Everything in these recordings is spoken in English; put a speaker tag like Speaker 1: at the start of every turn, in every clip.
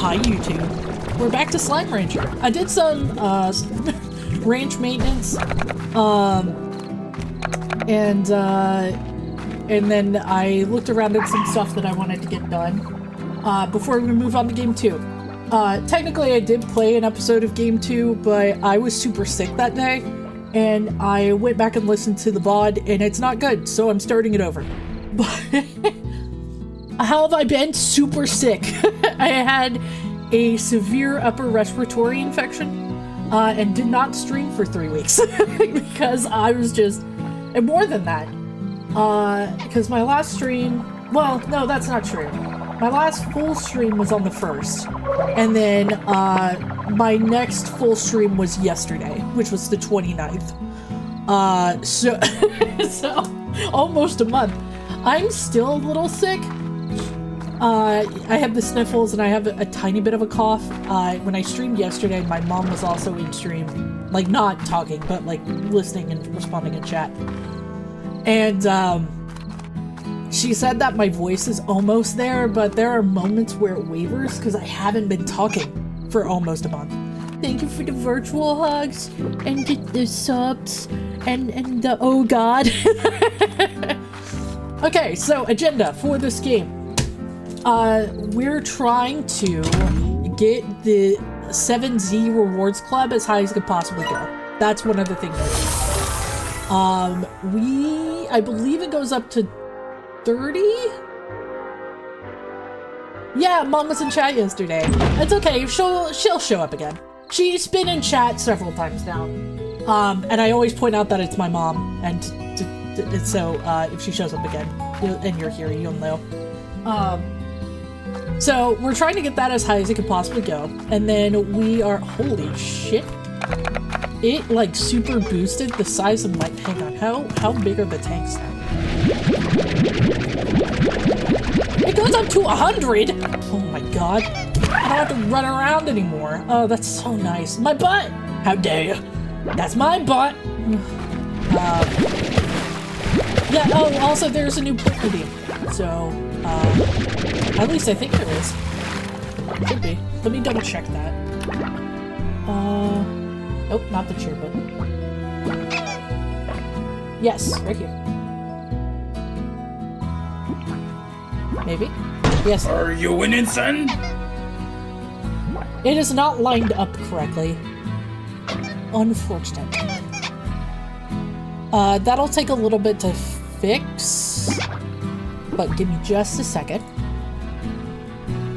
Speaker 1: Hi YouTube. We're back to Slime Rancher. I did some ranch maintenance, and then I looked around at some stuff that I wanted to get done before we move on to Game 2. Technically I did play an episode of Game 2, but I was super sick that day, and I went back and listened to the VOD, and it's not good, so I'm starting it over. But how have I been? Super sick. I had a severe upper respiratory infection, and did not stream for 3 weeks because I was just, and more than that, because my last stream, well, no, that's not true. My last full stream was on the 1st, and then my next full stream was yesterday, which was the 29th. So almost a month. I'm still a little sick. I have the sniffles and I have a tiny bit of a cough. When I streamed yesterday, my mom was also in stream, like not talking, but like listening and responding in chat. And she said that my voice is almost there, but there are moments where it wavers because I haven't been talking for almost a month. Thank you for the virtual hugs and the subs and the oh god. Okay, so agenda for this game. We're trying to get the 7Z rewards club as high as it could possibly go. That's one of the things. I believe it goes up to 30? Yeah, Mom was in chat yesterday. It's okay, she'll show up again. She's been in chat several times now. And I always point out that it's my mom, and so if she shows up again, and you're here, you'll know. So we're trying to get that as high as it can possibly go, and then we are, holy shit. It like super boosted the size of my, hang on, how big are the tanks now? It goes up to 100! Oh my god. I don't have to run around anymore. Oh, that's so nice. My butt! How dare you? That's my butt! Yeah, oh, also there's a new plort redeem. So, at least I think there is. Should be. Let me double check that. Nope, not the cheer button. Yes, right here. Maybe? Yes.
Speaker 2: Are you winning, son?
Speaker 1: It is not lined up correctly. Unfortunate. That'll take a little bit to fix. But give me just a second.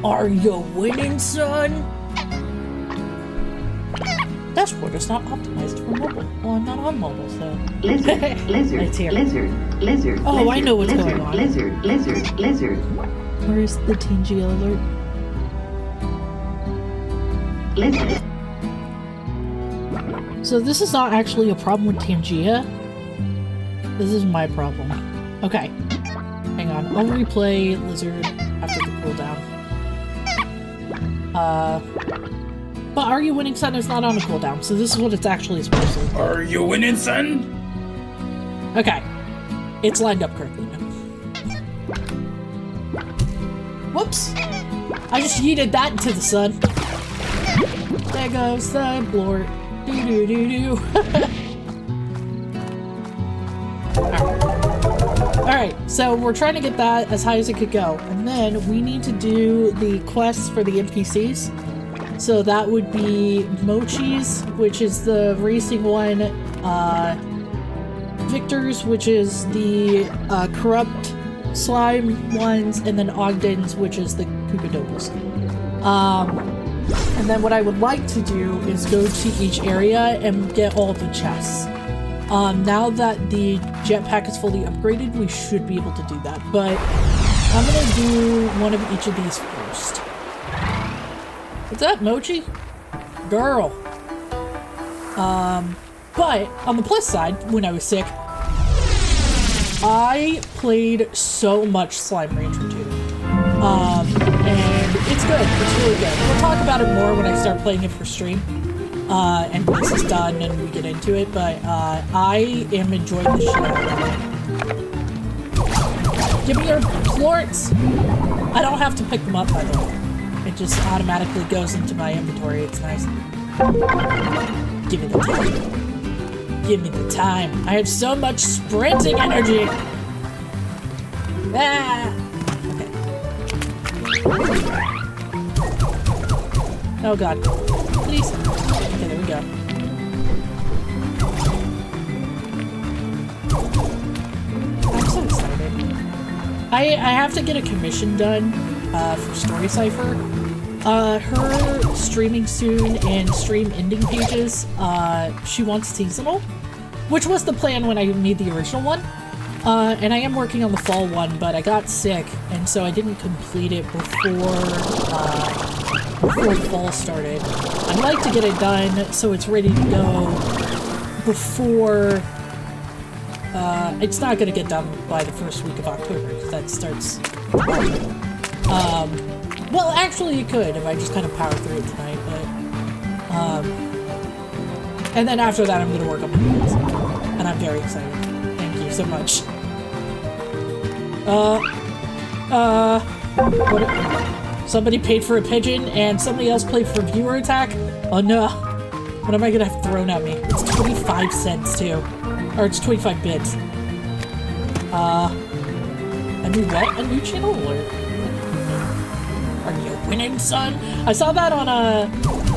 Speaker 1: Are you winning, son? Dashboard is not optimized for mobile. Well, I'm not on mobile, so.
Speaker 3: Lizard, lizard,
Speaker 1: It's here.
Speaker 3: lizard, lizard.
Speaker 1: Oh,
Speaker 3: lizard,
Speaker 1: I know what's
Speaker 3: lizard,
Speaker 1: going on.
Speaker 3: Lizard, lizard, lizard.
Speaker 1: Where's the TNG alert?
Speaker 3: Lizard.
Speaker 1: So this is not actually a problem with Tangia. This is my problem. Okay. Hang on. I'll replay Lizard after the cooldown. But Are You Winning, Son is not on a cooldown, so this is what it's actually supposed to do.
Speaker 2: Are you winning, son?
Speaker 1: Okay. It's lined up correctly now. Whoops! I just yeeted that into the sun. There goes the blort. Do-do-do-do. Alright, so we're trying to get that as high as it could go. And then we need to do the quests for the NPCs. So that would be Mochi's, which is the racing one, Victor's, which is the corrupt slime ones, and then Ogden's, which is the Koopadoodles. And then what I would like to do is go to each area and get all the chests. Now that the jetpack is fully upgraded, we should be able to do that, but I'm gonna do one of each of these first. What's up, Mochi? Girl. But on the plus side, when I was sick, I played so much Slime Rancher 2. And it's good. It's really good. We'll talk about it more when I start playing it for stream. And this is done and we get into it, but I am enjoying the shit out of it. Give me your plorts! I don't have to pick them up, by the way. it just automatically goes into my inventory. It's nice. Give me the time. Give me the time. I have so much sprinting energy. Ah! Okay. Oh god. Please. Okay, there we go. I'm so excited. I have to get a commission done for Story Cipher. Her streaming soon and stream ending pages, she wants seasonal, which was the plan when I made the original one. And I am working on the fall one, but I got sick, and so I didn't complete it before fall started. I'd like to get it done so it's ready to go before... it's not going to get done by the first week of October, because that starts tomorrow. Well, actually it could if I just kind of power through it tonight, but... and then after that I'm going to work on the videos, and I'm very excited. Thank you so much. What, somebody paid for a pigeon and somebody else paid for viewer attack? Oh no. What am I gonna have thrown at me? It's 25 cents too. Or it's 25 bits. A new what? A new channel alert. Are you winning, son? I saw that on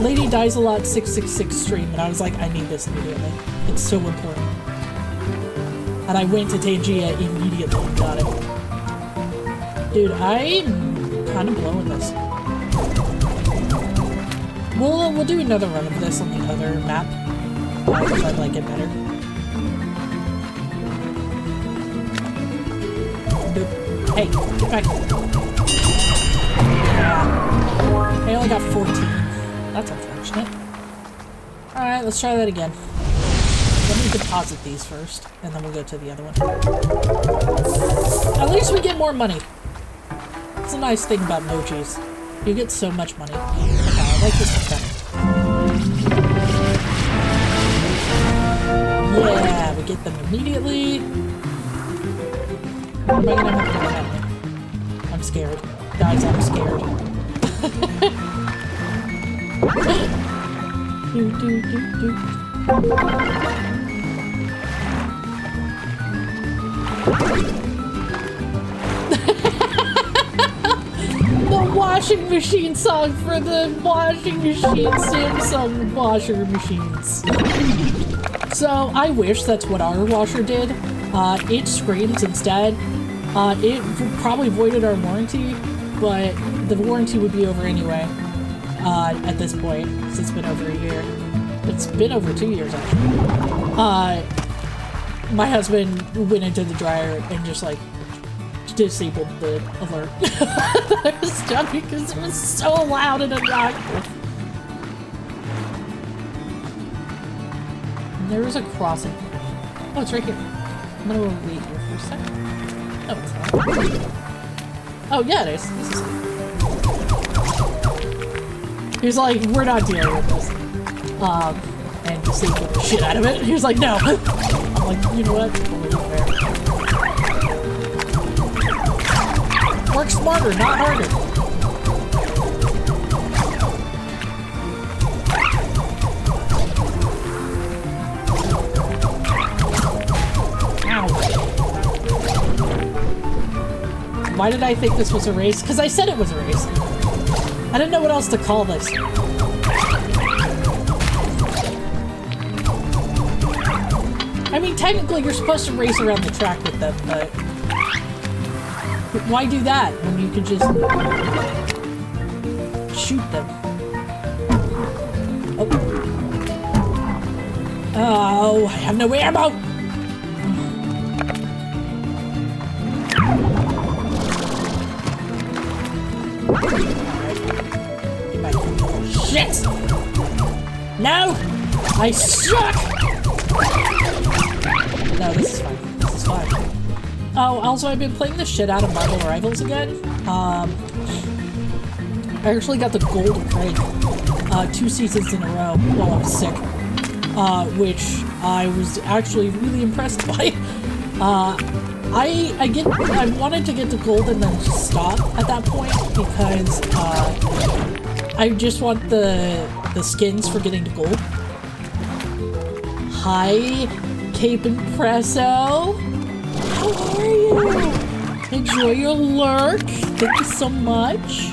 Speaker 1: Lady Dies a Lot 666 stream and I was like, I need this immediately. It's so important. And I went to Tangia immediately and got it. Dude, I'm kind of blowing this. We'll do another run of this on the other map. Because I like it better. Nope. Hey, get back. Yeah. I only got 14. That's unfortunate. Alright, let's try that again. Let me deposit these first, and then we'll go to the other one. At least we get more money. It's a nice thing about emojis. You get so much money. Okay, I like this one better. Yeah, we get them immediately. What am I gonna have to do at me? I'm scared. Guys, I'm scared. The washing machine song for the washing machine Samsung washer machines. So I wish that's what our washer did. It screams instead. It probably voided our warranty, but the warranty would be over anyway. At this point, since it's been over a year. It's been over 2 years actually. My husband went into the dryer and just like disabled the alert that I was done because it was so loud and obnoxious. There was a crossing. Oh, it's right here. I'm gonna wait here for a second. Oh, it's not. Oh, yeah, it is. This is it. He's like, we're not dealing with this. And disabled the shit out of it. He was like, no. I'm like, you know what? Work smarter, not harder. Ow. Why did I think this was a race? Because I said it was a race. I didn't know what else to call this. I mean, technically you're supposed to race around the track with them, but why do that when you could just shoot them? Oh, I have no ammo! Get back here. Shit! No! I suck! No, this is fine. This is fine. Oh, also I've been playing the shit out of Marvel Rivals again. I actually got the gold rank 2 seasons in a row while I was sick. Which I was actually really impressed by. I wanted to get the gold and then just stop at that point because I just want the skins for getting to gold. Hi, Cape and Presso. How are you? Enjoy your lurk. Thank you so much.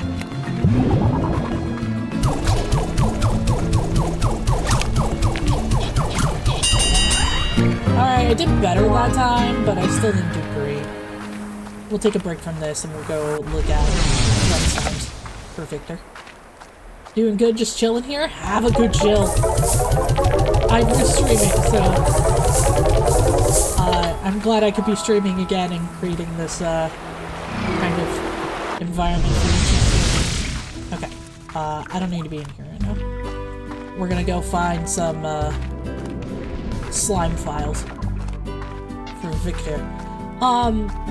Speaker 1: Alright, I did better that time, but I still didn't do great. We'll take a break from this and we'll go look at run times for Victor. Doing good, just chilling here? Have a good chill. I've been streaming, so I'm glad I could be streaming again and creating this kind of environment for you. Okay, I don't need to be in here right now. We're gonna go find some slime files for Victor.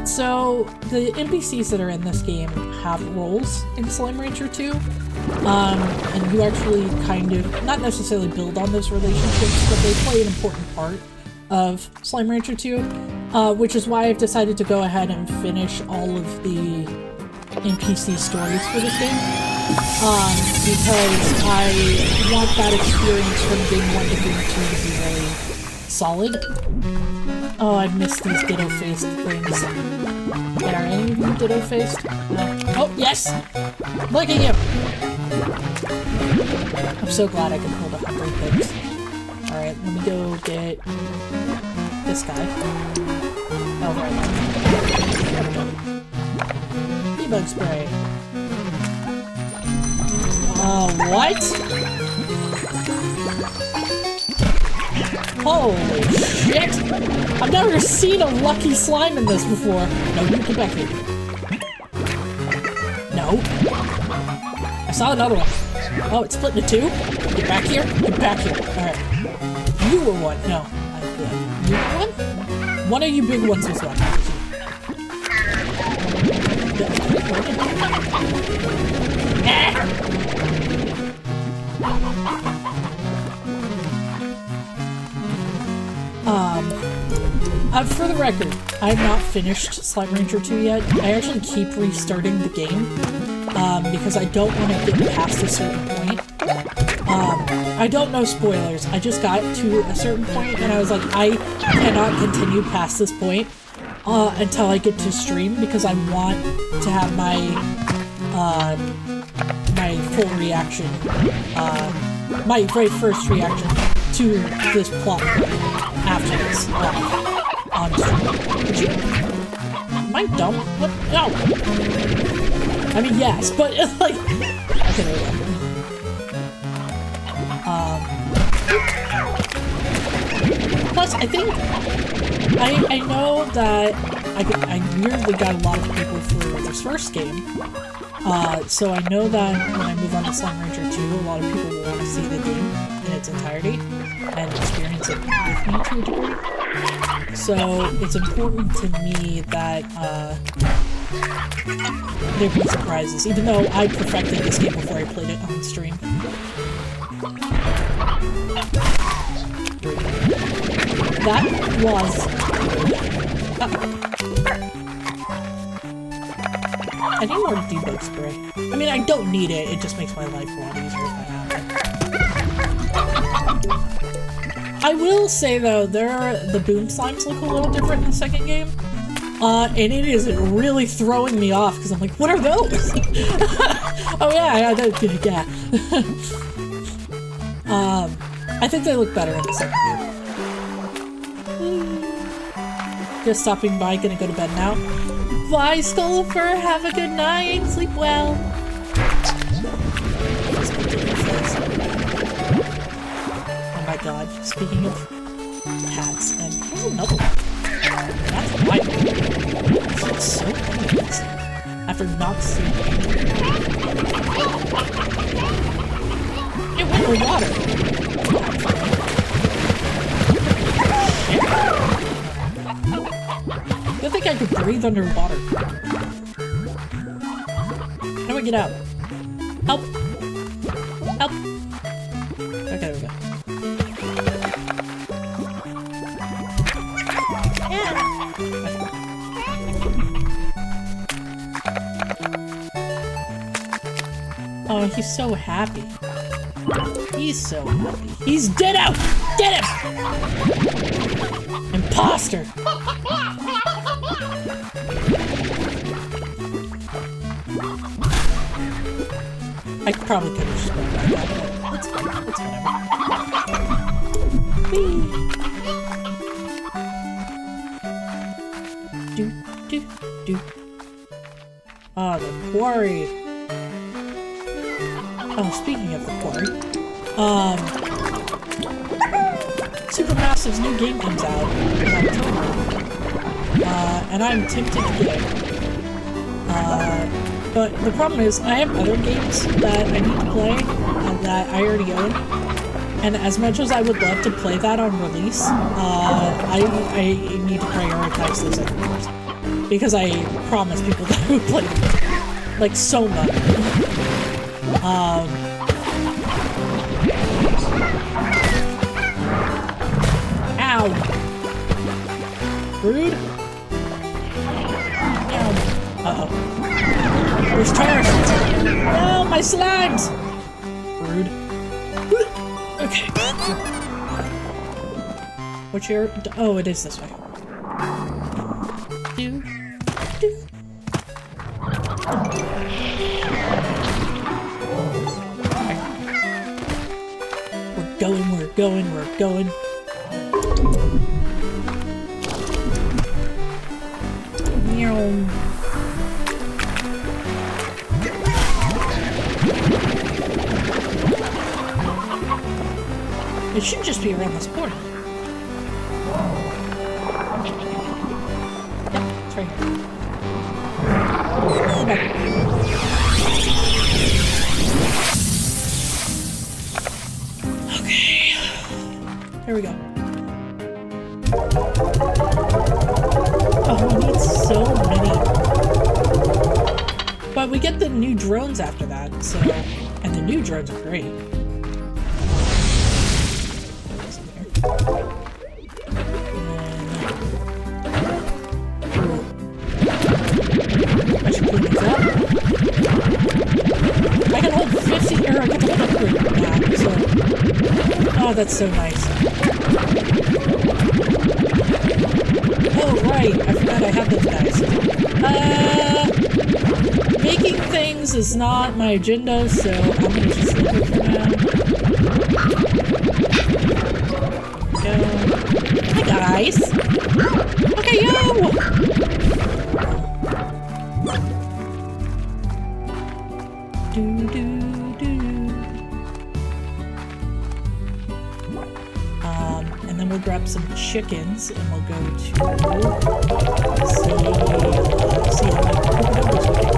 Speaker 1: So the NPCs that are in this game have roles in Slime Rancher 2. And you actually kind of, not necessarily build on those relationships, but they play an important part of Slime Rancher 2, which is why I've decided to go ahead and finish all of the NPC stories for this game, because I want that experience from game 1 to game 2 to be really solid. Oh, I missed these ditto-faced things. Are any of you ditto-faced? No. Oh, yes! Look at you! I'm so glad I can hold 100 things. Alright, let me go get this guy. Oh, right. Debug spray. What? Holy shit! I've never seen a lucky slime in this before. No, you get back here. No. I saw another one. Oh, it's split into 2? Get back here. Get back here. Alright. You were one. No. You were one? One of you big ones was one. For the record, I have not finished Slime Rancher 2 yet. I actually keep restarting the game, because I don't want to get past a certain point. I don't know spoilers. I just got to a certain point and I was like, I cannot continue past this point, until I get to stream, because I want to have my, my full reaction, my very first reaction to this plot after this, on stream. Did you? Am I dumb? What? No! I mean, yes, but it's like... Okay, there we go. Plus, I think... I know that I weirdly got a lot of people for this first game. So I know that when I move on to Slime Rancher 2, a lot of people will want to see the game in its entirety and experience it with me to a degree. So it's important to me that there be surprises, even though I perfected this game before I played it on stream. That was... I need more debug spray. I mean, I don't need it, it just makes my life a lot easier if I have it. I will say though, the boom slimes look a little different in the second game. And it is really throwing me off, because I'm like, what are those? Oh yeah, yeah. I think they look better in the second game. Just stopping by, gonna go to bed now. Bye, Stollifer, have a good night, sleep well. Oh my god, speaking of hats, and here's another one. That's white. This looks so nice. After not seeing anything. It went in the water. I think I could breathe underwater. How do I get out? Help! Help! Okay, there we go. Yeah. Oh, he's so happy. He's so happy. He's dead out! Get him! Imposter! I probably could have just gone back that, but it's fine. It's whatever. Whee! Do, do, do. Ah, the quarry. Oh, speaking of the quarry, Supermassive's new game comes out in October, and I'm tempted to get it. But the problem is, I have other games that I need to play that I already own, and as much as I would love to play that on release, I need to prioritize those other games because I promise people that I would play them, like so much. Ow! Rude? Ow. Uh-oh. There's turf! No, my slimes! Rude. Okay. What's your... Oh, it is this way. Do. Do. We're going. Meow. It should just be around this corner. Yep, it's right here. Go back. Here we go. Oh, we need so many. But we get the new drones after that, so... And the new drones are great. I should clean these up. I can hold 50 or I can hold 100 now, so... Oh, that's so nice. Oh, right. I forgot I had those guys. Making things is not my agenda, so I'm gonna just leave it for now. There we go. Hi, guys. Okay, yo! And then we'll grab some chickens and we'll go to see how many numbers we can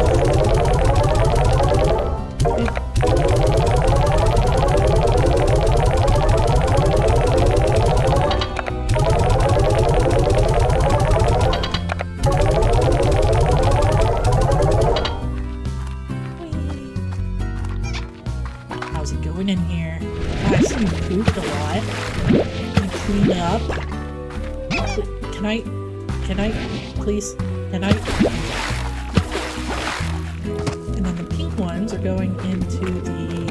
Speaker 1: How's it going in here? Oh, I see you pooped a lot. Clean it up. Can I, please? Can I? And then the pink ones are going into the...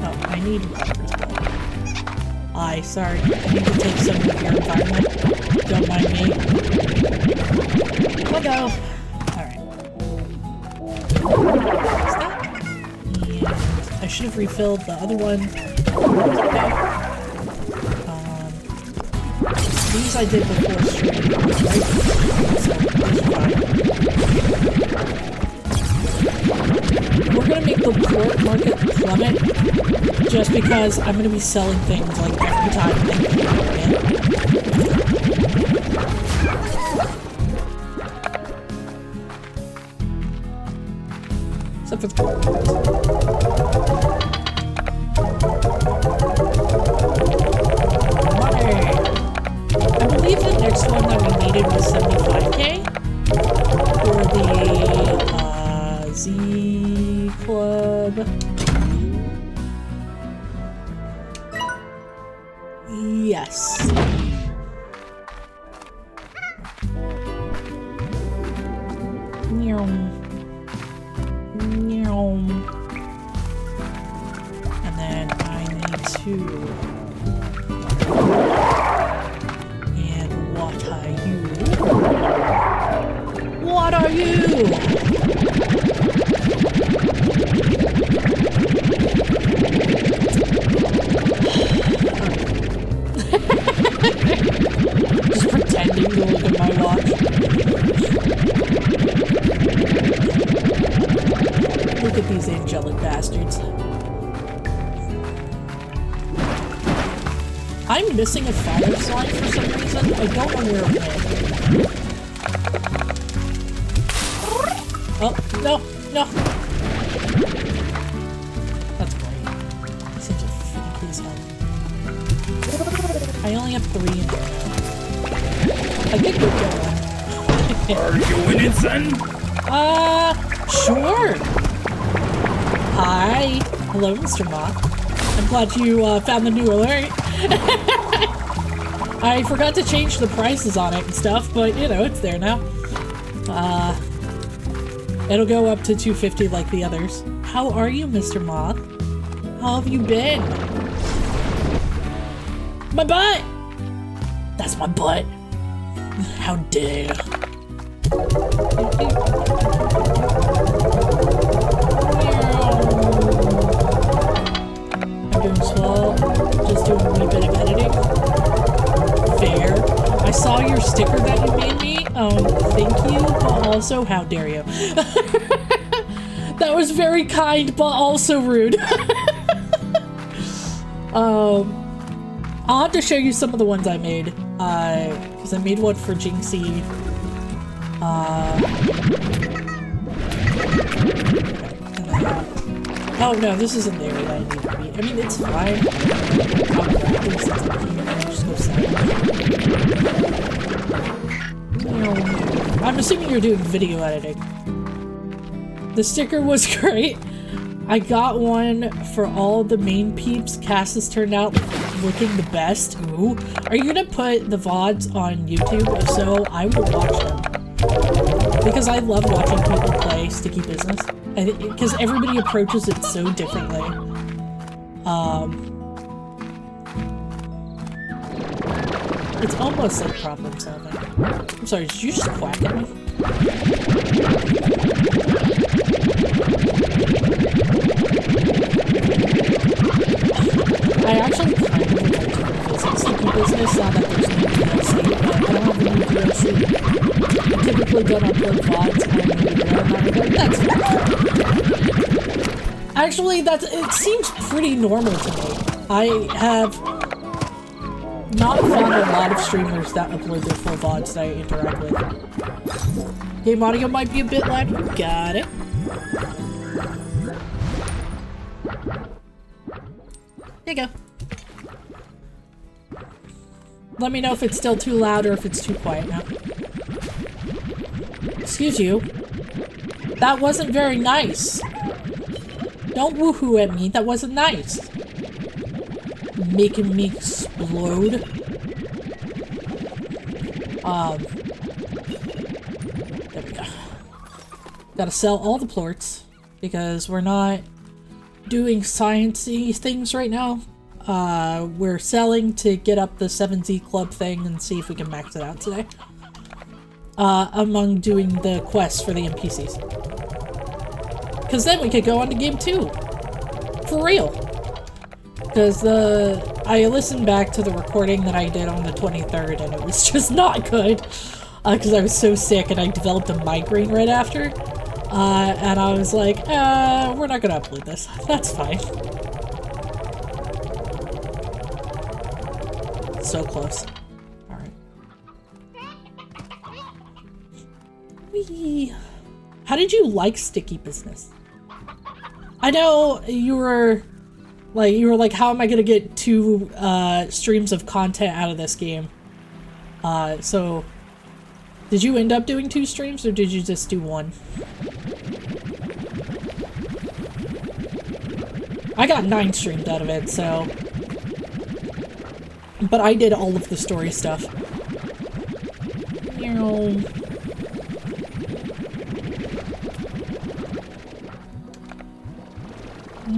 Speaker 1: Oh, I need water. Sorry. I need to take some of your environment. Don't mind me. Let go. Alright. What's that? And I should have refilled the other one. Okay. These I did before streaming, right? So, these are fine. We're gonna make the plort market plummet just because I'm gonna be selling things like every time they come in. Except for the I believe the next one that we needed was 75k for the Z Club. Yes. 2. And what are you? What are you? Just pretending to look at my watch. Look at these angelic bastards. I'm missing a fire slide for some reason. I don't know where it went. Oh, no, no. That's great. These things are finicky as hell. I only have 3 in there. I could go get one.
Speaker 2: Are you winning, son?
Speaker 1: Sure. Hi. Hello, Mr. Moth. I'm glad you found the new alert. I forgot to change the prices on it and stuff, but you know, it's there now. It'll go up to $250 like the others. How are you, Mr. Moth? How have you been? My butt! That's my butt. How dare. I'm doing slow. Just doing a wee bit of editing. Fair. I saw your sticker that you made me. Thank you, but also, how dare you? That was very kind, but also rude. I'll have to show you some of the ones I made. Because I made one for Jinxie. Oh no, this isn't the area that I need to be. I mean, it's fine. Just go silent. I'm assuming you're doing video editing. The sticker was great. I got one for all the main peeps. Cass has turned out looking the best. Ooh. Are you gonna put the VODs on YouTube? If so, I will watch them. Because I love watching people play Sticky Business. Because everybody approaches it so differently. It's almost like problem solving. I'm sorry, did you just quack at me? I actually kind of would like to revisit Sticky Business now that there's no DLC, but I don't have any DLC. I typically don't upload VODs and that's fine. Actually, it seems pretty normal to me. I have not found a lot of streamers that upload their full VODs that I interact with. Game audio might be a bit loud. Got it. There you go. Let me know if it's still too loud or if it's too quiet now. Excuse you. That wasn't very nice. Don't woohoo at me. That wasn't nice. Making me explode. There we go. Gotta sell all the plorts because we're not doing sciencey things right now. We're selling to get up the 7Z club thing and see if we can max it out today. Among doing the quests for the NPCs. Because then we could go on to game 2. For real. Because I listened back to the recording that I did on the 23rd and it was just not good. Because I was so sick and I developed a migraine right after. And I was like, we're not gonna upload this. That's fine. So close. Alright. Whee! How did you like Sticky Business? I know you were like, how am I gonna get 2 streams of content out of this game? So did you end up doing 2 streams or did you just do 1? I got 9 streamed out of it, so. But I did all of the story stuff.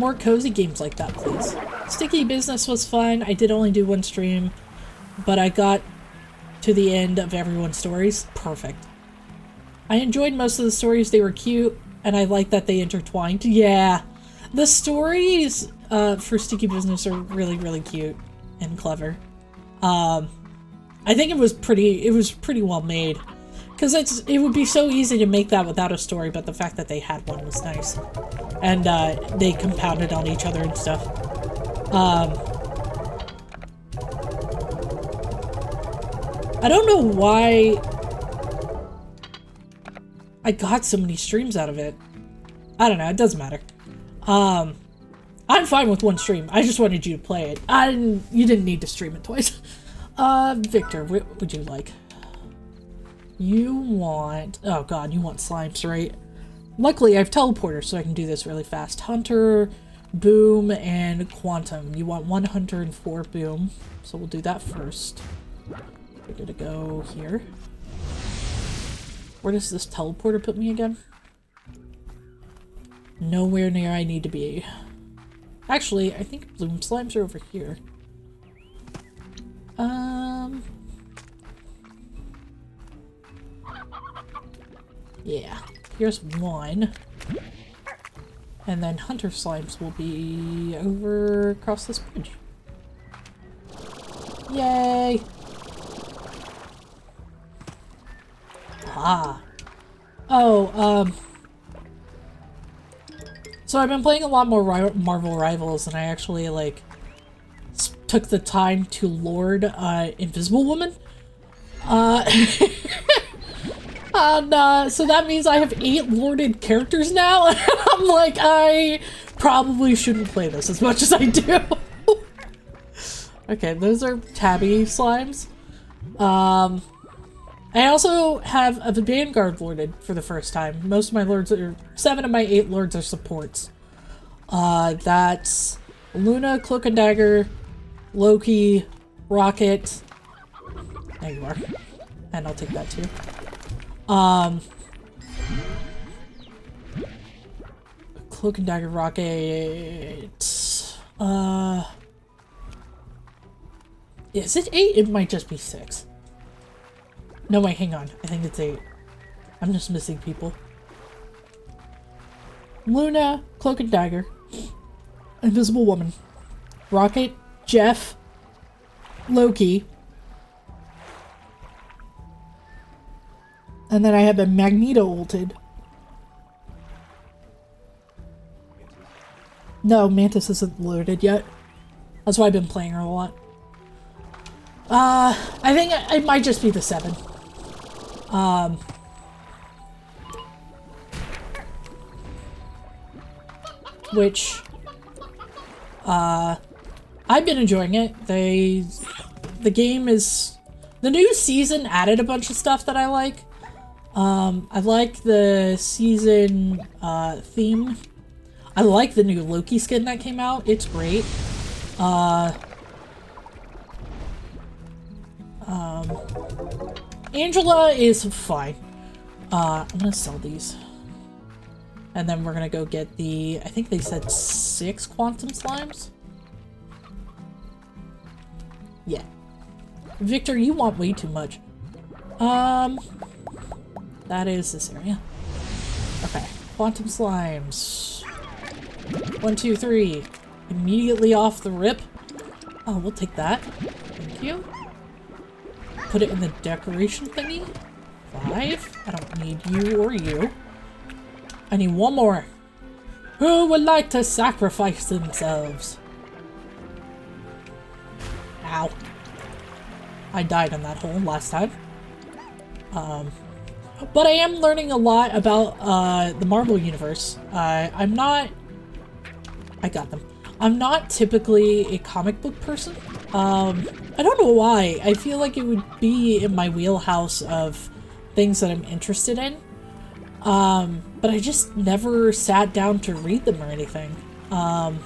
Speaker 1: more cozy games like that, please. Sticky Business was fun. I did only do one stream, but I got to the end of everyone's stories. Perfect. I enjoyed most of the stories. They were cute, and I like that they intertwined. Yeah, the stories for Sticky Business are really, really cute and clever. I think it was pretty well made. Because it would be so easy to make that without a story, but the fact that they had one was nice. And they compounded on each other and stuff. I don't know why I got so many streams out of it. I don't know, it doesn't matter. I'm fine with one stream. I just wanted you to play it. You didn't need to stream it twice. Victor, what would you like? You want... Oh god, you want slimes, right? Luckily, I have teleporters, so I can do this really fast. Hunter, Boom, and Quantum. You want 1 Hunter and 4 Boom. So we'll do that first. We're gonna go here. Where does this teleporter put me again? Nowhere near I need to be. Actually, I think Bloom Slimes are over here. Yeah, here's one. And then Hunter Slimes will be over across this bridge. Yay! Ah. Oh, so I've been playing a lot more Marvel Rivals, and I actually, like, took the time to lord, Invisible Woman. And, so that means I have 8 lorded characters now, and I'm like, I probably shouldn't play this as much as I do. Okay, those are Tabby Slimes. I also have a Vanguard lorded for the first time. Most of my lords are... 7 of my 8 lords are supports. That's Luna, Cloak and Dagger, Loki, Rocket. There you are. And I'll take that too. Cloak and Dagger, Rocket. Is it 8? It might just be 6. No, wait, hang on. I think it's 8. I'm just missing people. Luna, Cloak and Dagger, Invisible Woman, Rocket, Jeff, Loki, and then I have a Magneto ulted. No, Mantis isn't loaded yet. That's why I've been playing her a lot. I think it might just be the 7. Which, I've been enjoying it. The game is... The new season added a bunch of stuff that I like. I like the season, theme. I like the new Loki skin that came out. It's great. Angela is fine. I'm gonna sell these. And then we're gonna go get the... I think they said 6 Quantum Slimes? Yeah. Victor, you want way too much. That is this area. Okay. Quantum Slimes. 1, 2, 3. Immediately off the rip. Oh, we'll take that. Thank you. Put it in the decoration thingy. 5. I don't need you or you. I need one more. Who would like to sacrifice themselves? Ow. I died in that hole last time. But I am learning a lot about the Marvel Universe. I'm not... I got them. I'm not typically a comic book person. I don't know why. I feel like it would be in my wheelhouse of things that I'm interested in. But I just never sat down to read them or anything. Oh,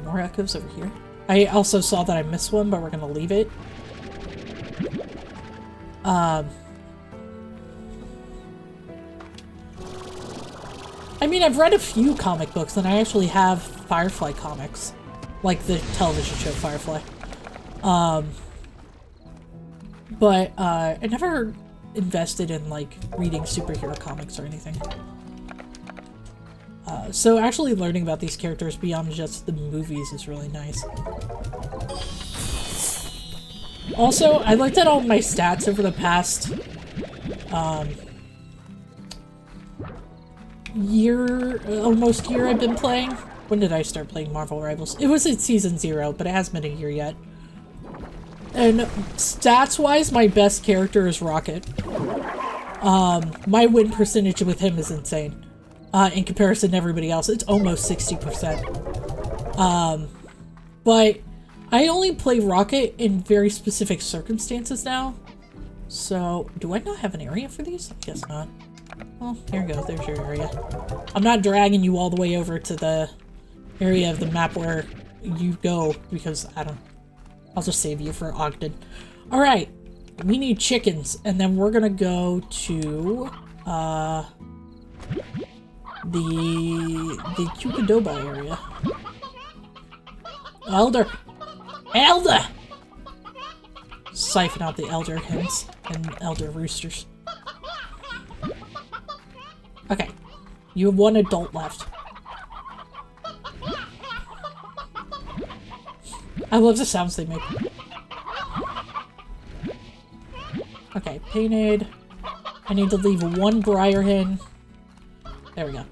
Speaker 1: more echoes over here. I also saw that I missed one, but we're gonna leave it. I I mean, I've read a few comic books, and I actually have Firefly comics. Like the television show Firefly. But I never invested in, like, reading superhero comics or anything. So actually learning about these characters beyond just the movies is really nice. Also, I looked at all my stats over the past almost year I've been playing. When did I start playing Marvel Rivals? It was at Season 0, but it hasn't been a year yet. And stats-wise, my best character is Rocket. My win percentage with him is insane. In comparison to everybody else, it's almost 60%. But I only play Rocket in very specific circumstances now. So, do I not have an area for these? I guess not. Well, here you go. There's your area. I'm not dragging you all the way over to the area of the map where you go, because I don't... I'll just save you for Ogden. Alright. We need chickens, and then we're gonna go to, the Cucadoba area. Elder! Elder! Siphon out the elder hens and elder roosters. Okay. You have one adult left. I love the sounds they make. Okay, painted. I need to leave one briar hen. There we go.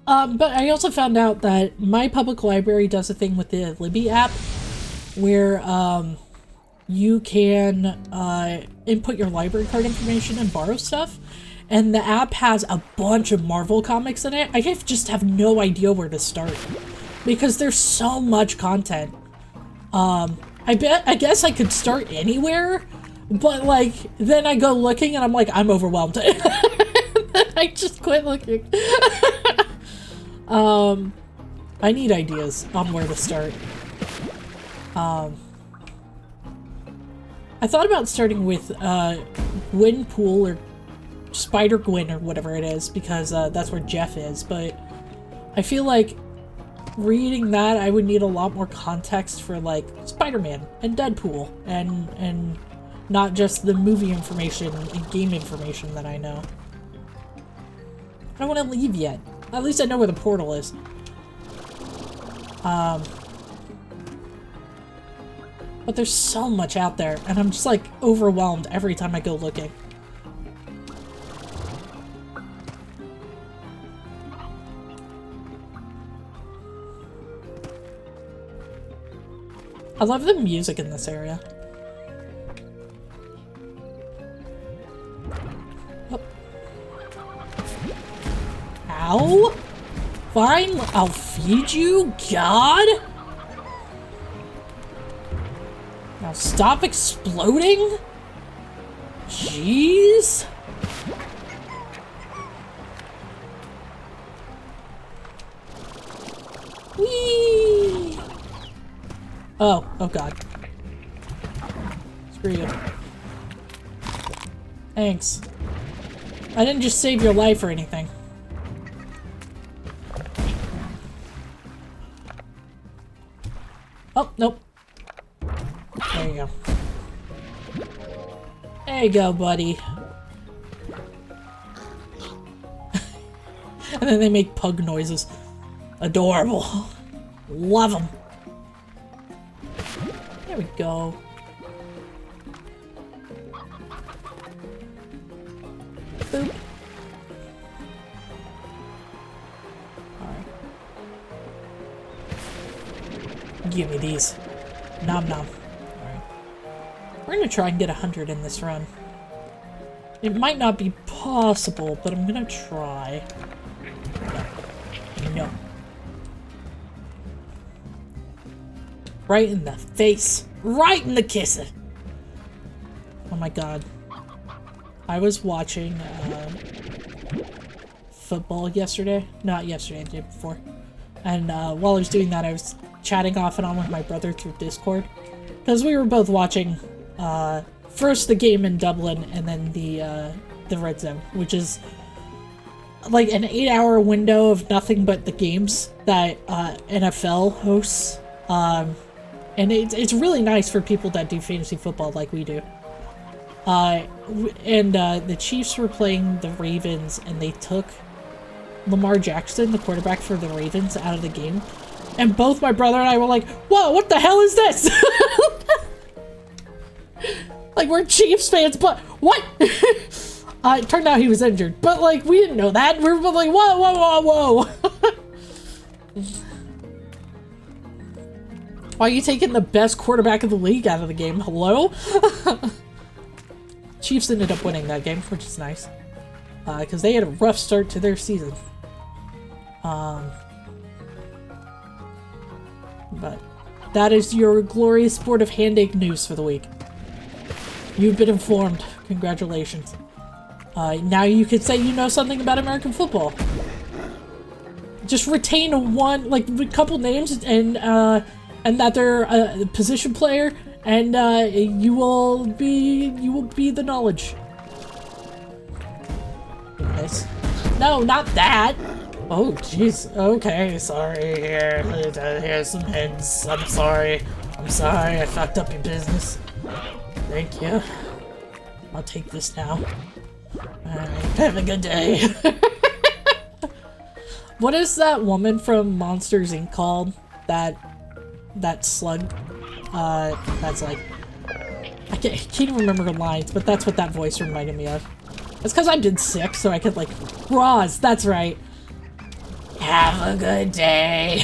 Speaker 1: But I also found out that my public library does a thing with the Libby app where you can input your library card information and borrow stuff. And the app has a bunch of Marvel comics in it. I just have no idea where to start because there's so much content. I guess I could start anywhere, but like then I go looking and I'm like, I'm overwhelmed. I just quit looking. I need ideas on where to start. I thought about starting with Gwenpool or Spider-Gwen or whatever it is, because that's where Jeff is, but I feel like reading that I would need a lot more context for like Spider-Man and Deadpool and not just the movie information and game information that I know. I don't want to leave yet. At least I know where the portal is. But there's so much out there, and I'm just like overwhelmed every time I go looking. I love the music in this area. Oh. Ow! Fine, I'll feed you, God! Now stop exploding? Jeez! Whee! Oh God. Screw you. Thanks. I didn't just save your life or anything. Oh, nope. There you go. There you go, buddy. And then they make pug noises. Adorable. Love them. There we go. Boop. Alright. Give me these. Nom nom. Alright. We're gonna try and get 100 in this run. It might not be possible, but I'm gonna try. No. Right in the face. Right in the kisser. Oh my god. I was watching football yesterday. Not yesterday, the day before. And while I was doing that, I was chatting off and on with my brother through Discord. Because we were both watching first the game in Dublin and then the Red Zone, which is like an 8-hour window of nothing but the games that NFL hosts. And it's really nice for people that do fantasy football like we do. The Chiefs were playing the Ravens, and they took Lamar Jackson, the quarterback for the Ravens, out of the game. And both my brother and I were like, whoa, what the hell is this? Like, we're Chiefs fans, but what? It turned out he was injured, but like, we didn't know that. We were both like, whoa, whoa, whoa, whoa. Why are you taking the best quarterback of the league out of the game? Hello? Chiefs ended up winning that game, which is nice. Because they had a rough start to their season. But that is your glorious sport of hand-egg news for the week. You've been informed. Congratulations. Now you could say you know something about American football. Just retain a couple names and that they're a position player, and you will be the knowledge. Nice. No, not that. Oh, jeez. Okay, sorry. Here's some hints. I'm sorry. I fucked up your business. Thank you. I'll take this now. Alright, have a good day. What is that woman from Monsters Inc. called? That slug? That's like... I can't even remember her lines, but that's what that voice reminded me of. It's because I've been sick, so I could like... Roz, that's right. Have a good day.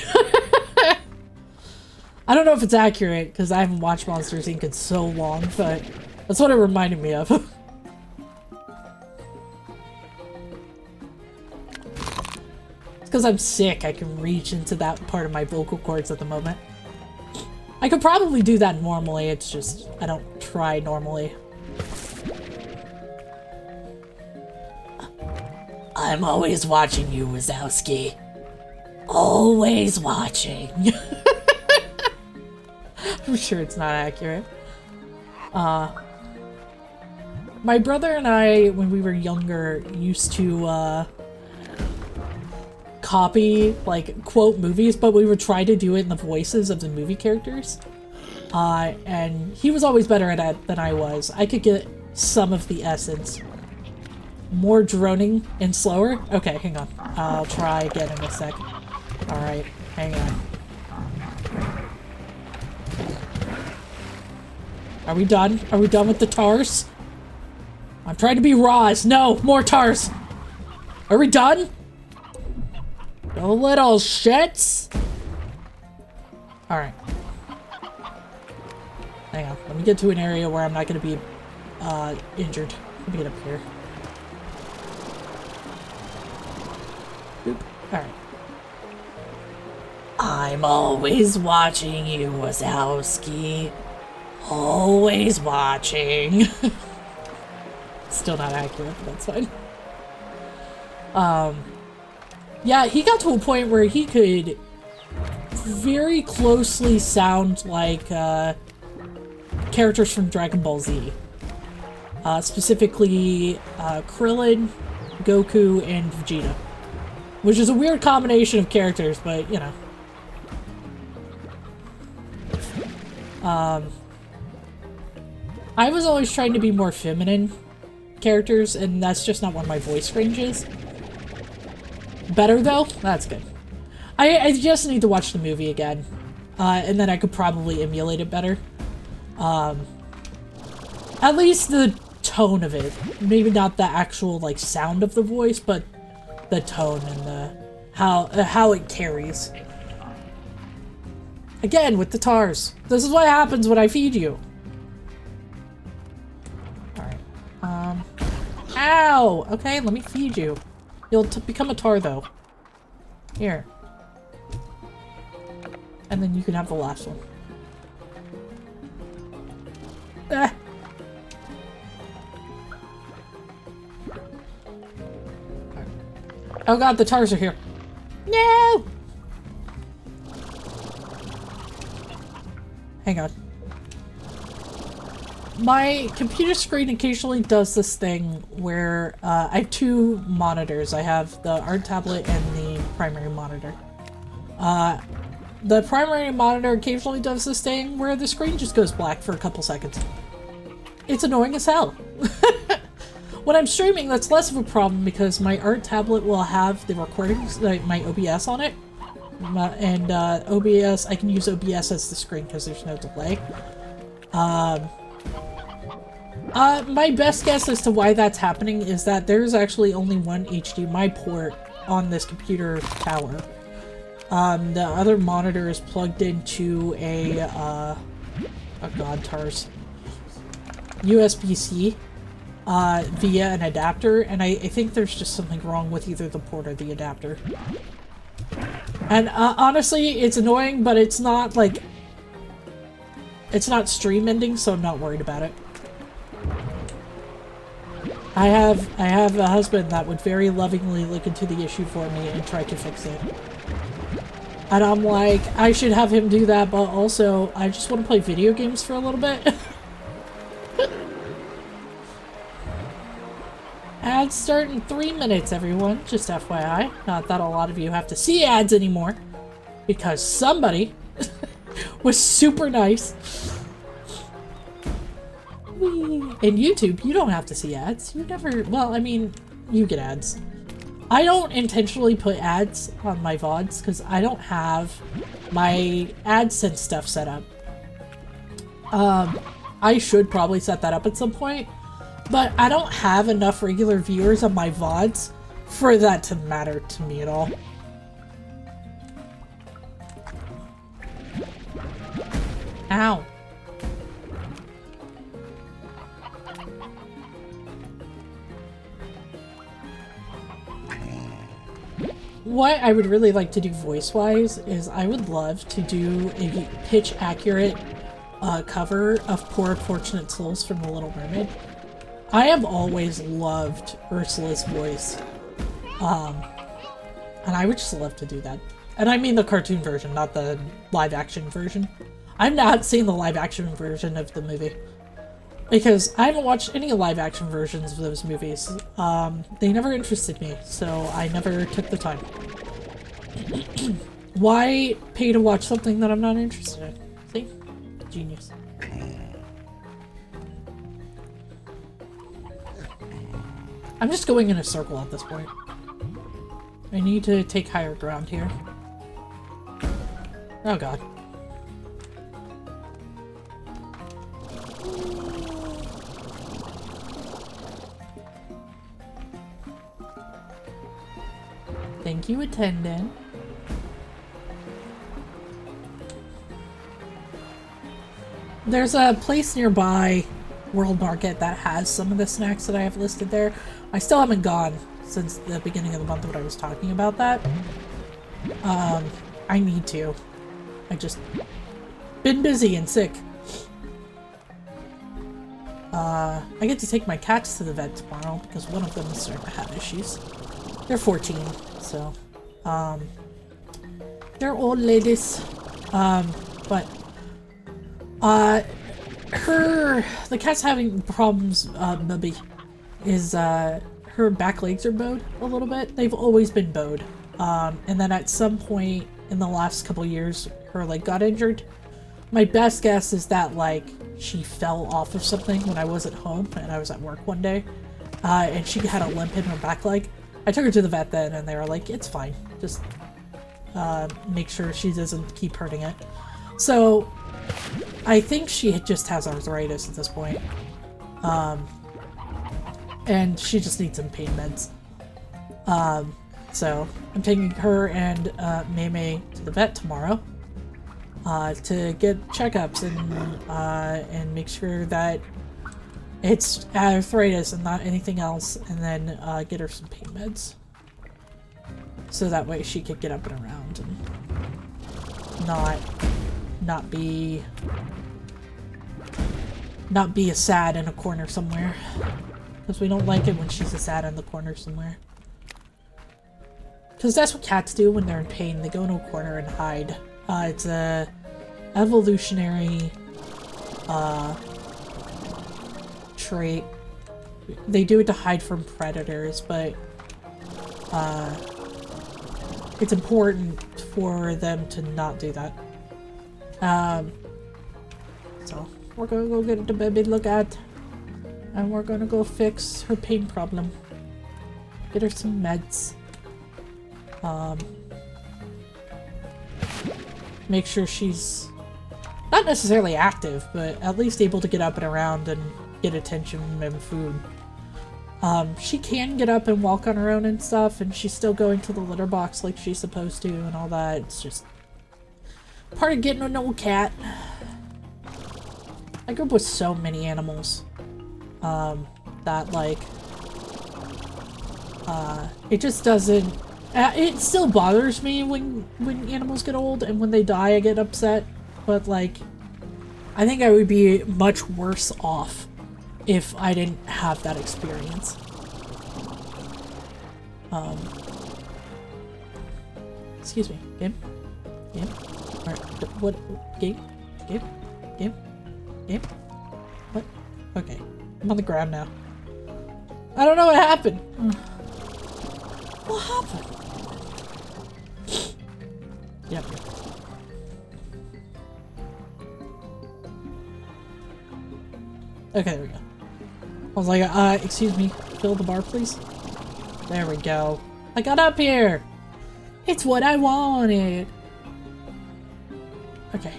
Speaker 1: I don't know if it's accurate, because I haven't watched Monsters Inc. in so long, but that's what it reminded me of. It's because I'm sick, I can reach into that part of my vocal cords at the moment. I could probably do that normally, it's just, I don't try normally. I'm always watching you, Wazowski. Always watching. I'm sure it's not accurate. My brother and I, when we were younger, used to copy, like, quote movies, but we would try to do it in the voices of the movie characters. And he was always better at it than I was. I could get some of the essence. More droning and slower? Okay, hang on. I'll try again in a sec. Alright, hang on. Are we done? Are we done with the tars? I'm trying to be Roz. No, more tars. Are we done? The little shits. Alright. Hang on. Let me get to an area where I'm not going to be injured. Let me get up here. Oop. Alright. I'm always watching you, Wazowski. Always watching. Still not accurate, but that's fine. Yeah, he got to a point where he could very closely sound like characters from Dragon Ball Z. Specifically, Krillin, Goku, and Vegeta. Which is a weird combination of characters, but, you know. I was always trying to be more feminine characters, and that's just not what my voice range is. Better, though? That's good. I just need to watch the movie again. And then I could probably emulate it better. At least the tone of it. Maybe not the actual, like, sound of the voice, but the tone and the how it carries. Again, with the tars. This is what happens when I feed you. Alright. Ow! Okay, let me feed you. You'll become a tar, though. Here. And then you can have the last one. Ah. Oh god, the tars are here. No! Hang on. My computer screen occasionally does this thing where I have two monitors. I have the art tablet and the primary monitor. The primary monitor occasionally does this thing where the screen just goes black for a couple seconds. It's annoying as hell. When I'm streaming, that's less of a problem because my art tablet will have the recordings, like my OBS on it. And OBS, I can use OBS as the screen because there's no delay. My best guess as to why that's happening is that there's actually only one HDMI port on this computer tower. The other monitor is plugged into a, oh god, TARS, USB-C, via an adapter, and I think there's just something wrong with either the port or the adapter. And, honestly, it's annoying, but it's not, like, it's not stream ending, so I'm not worried about it. I have a husband that would very lovingly look into the issue for me and try to fix it. And I'm like, I should have him do that, but also, I just want to play video games for a little bit. Ads start in 3 minutes, everyone. Just FYI. Not that a lot of you have to see ads anymore. Because somebody was super nice. In YouTube, you don't have to see ads. You never... Well, I mean, you get ads. I don't intentionally put ads on my VODs because I don't have my AdSense stuff set up. I should probably set that up at some point, but I don't have enough regular viewers on my VODs for that to matter to me at all. Ow. What I would really like to do voice-wise is I would love to do a pitch-accurate cover of Poor Unfortunate Souls from The Little Mermaid. I have always loved Ursula's voice. And I would just love to do that. And I mean the cartoon version, not the live-action version. I've not seen the live-action version of the movie. Because I haven't watched any live-action versions of those movies. They never interested me, so I never took the time. Why pay to watch something that I'm not interested in? See? Genius. I'm just going in a circle at this point. I need to take higher ground here. Oh god. Thank you, attendant. There's a place nearby, World Market, that has some of the snacks that I have listed there. I still haven't gone since the beginning of the month when I was talking about that. I need to. I just been busy and sick. I get to take my cats to the vet tomorrow because one of them is starting to have issues. They're 14, so, they're old ladies. But, the cat's having problems, Bubby, is, her back legs are bowed a little bit. They've always been bowed. And then at some point in the last couple years, her leg got injured. My best guess is that, like, she fell off of something when I wasn't home and I was at work one day. And she had a limp in her back leg. I took her to the vet then and they were like, it's fine. Just, make sure she doesn't keep hurting it. So, I think she just has arthritis at this point. And she just needs some pain meds. So, I'm taking her and, Maymay to the vet tomorrow. To get checkups and make sure that it's arthritis and not anything else, and then get her some pain meds. So that way she could get up and around and not be a sad in a corner somewhere. Because we don't like it when she's a sad in the corner somewhere. Because that's what cats do when they're in pain. They go into a corner and hide. It's a evolutionary trait. They do it to hide from predators, but it's important for them to not do that. So we're gonna go get the baby look at, and we're gonna go fix her pain problem. Get her some meds. Make sure she's not necessarily active, but at least able to get up and around and get attention and food. She can get up and walk on her own and stuff, and she's still going to the litter box like she's supposed to and all that. It's just part of getting an old cat. I grew up with so many animals that, like, it just doesn't... it still bothers me when animals get old, and when they die I get upset, but, like, I think I would be much worse off if I didn't have that experience. Excuse me. Game? Game? Alright, what? Game? Game? Game? Game? What? Okay. I'm on the ground now. I don't know what happened. What happened? Yep. Okay, there we go. I was like, excuse me, fill the bar, please. There we go. I got up here! It's what I wanted! Okay.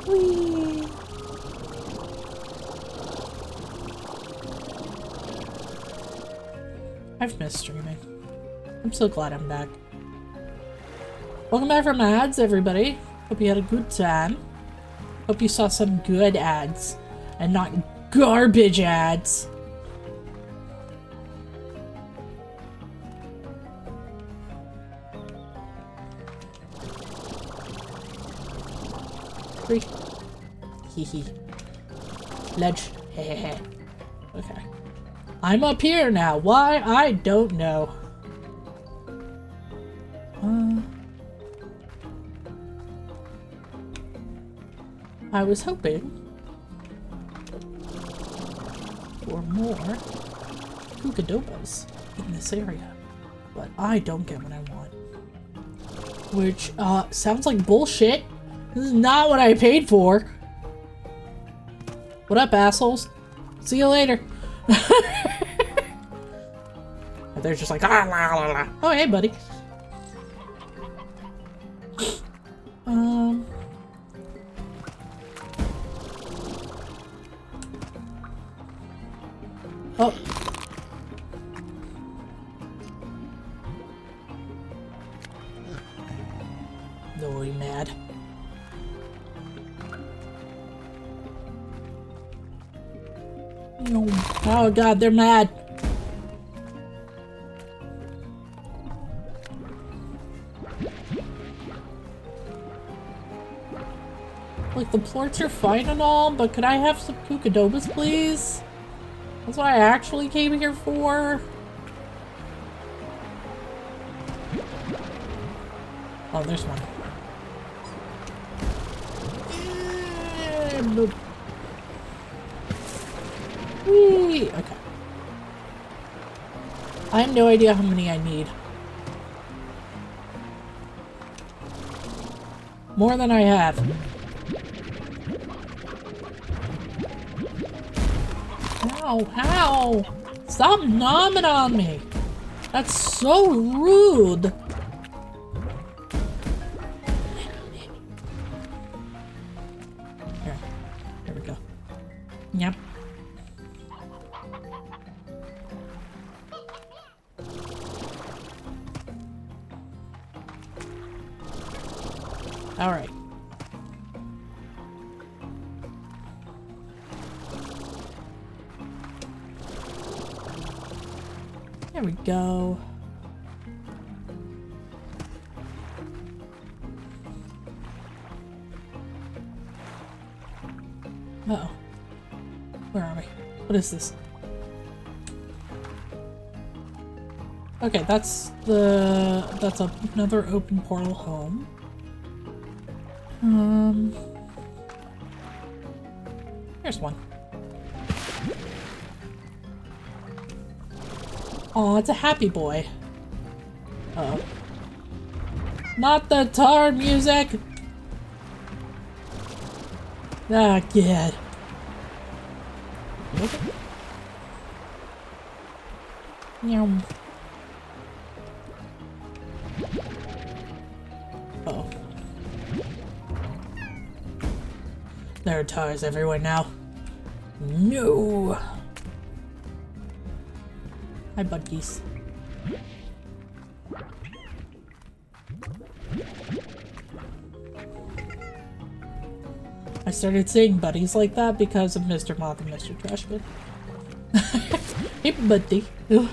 Speaker 1: Whee! I've missed streaming. I'm so glad I'm back. Welcome back from ads, everybody. Hope you had a good time. Hope you saw some good ads and not garbage ads. Free. Hee hee. Ledge. Hehehe. Okay. I'm up here now. Why? I don't know. I was hoping for more Kukadobas in this area, but I don't get what I want. Which, sounds like bullshit. This is not what I paid for. What up, assholes? See you later. And they're just like, ah, la, la, la. Oh, hey, buddy. Oh. No, he mad. No. Oh god, they're mad. Like, the plorts are fine and all, but could I have some Kukadobas, please? That's what I actually came here for. Oh, there's one. Whee! Okay. I have no idea how many I need. More than I have. Ow, ow! Stop nomming on me! That's so rude! Here we go. Yep. Alright. There we go. Uh-oh. Where are we? What is this? Okay, that's another open portal home. Here's one. Oh, it's a happy boy. Uh-oh. Not the tar music! Ah, God. Meow. Uh-oh. There are tires everywhere now. No! Hi, buddies. I started saying buddies like that because of Mr. Moth and Mr. Trashman. Hey, buddy. Ugh.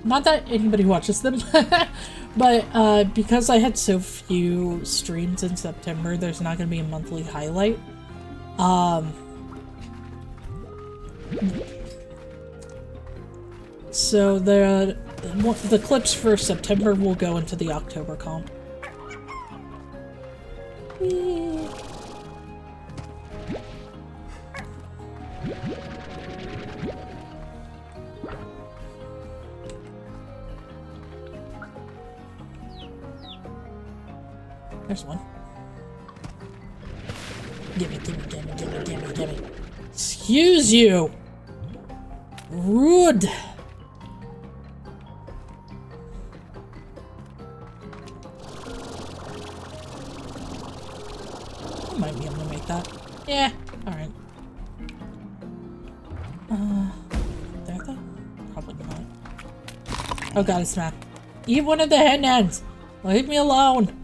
Speaker 1: Not that anybody watches them, but because I had so few streams in September, there's not going to be a monthly highlight. So the clips for September will go into the October comp. Whee. There's one. Gimme, gimme, gimme, gimme, gimme, gimme. Excuse you! Rude! I might be able to make that. Yeah, alright. There though? Probably not. Oh god, it's not. Eat one of the hen ends! Leave me alone!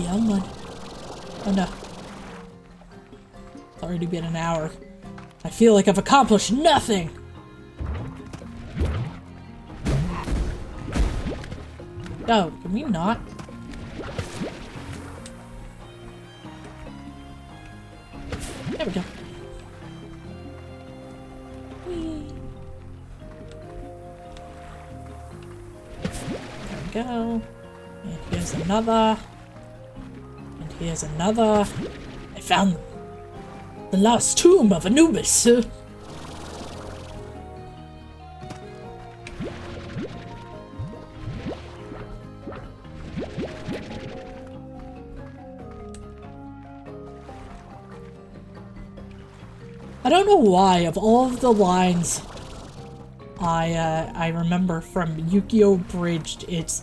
Speaker 1: Come on. Oh no. It's already been an hour. I feel like I've accomplished nothing! No, can we not? There we go. Whee. There we go. And here's another. Here's another. I found the last tomb of Anubis. I don't know why, of all of the lines I remember from Yu-Gi-Oh! Bridged, it's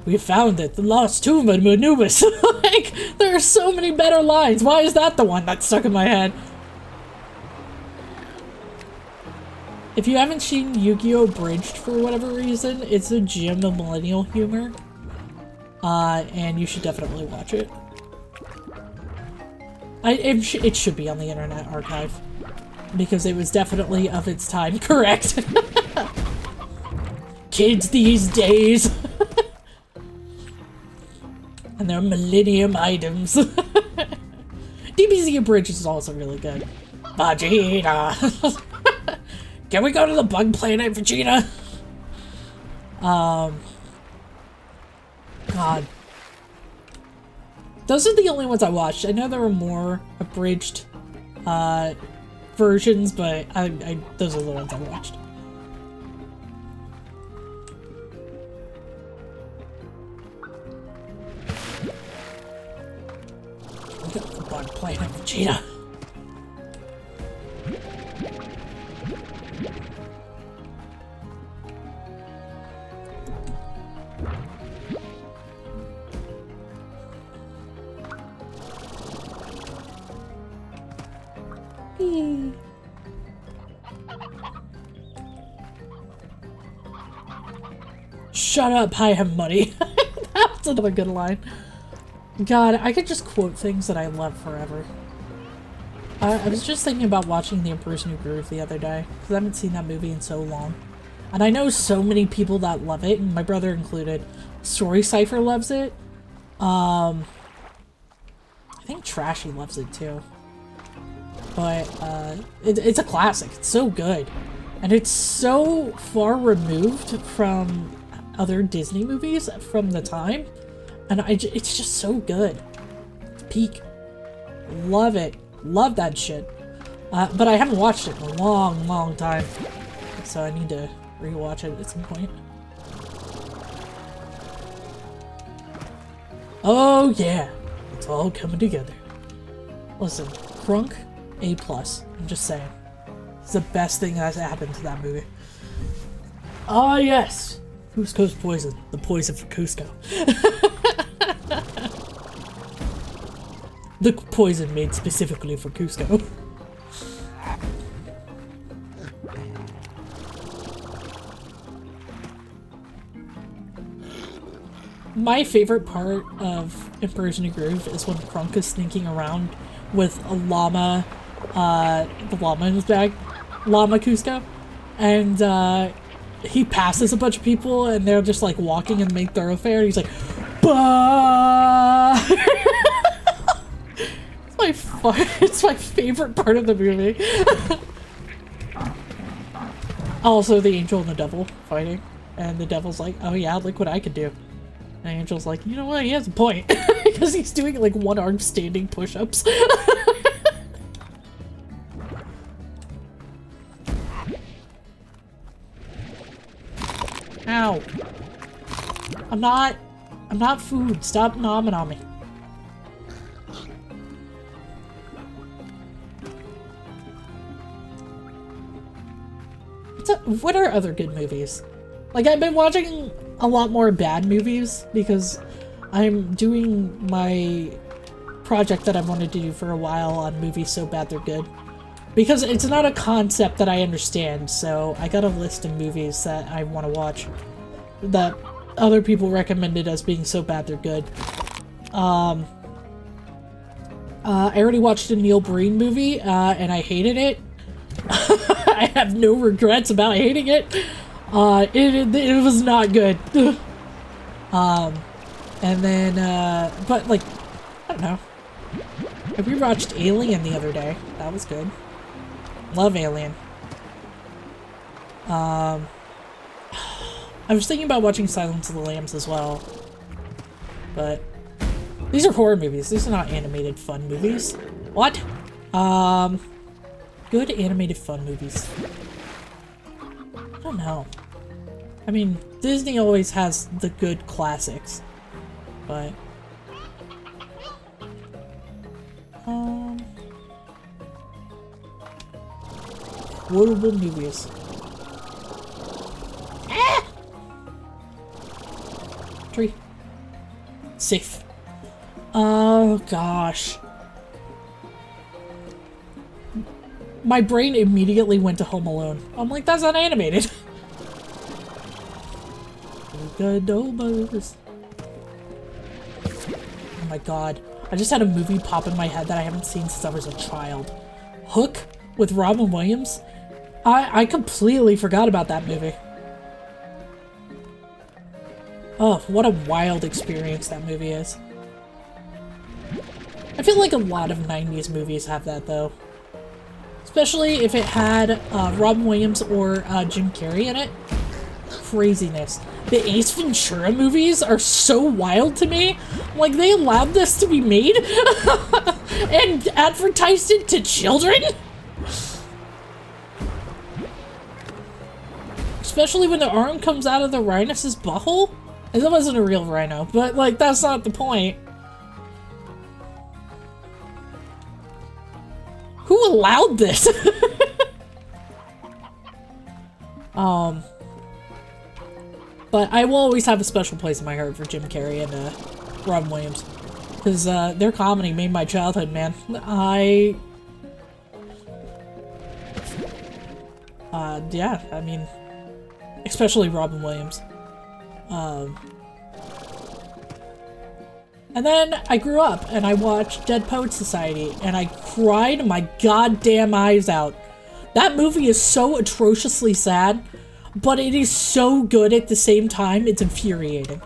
Speaker 1: "We found it, the lost tomb of Anubis." Like, there are so many better lines. Why is that the one that's stuck in my head? If you haven't seen Yu-Gi-Oh! Bridged for whatever reason, it's a gem of millennial humor. And you should definitely watch it. It should be on the Internet Archive. Because it was definitely of its time correct. Kids these days! And their millennium items. DBZ Abridged is also really good. Vegeta! Can we go to the bug planet, Vegeta? God. Those are the only ones I watched. I know there were more abridged versions, but those are the ones I watched. We got the bug planet, Vegeta. Shut up, I have money. That's another good line. God, I could just quote things that I love forever. I was just thinking about watching The Emperor's New Groove the other day, because I haven't seen that movie in so long. And I know so many people that love it, and my brother included. Story Cypher loves it. I think Trashy loves it too. but it's a classic. It's so good. And it's so far removed from other Disney movies from the time. And it's just so good. It's peak. Love it. Love that shit. But I haven't watched it in a long, long time. So I need to rewatch it at some point. Oh yeah. It's all coming together. Listen, Crunk, A+. I'm just saying. It's the best thing that's happened to that movie. Ah yes! Cusco's poison. The poison for Cusco. The poison made specifically for Cusco. My favorite part of Emperor's New Groove is when Crunk is sneaking around with a llama, the llama in his bag, Llama Cusco, and he passes a bunch of people and they're just like walking in the main thoroughfare and he's like, bah! It's my favorite part of the movie. Also, the angel and the devil fighting, and the devil's like, oh yeah, look what I can do. And the angel's like, you know what, he has a point. Because he's doing like one-arm standing push-ups. Ow. I'm not food. Stop nomming on me. What are other good movies? Like, I've been watching a lot more bad movies because I'm doing my project that I've wanted to do for a while on movies so bad they're good. Because it's not a concept that I understand, so I got a list of movies that I want to watch that other people recommended as being so bad they're good. I already watched a Neil Breen movie, and I hated it. I have no regrets about hating it. It was not good. And then, but like, I don't know. I rewatched Alien the other day. That was good. Love Alien. I was thinking about watching Silence of the Lambs as well. But these are horror movies. These are not animated fun movies. What? Good animated fun movies. I don't know. I mean, Disney always has the good classics. But quotable movies. Ah! Tree. Safe. Oh gosh. My brain immediately went to Home Alone. I'm like, that's not animated. Good Dobers. Oh my god. I just had a movie pop in my head that I haven't seen since I was a child. Hook with Robin Williams. I completely forgot about that movie. Oh, what a wild experience that movie is. I feel like a lot of 90s movies have that though. Especially if it had Robin Williams or Jim Carrey in it. Craziness. The Ace Ventura movies are so wild to me. Like, they allowed this to be made? And advertised it to children? Especially when the arm comes out of the rhino's butthole? And that wasn't a real rhino, but, like, that's not the point. Who allowed this? But I will always have a special place in my heart for Jim Carrey and Robin Williams. Because their comedy made my childhood, man. Yeah, I mean, especially Robin Williams. And then I grew up and I watched Dead Poets Society and I cried my goddamn eyes out. That movie is so atrociously sad, but it is so good at the same time, it's infuriating.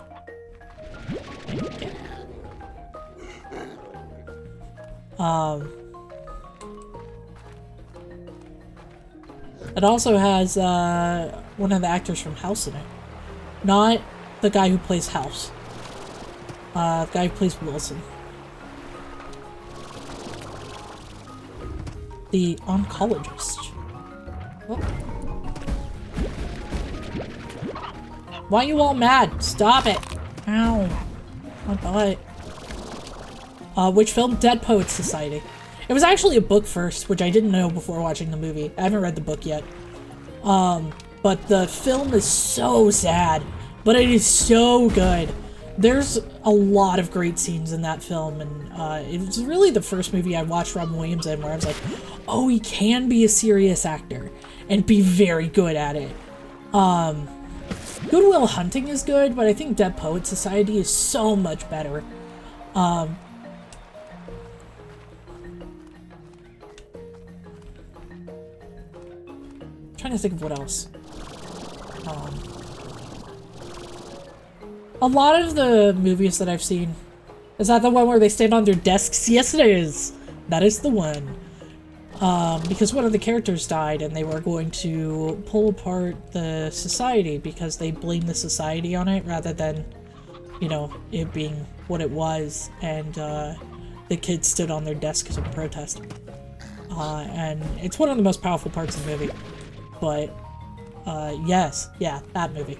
Speaker 1: It also has one of the actors from House in it. Not the guy who plays House. The guy who plays Wilson. The oncologist. Oh. Why are you all mad? Stop it! Ow. My butt. Which film? Dead Poets Society. It was actually a book first, which I didn't know before watching the movie. I haven't read the book yet. But the film is so sad, but it is so good. There's a lot of great scenes in that film, and it was really the first movie I watched Robin Williams in where I was like, oh, he can be a serious actor and be very good at it. Good Will Hunting is good, but I think Dead Poets Society is so much better. Trying to think of what else. A lot of the movies that I've seen, is that the one where they stand on their desks? Yes, it is. That is the one. Because one of the characters died and they were going to pull apart the society because they blamed the society on it rather than, you know, it being what it was. And the kids stood on their desks in protest. And it's one of the most powerful parts of the movie. But, yes, yeah, that movie.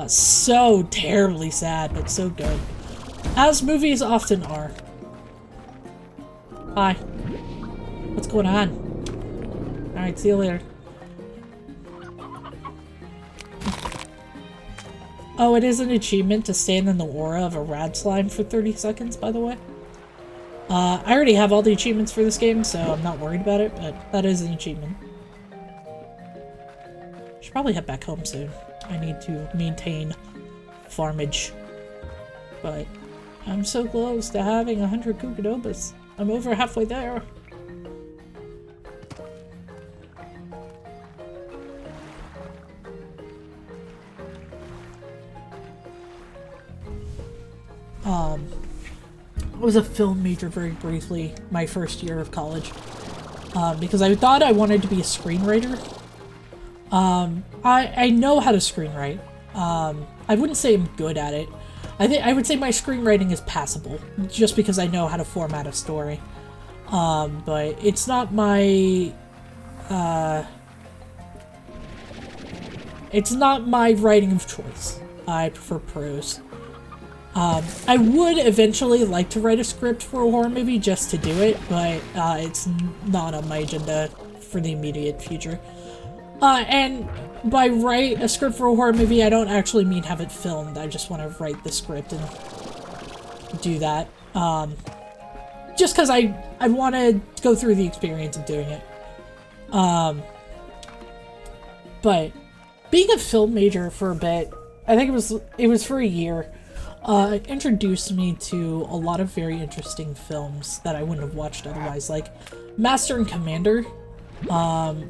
Speaker 1: So terribly sad, but so good. As movies often are. Hi. What's going on? Alright, see you later. Oh, it is an achievement to stand in the aura of a rad slime for 30 seconds, by the way. I already have all the achievements for this game, so I'm not worried about it, but that is an achievement. Should probably head back home soon. I need to maintain farmage. But I'm so close to having 100 Kukadobas. I'm over halfway there. I was a film major very briefly my first year of college. Because I thought I wanted to be a screenwriter. I know how to screenwrite. I wouldn't say I'm good at it. I would say my screenwriting is passable, just because I know how to format a story. But it's not my, it's not my writing of choice. I prefer prose. I would eventually like to write a script for a horror movie just to do it, but it's not on my agenda for the immediate future. And by write a script for a horror movie, I don't actually mean have it filmed. I just want to write the script and do that. Just because I want to go through the experience of doing it. But being a film major for a bit, I think it was for a year, introduced me to a lot of very interesting films that I wouldn't have watched otherwise, like Master and Commander,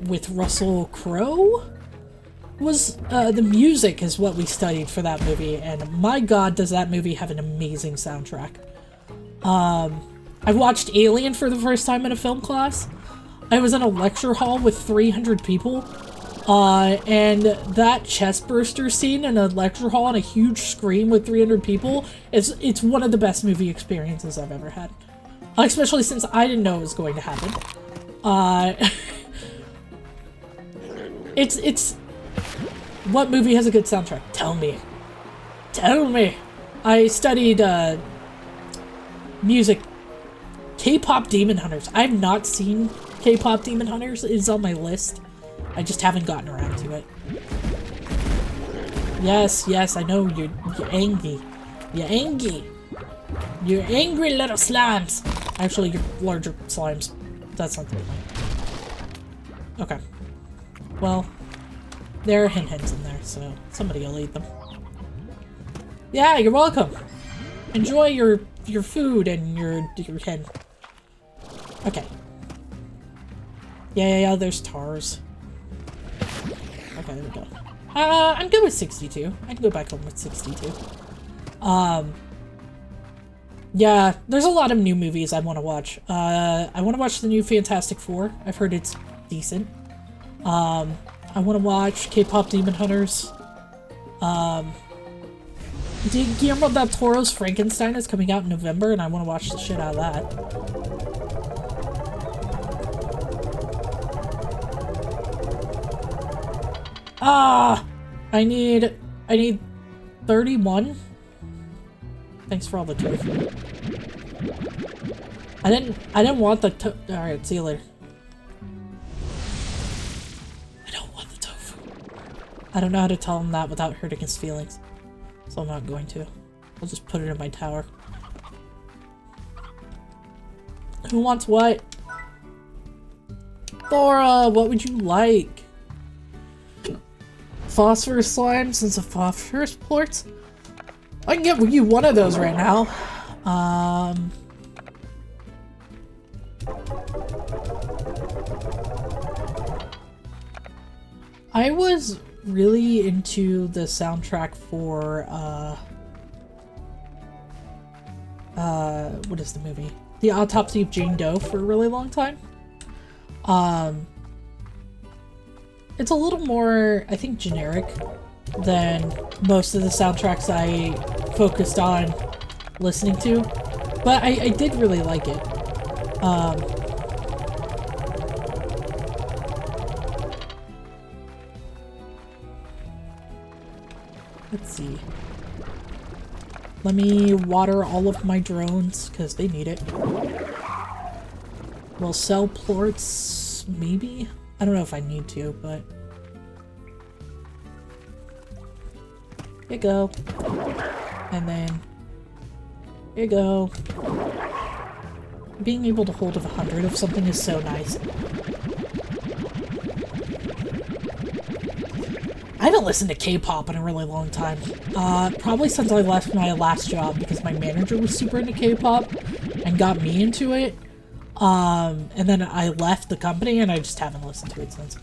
Speaker 1: with Russell Crowe. Was the music is what we studied for that movie, and my god does that movie have an amazing soundtrack. I watched Alien for the first time in a film class. I was in a lecture hall with 300 people, and that chest burster scene in a lecture hall on a huge screen with 300 people, it's one of the best movie experiences I've ever had. Especially since I didn't know it was going to happen. It's what movie has a good soundtrack? Tell me. Tell me. I studied music. K-pop Demon Hunters. I've not seen K-pop Demon Hunters. It is on my list. I just haven't gotten around to it. Yes, I know you're angry. You're angry. You're angry little slimes. Actually, you're larger slimes. That's not the point. Okay. Well, there are hen-hens in there, so somebody will eat them. Yeah, you're welcome. Enjoy your food and your hen. Okay. Yeah, there's tars. Okay, there we go. I'm good with 62. I can go back home with 62. Yeah, there's a lot of new movies I want to watch. I want to watch the new Fantastic Four. I've heard it's decent. I want to watch K-pop Demon Hunters. Guillermo del Toro's Frankenstein is coming out in November, and I want to watch the shit out of that. I need 31. Thanks for all the tofu. I didn't want the alright, see you later. I don't want the tofu. I don't know how to tell him that without hurting his feelings. So I'm not going to. I'll just put it in my tower. Who wants what? Thora, what would you like? Phosphorus slime, since the phosphorus plorts? I can get you one of those right now. I was really into the soundtrack for, what is the movie? The Autopsy of Jane Doe for a really long time. It's a little more, I think, generic than most of the soundtracks I focused on listening to, but I did really like it. Let's see. Let me water all of my drones, because they need it. We'll sell plorts, maybe? I don't know if I need to, but... Here you go. And then... Here you go. Being able to hold 100 of something is so nice. I haven't listened to K-pop in a really long time. Probably since I left my last job, because my manager was super into K-pop and got me into it. And then I left the company and I just haven't listened to it since.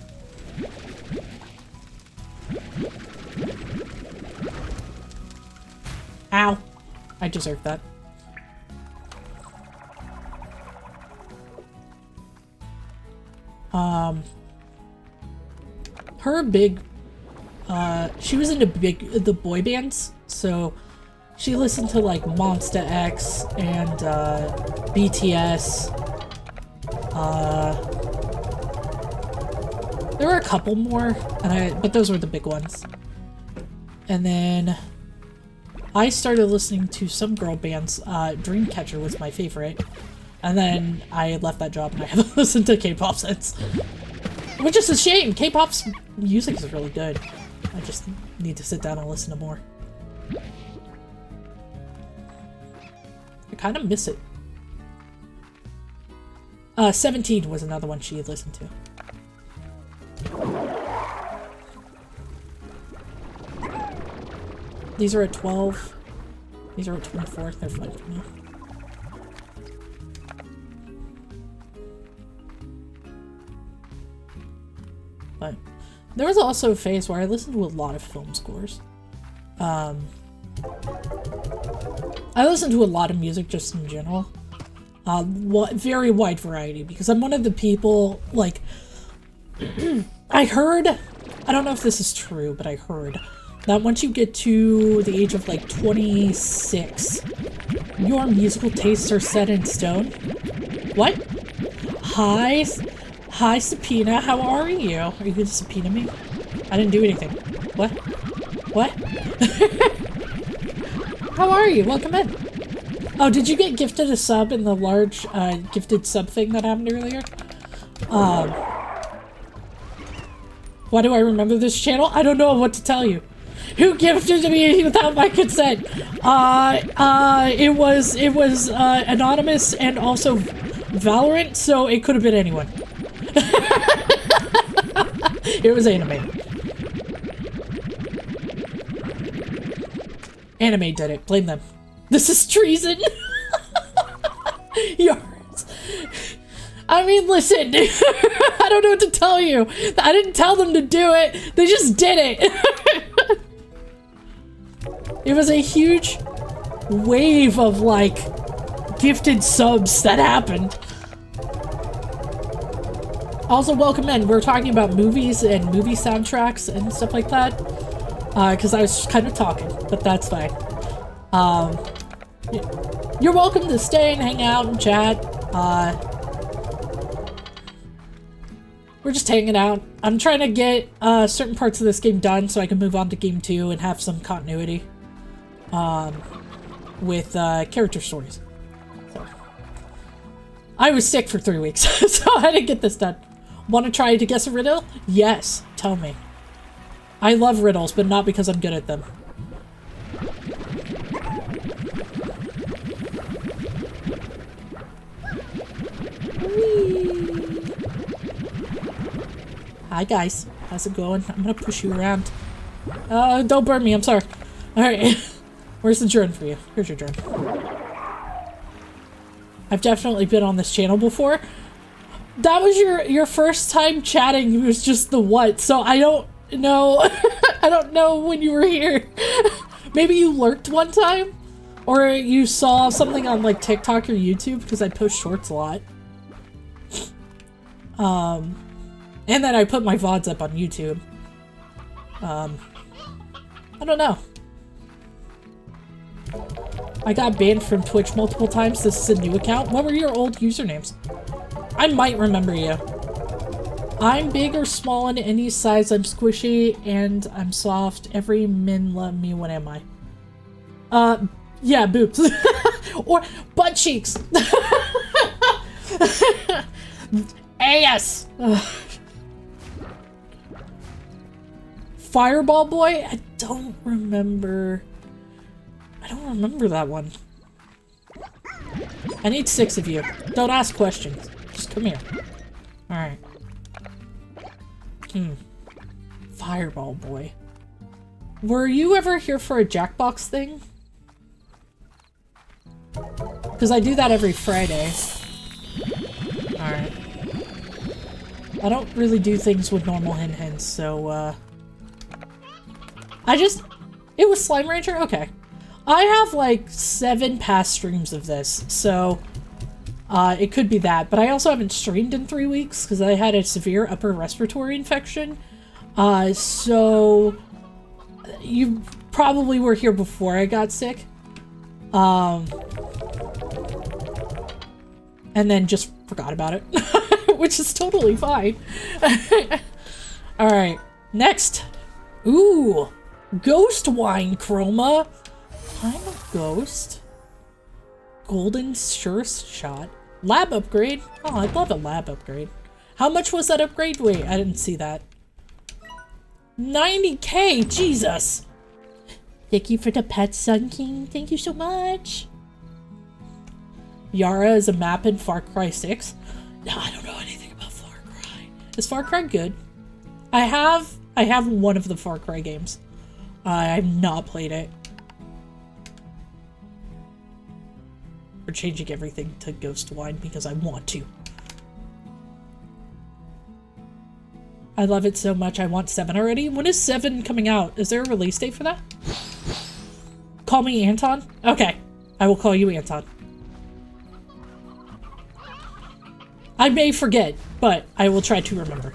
Speaker 1: Ow. I deserve that. Her big, she was into the boy bands, so she listened to like Monsta X and, BTS. There were a couple more, but those were the big ones. And then I started listening to some girl bands. Dreamcatcher was my favorite. And then I left that job and I haven't listened to K-pop since. Which is a shame. K-pop's music is really good. I just need to sit down and listen to more. I kind of miss it. 17 was another one she had listened to. These are at 12. These are at 24. They're fine for me. But there was also a phase where I listened to a lot of film scores. I listened to a lot of music just in general. Very wide variety, because I'm one of the people, like, I heard, I don't know if this is true, but I heard that once you get to the age of, like, 26, your musical tastes are set in stone. What? Hi, Subpoena, how are you? Are you gonna subpoena me? I didn't do anything. What? What? How are you? Welcome in. Oh, did you get gifted a sub in the large, gifted sub thing that happened earlier? Why do I remember this channel? I don't know what to tell you. Who gifted me without my consent? It was anonymous and also Valorant, so it could have been anyone. It was anime. Anime did it. Blame them. This is treason. Yours. I mean, listen. I don't know what to tell you. I didn't tell them to do it. They just did it. It was a huge wave of, like, gifted subs that happened. Also, welcome in. We're talking about movies and movie soundtracks and stuff like that. Because I was kind of talking, but that's fine. You're welcome to stay and hang out and chat. We're just hanging out. I'm trying to get certain parts of this game done so I can move on to game 2 and have some continuity with character stories. So. I was sick for 3 weeks, so I didn't get this done. Want to try to guess a riddle? Yes, tell me. I love riddles, but not because I'm good at them. Whee! Hi guys, how's it going? I'm gonna push you around. Don't burn me, I'm sorry. Alright, where's the journal for you? Here's your journal. I've definitely been on this channel before. That was your first time chatting. It was just the what, so I don't know. I don't know when you were here. Maybe you lurked one time? Or you saw something on like TikTok or YouTube, because I post shorts a lot. And then I put my VODs up on YouTube. I don't know. I got banned from Twitch multiple times. This is a new account. What were your old usernames? I might remember you. I'm big or small in any size. I'm squishy and I'm soft. Every min love me. What am I? Yeah, boobs. Or butt cheeks. Ass. Fireball boy? I don't remember that one. I need 6 of you. Don't ask questions. Just come here. Alright. Fireball boy. Were you ever here for a Jackbox thing? Because I do that every Friday. Alright. I don't really do things with normal hen, so, it was Slime Rancher? Okay. I have like 7 past streams of this, so it could be that. But I also haven't streamed in 3 weeks because I had a severe upper respiratory infection. So you probably were here before I got sick. And then just forgot about it, which is totally fine. Alright, next. Ooh, Ghost Wine Chroma. I'm a ghost. Golden Sure Shot. Lab upgrade. Oh, I'd love a lab upgrade. How much was that upgrade? Wait, I didn't see that. 90k! Jesus! Thank you for the pet, Sun King. Thank you so much. Yara is a map in Far Cry 6. No, I don't know anything about Far Cry. Is Far Cry good? I have one of the Far Cry games. I've not played it. We're changing everything to Ghost Wine because I want to. I love it so much. I want 7 already. When is 7 coming out? Is there a release date for that? Call me Anton? Okay. I will call you Anton. I may forget, but I will try to remember.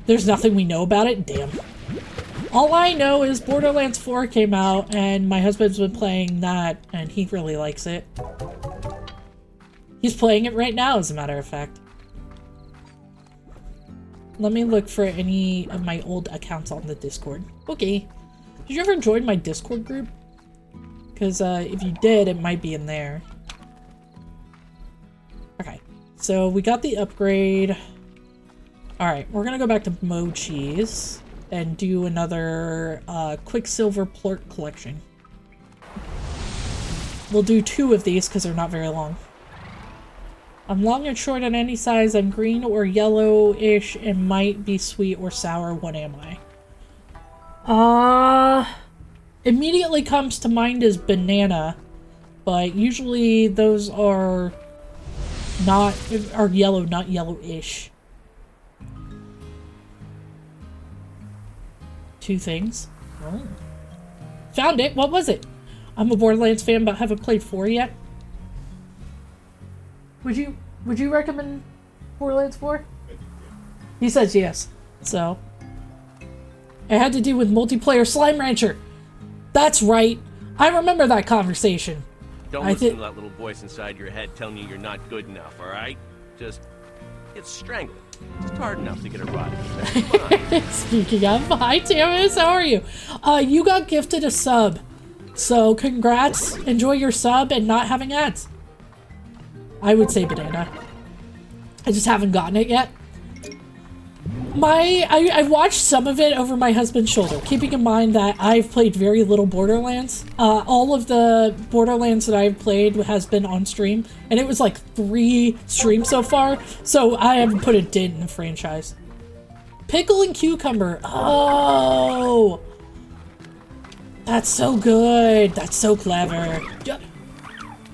Speaker 1: There's nothing we know about it? Damn. All I know is Borderlands 4 came out, and my husband's been playing that, and he really likes it. He's playing it right now, as a matter of fact. Let me look for any of my old accounts on the Discord. Okay. Did you ever join my Discord group? Because if you did, it might be in there. Okay. So we got the upgrade. Alright, we're gonna go back to Mochi's and do another Quicksilver plort collection. We'll do 2 of these because they're not very long. I'm long and short on any size. I'm green or yellow-ish and might be sweet or sour. What am I? Immediately comes to mind is banana, but usually those are yellow, not yellow-ish. 2 things. Oh. Found it! What was it? I'm a Borderlands fan, but haven't played 4 yet. Would you recommend Borderlands 4? He says yes. So it had to do with multiplayer Slime Rancher. That's right. I remember that conversation.
Speaker 4: Don't listen to that little voice inside your head telling you you're not good enough, alright? Just get strangled. Just hard enough to get a rod.
Speaker 1: Speaking of, hi Tamis, how are you? You got gifted a sub. So congrats. Enjoy your sub and not having ads. I would say banana. I just haven't gotten it yet. I watched some of it over my husband's shoulder, keeping in mind that I've played very little Borderlands. All of the Borderlands that I've played has been on stream, and it was like 3 streams so far, so I haven't put a dent in the franchise. Pickle and cucumber. Oh! That's so good. That's so clever.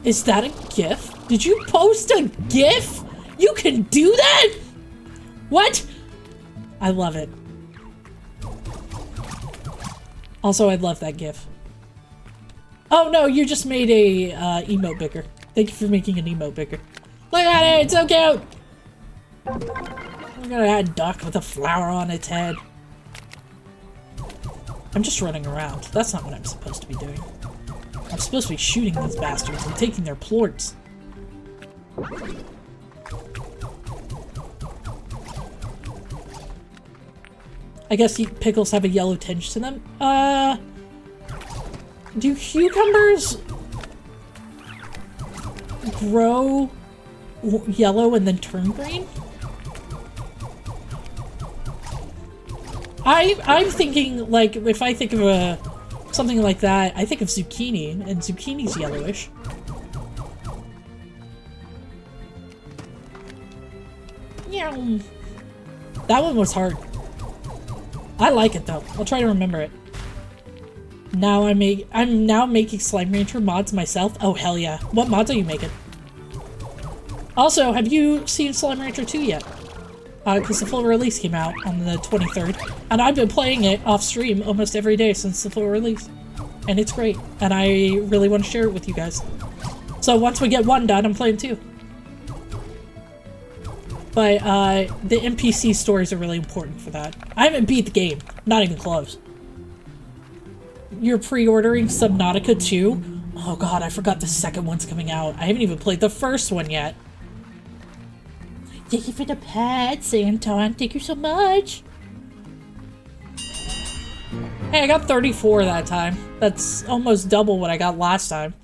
Speaker 1: Is that a GIF? Did you post a GIF? You can do that? What? I love it. Also, I love that GIF. Oh no, you just made a emote bigger. Thank you for making an emote bigger. Look at it, it's so cute! We're gonna add a duck with a flower on its head. I'm just running around. That's not what I'm supposed to be doing. I'm supposed to be shooting these bastards and taking their plorts. I guess pickles have a yellow tinge to them. Do cucumbers grow yellow and then turn green? I'm thinking, like, if I think of something like that, I think of zucchini, and zucchini's yellowish. Yeah. That one was hard. I like it though. I'll try to remember it. Now I'm now making Slime Rancher mods myself. Oh hell yeah. What mods are you making? Also, have you seen Slime Rancher 2 yet? Because the full release came out on the 23rd. And I've been playing it off stream almost every day since the full release. And it's great. And I really want to share it with you guys. So once we get 1 done, I'm playing 2. But the NPC stories are really important for that. I haven't beat the game. Not even close. You're pre-ordering Subnautica 2? Oh god, I forgot the second one's coming out. I haven't even played the first one yet. Thank you for the pets, Anton. Thank you so much. Hey, I got 34 that time. That's almost double what I got last time.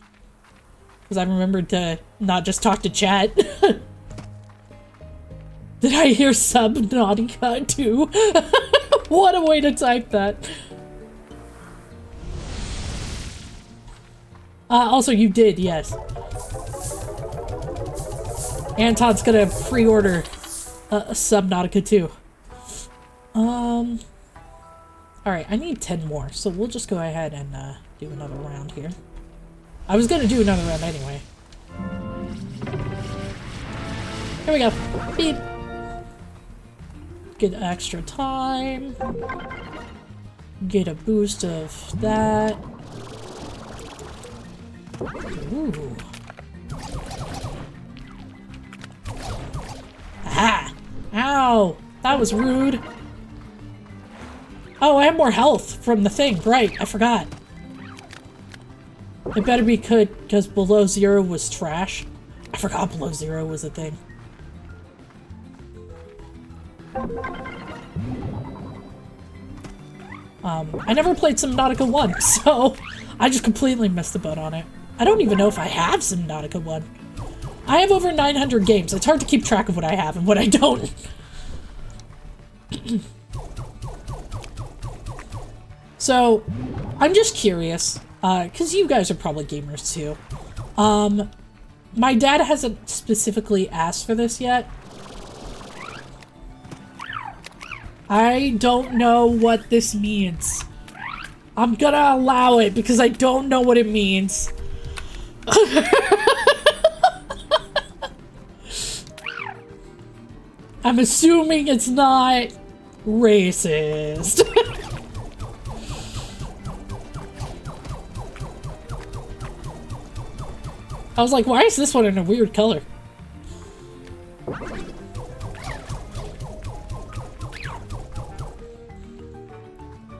Speaker 1: Because I remembered to not just talk to chat. Did I hear Subnautica too? What a way to type that. Also, you did, yes. Anton's gonna pre-order Subnautica 2. Alright, I need 10 more, so we'll just go ahead and do another round here. I was gonna do another round anyway. Here we go. Beep. Get extra time. Get a boost of that. Ooh. Ah! Ow! That was rude. Oh, I have more health from the thing. Right, I forgot. It better be good, because below 0 was trash. I forgot below 0 was a thing. I never played Subnautica 1, so I just completely missed the boat on it. I don't even know if I have Subnautica 1. I have over 900 games. It's hard to keep track of what I have and what I don't. So, I'm just curious, because you guys are probably gamers too. My dad hasn't specifically asked for this yet. I don't know what this means. I'm gonna allow it because I don't know what it means. I'm assuming it's not racist. I was like, why is this one in a weird color?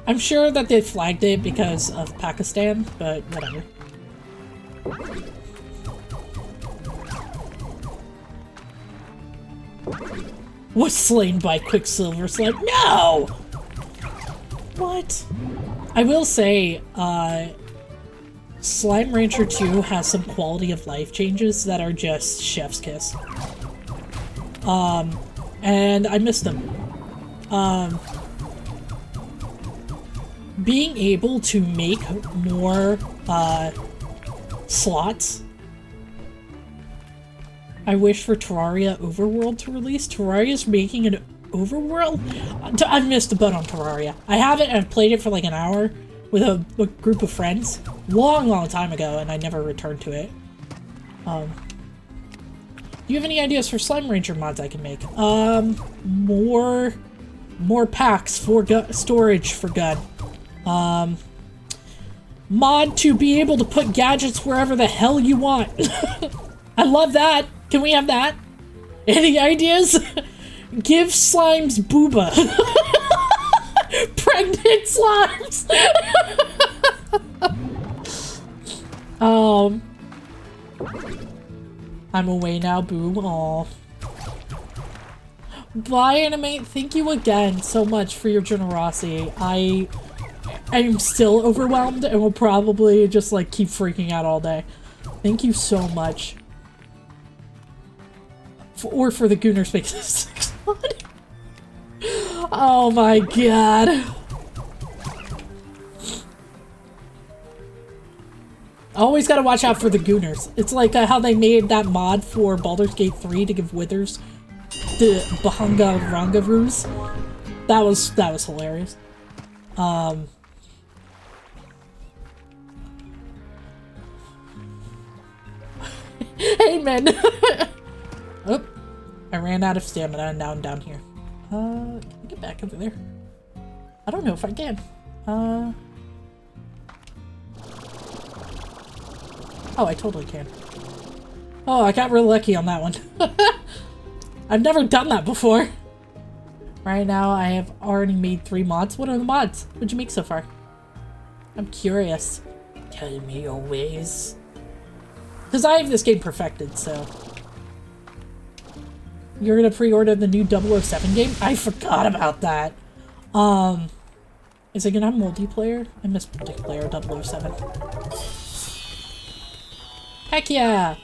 Speaker 1: I'm sure that they flagged it because of Pakistan, but whatever. Was slain by Quicksilver Slime. No! What? I will say, Slime Rancher 2 has some quality of life changes that are just chef's kiss. And I missed them. Being able to make more, slots. I wish for Terraria Overworld to release. Terraria's making an Overworld? I missed the boat on Terraria. I haven't. I've played it for like an hour with a group of friends. Long time ago, and I never returned to it. Do you have any ideas for Slime Ranger mods I can make? More packs for storage for gun. Mod to be able to put gadgets wherever the hell you want. I love that. Can we have that? Any ideas? Give slimes booba. Pregnant slimes. I'm away now, boo. Aw. Bye, Animate. Thank you again so much for your generosity. I'm still overwhelmed and will probably just like keep freaking out all day. Thank you so much. Or for the Gooner Spaces. Oh my god. Always gotta watch out for the Gooners. It's like how they made that mod for Baldur's Gate 3 to give Withers the Bahanga Rangaroos. That was hilarious. Hey, man. Oh, I ran out of stamina and now I'm down here. Can I get back over there? I don't know if I can. Oh, I totally can. Oh, I got real lucky on that one. I've never done that before. Right now, I have already made 3 mods. What are the mods? What'd you make so far? I'm curious. Tell me your ways. Because I have this game perfected, so... You're gonna pre-order the new 007 game? I forgot about that. Is it gonna have multiplayer? I miss multiplayer 007. Heck yeah!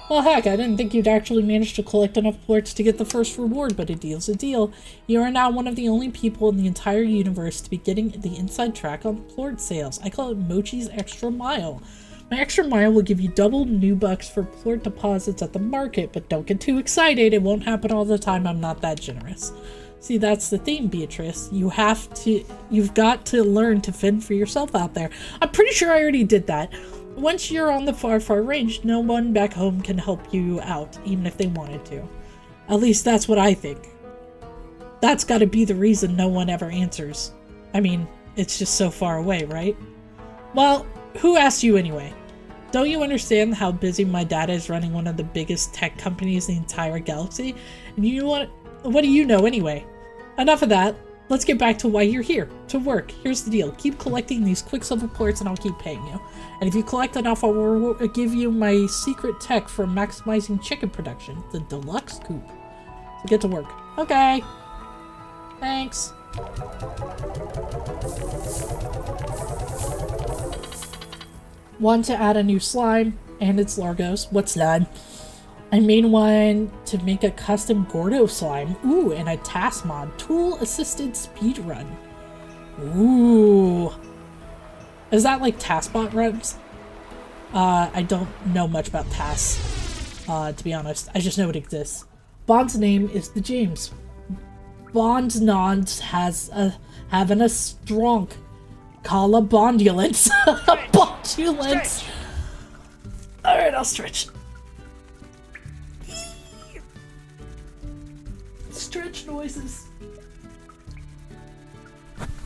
Speaker 1: Well, heck, I didn't think you'd actually manage to collect enough plorts to get the first reward, but a deal's a deal. You are now one of the only people in the entire universe to be getting the inside track on plort sales. I call it Mochi's Extra Mile. My Extra Mile will give you double new bucks for plort deposits at the market, but don't get too excited. It won't happen all the time. I'm not that generous. See, that's the thing, Beatrice. You've got to learn to fend for yourself out there. I'm pretty sure I already did that. Once you're on the far range, no one back home can help you out, even if they wanted to. At least that's what I think. That's gotta be the reason no one ever answers. I mean, it's just so far away, right? Well, who asked you anyway? Don't you understand how busy my dad is running one of the biggest tech companies in the entire galaxy? And you know what do you know anyway? Enough of that. Let's get back to why you're here. To work. Here's the deal. Keep collecting these Quicksilver plorts and I'll keep paying you. And if you collect enough, I'll give you my secret tech for maximizing chicken production. The deluxe coop. So get to work. Okay. Thanks. Want to add a new slime, and it's Largos. What slime? I made one to make a custom Gordo slime. Ooh, and a task mod. Tool-assisted speedrun. Ooh. Is that like TaskBot runs? I don't know much about tasks, to be honest. I just know it exists. Bond's name is the James. Bond's nods having a strong call a bondulence. Bondulence. Alright, I'll stretch. Stretch noises.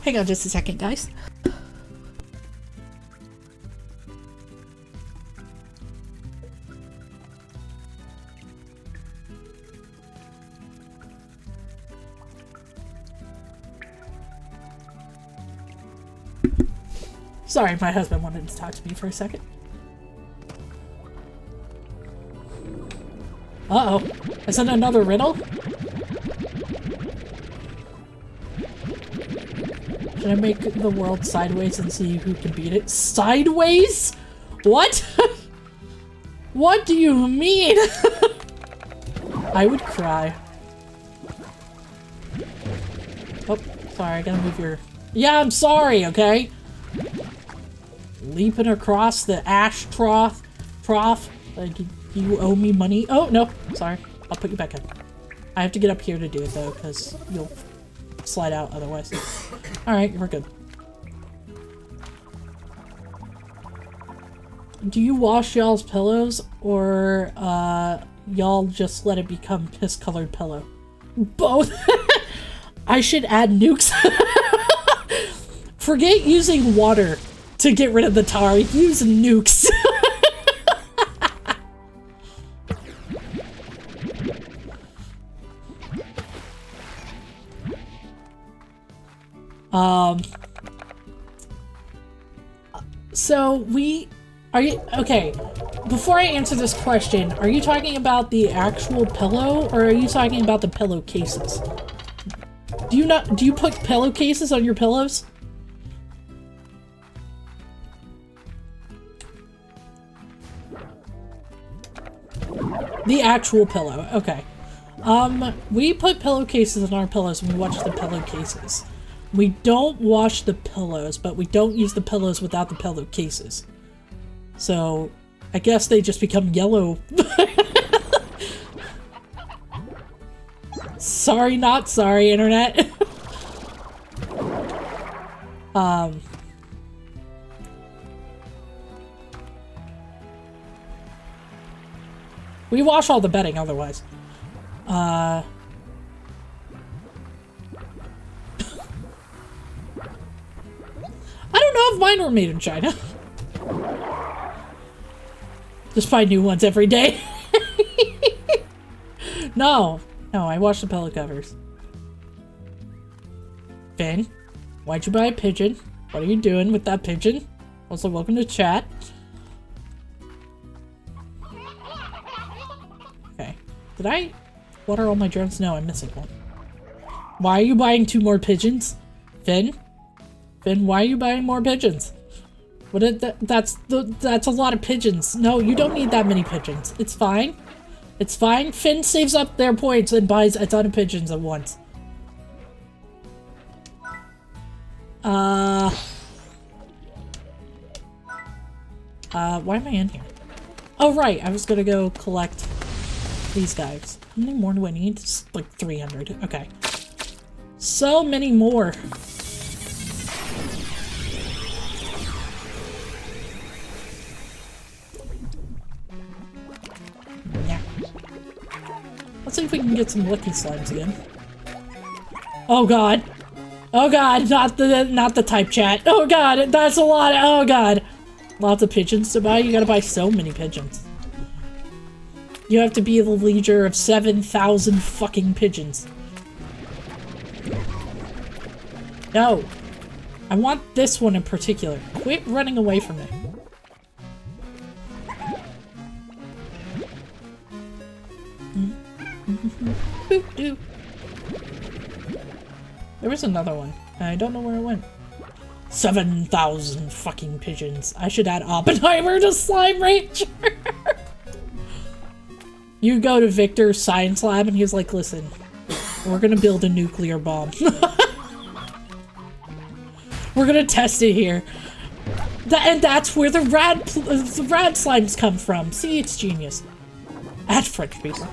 Speaker 1: Hang on just a second, guys. Sorry, my husband wanted to talk to me for a second. Uh-oh. Is that another riddle? Should I make the world sideways and see who can beat it? Sideways? What? What do you mean? I would cry. Oh, sorry, I gotta move your... Yeah, I'm sorry, okay? Leaping across the ash trough. Like, you owe me money. Oh, no, sorry. I'll put you back in. I have to get up here to do it, though, because you'll slide out otherwise. Alright, we're good. Do you wash y'all's pillows, or, y'all just let it become piss-colored pillow? Both! I should add nukes. Forget using water to get rid of the tar. Use nukes. So are you, okay, before I answer this question, are you talking about the actual pillow, or are you talking about the pillowcases? Do you put pillowcases on your pillows? The actual pillow, okay. We put pillowcases on our pillows when we watch the pillowcases. We don't wash the pillows, but we don't use the pillows without the pillowcases. So, I guess they just become yellow. Sorry, not sorry, internet. We wash all the bedding otherwise. I don't know if mine were made in China. Just find new ones every day. No, I wash the pillow covers. Finn, why'd you buy a pigeon? What are you doing with that pigeon? Also, welcome to chat. Okay. Did I water all my drones? No, I'm missing one. Why are you buying 2 more pigeons? Finn, why are you buying more pigeons? That's a lot of pigeons. No, you don't need that many pigeons. It's fine. It's fine. Finn saves up their points and buys a ton of pigeons at once. Why am I in here? Oh, right. I was gonna go collect these guys. How many more do I need? It's like 300. Okay. So many more. Yeah. Let's see if we can get some lucky slimes again. Oh god. Oh god, not the type chat. Oh god, that's a lot. Oh god. Lots of pigeons to buy. You gotta buy so many pigeons. You have to be the leader of 7,000 fucking pigeons. No. I want this one in particular. Quit running away from it. There was another one. I don't know where it went. 7,000 fucking pigeons. I should add Oppenheimer to Slime Ranger. You go to Victor's science lab and he's like, listen, we're gonna build a nuclear bomb. We're gonna test it here. And that's where the rad slimes come from. See, it's genius. Add French people.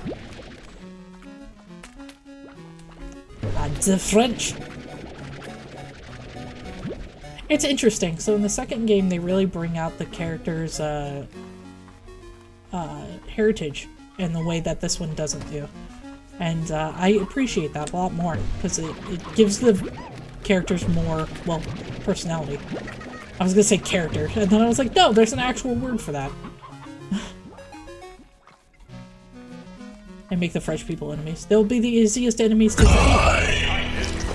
Speaker 1: Add the French. It's interesting. So in the second game, they really bring out the character's heritage in the way that this one doesn't do. And I appreciate that a lot more, because it gives the characters more, well, personality. I was gonna say character, and then I was like, no, there's an actual word for that. And make the French people enemies. They'll be the easiest enemies to defeat.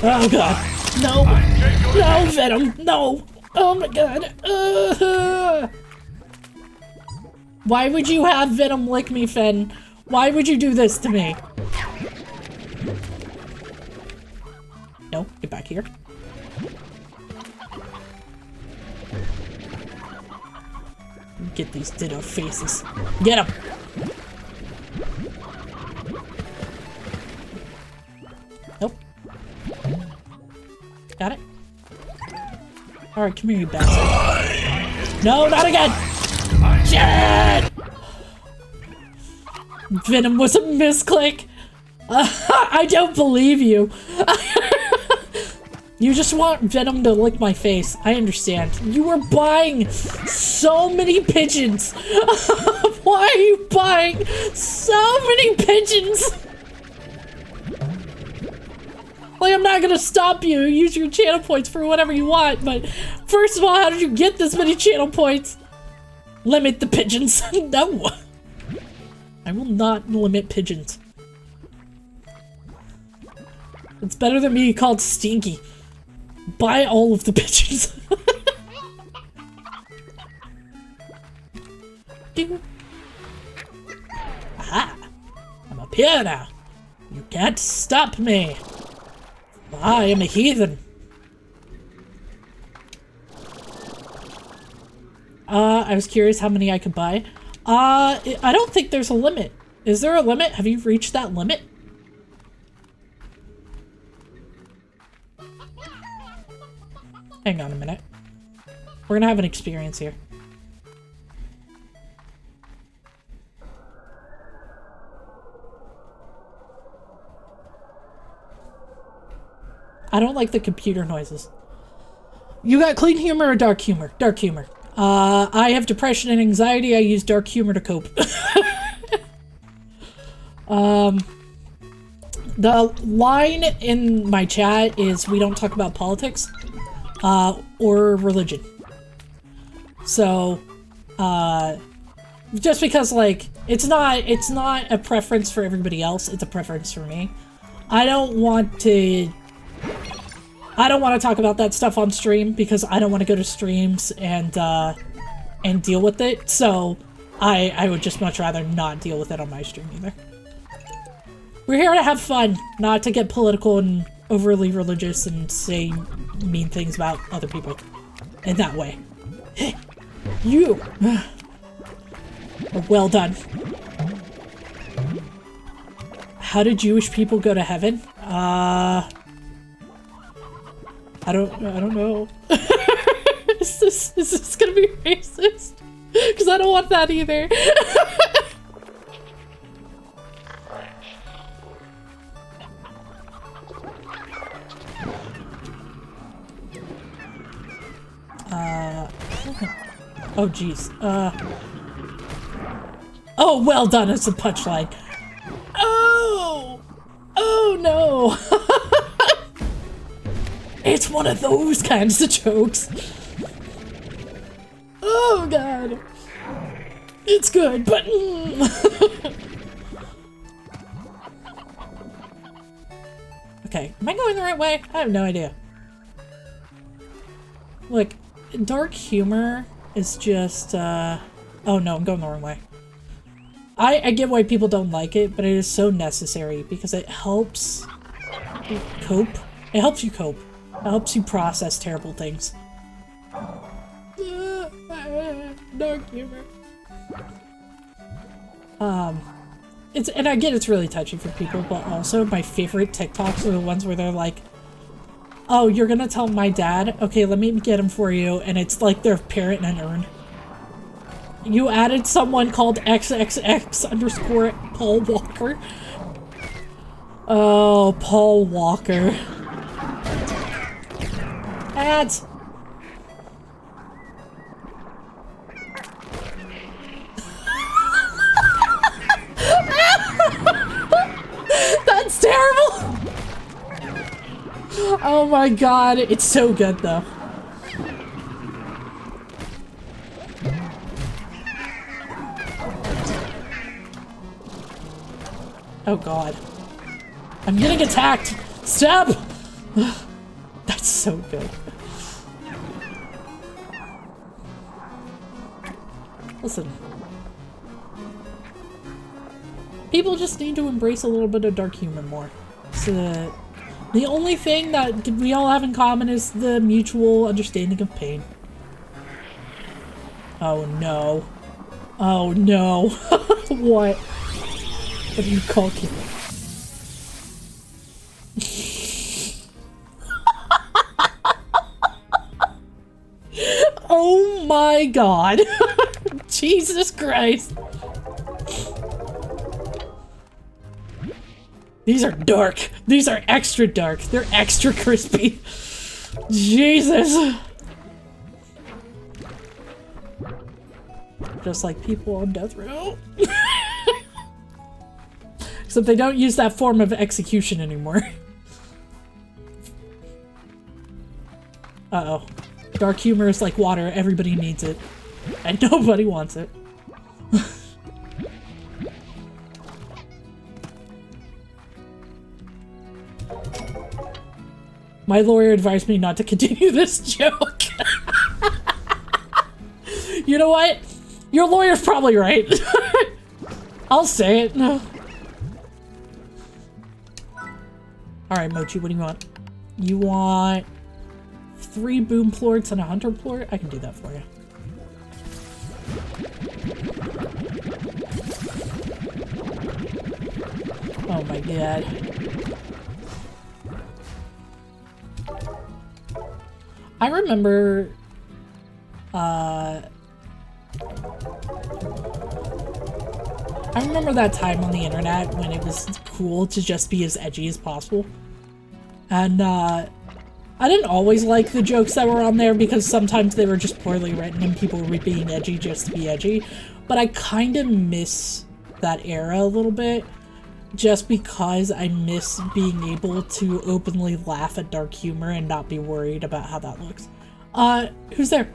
Speaker 1: Oh god. No! No, Venom! No! Oh my god. Why would you have Venom lick me, Fen? Why would you do this to me? No, get back here. Get these ditto faces. Get them! Nope. Got it? Alright, come here, you bastard. No, not again! Shit! Venom was a misclick. I don't believe you. You just want Venom to lick my face. I understand. You were buying so many pigeons. Why are you buying so many pigeons? Like, I'm not gonna stop you. Use your channel points for whatever you want, but first of all, how did you get this many channel points? Limit the pigeons. No. I will not limit pigeons. It's better than being called stinky. Buy all of the pigeons. Ding. Aha! I'm up here now. You can't stop me. I am a heathen. I was curious how many I could buy. I don't think there's a limit. Is there a limit? Have you reached that limit? Hang on a minute. We're gonna have an experience here. I don't like the computer noises. You got clean humor or dark humor? Dark humor. I have depression and anxiety. I use dark humor to cope. The line in my chat is we don't talk about politics, or religion. So, just because, like, it's not a preference for everybody else, it's a preference for me. I don't want to talk about that stuff on stream because I don't want to go to streams and deal with it, so I would just much rather not deal with it on my stream either. We're here to have fun, not to get political and overly religious and say mean things about other people in that way. Hey, you! Well done. How do Jewish people go to heaven? I don't know. Is this gonna be racist? Because I don't want that either. Oh jeez. Oh, well done. It's a punchline. Oh! Oh no! It's one of those kinds of jokes. Oh god. It's good, but okay, am I going the right way? I have no idea. Look, dark humor is just oh no, I'm going the wrong way. I get why people don't like it, but it is so necessary because it helps cope. It helps you cope. It helps you process terrible things. Dark humor. And I get it's really touchy for people, but also my favorite TikToks are the ones where they're like, oh, you're gonna tell my dad? Okay, let me get him for you. And it's like their parent in an urn. You added someone called XXX_ Paul Walker. Oh, Paul Walker. Ads. That's terrible. Oh my god, it's so good though. Oh god. I'm getting attacked! Stop! That's so good. Listen. People just need to embrace a little bit of dark humor more. So, the only thing that we all have in common is the mutual understanding of pain. Oh no. Oh no. What? What do you call it? Oh my god. Jesus Christ. These are dark. These are extra dark. They're extra crispy. Jesus. Just like people on death row. Except they don't use that form of execution anymore. Uh-oh. Dark humor is like water. Everybody needs it. And nobody wants it. My lawyer advised me not to continue this joke. You know what? Your lawyer's probably right. I'll say it. No. Alright, Mochi, what do you want? You want 3 boom plorts and a hunter plort? I can do that for you. Oh my god. I remember, I remember that time on the internet when it was cool to just be as edgy as possible. And, I didn't always like the jokes that were on there because sometimes they were just poorly written and people were being edgy just to be edgy. But I kind of miss that era a little bit. Just because I miss being able to openly laugh at dark humor and not be worried about how that looks. Who's there?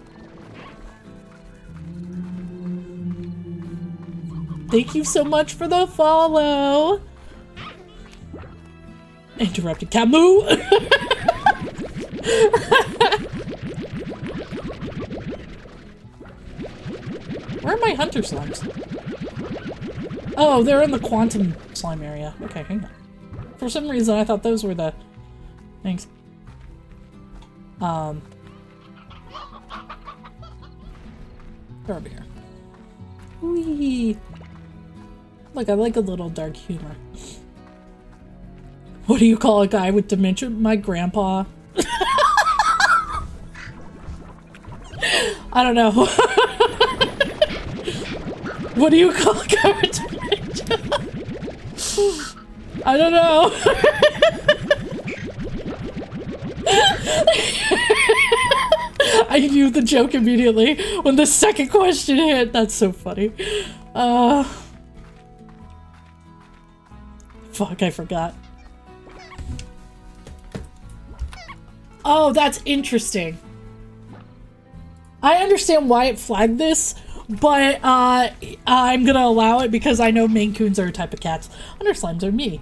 Speaker 1: Thank you so much for the follow! Interrupted Camus! Where are my hunter slimes? Oh, they're in the quantum slime area. Okay, hang on. For some reason, I thought those were the things. They're over here. Whee! Look, I like a little dark humor. What do you call a guy with dementia? My grandpa. I don't know. What do you call a guy with dementia? I don't know. I knew the joke immediately when the second question hit. That's so funny. Fuck, I forgot. Oh, that's interesting. I understand why it flagged this, but I'm gonna allow it because I know Maine Coons are a type of cats. Hunter slimes are me.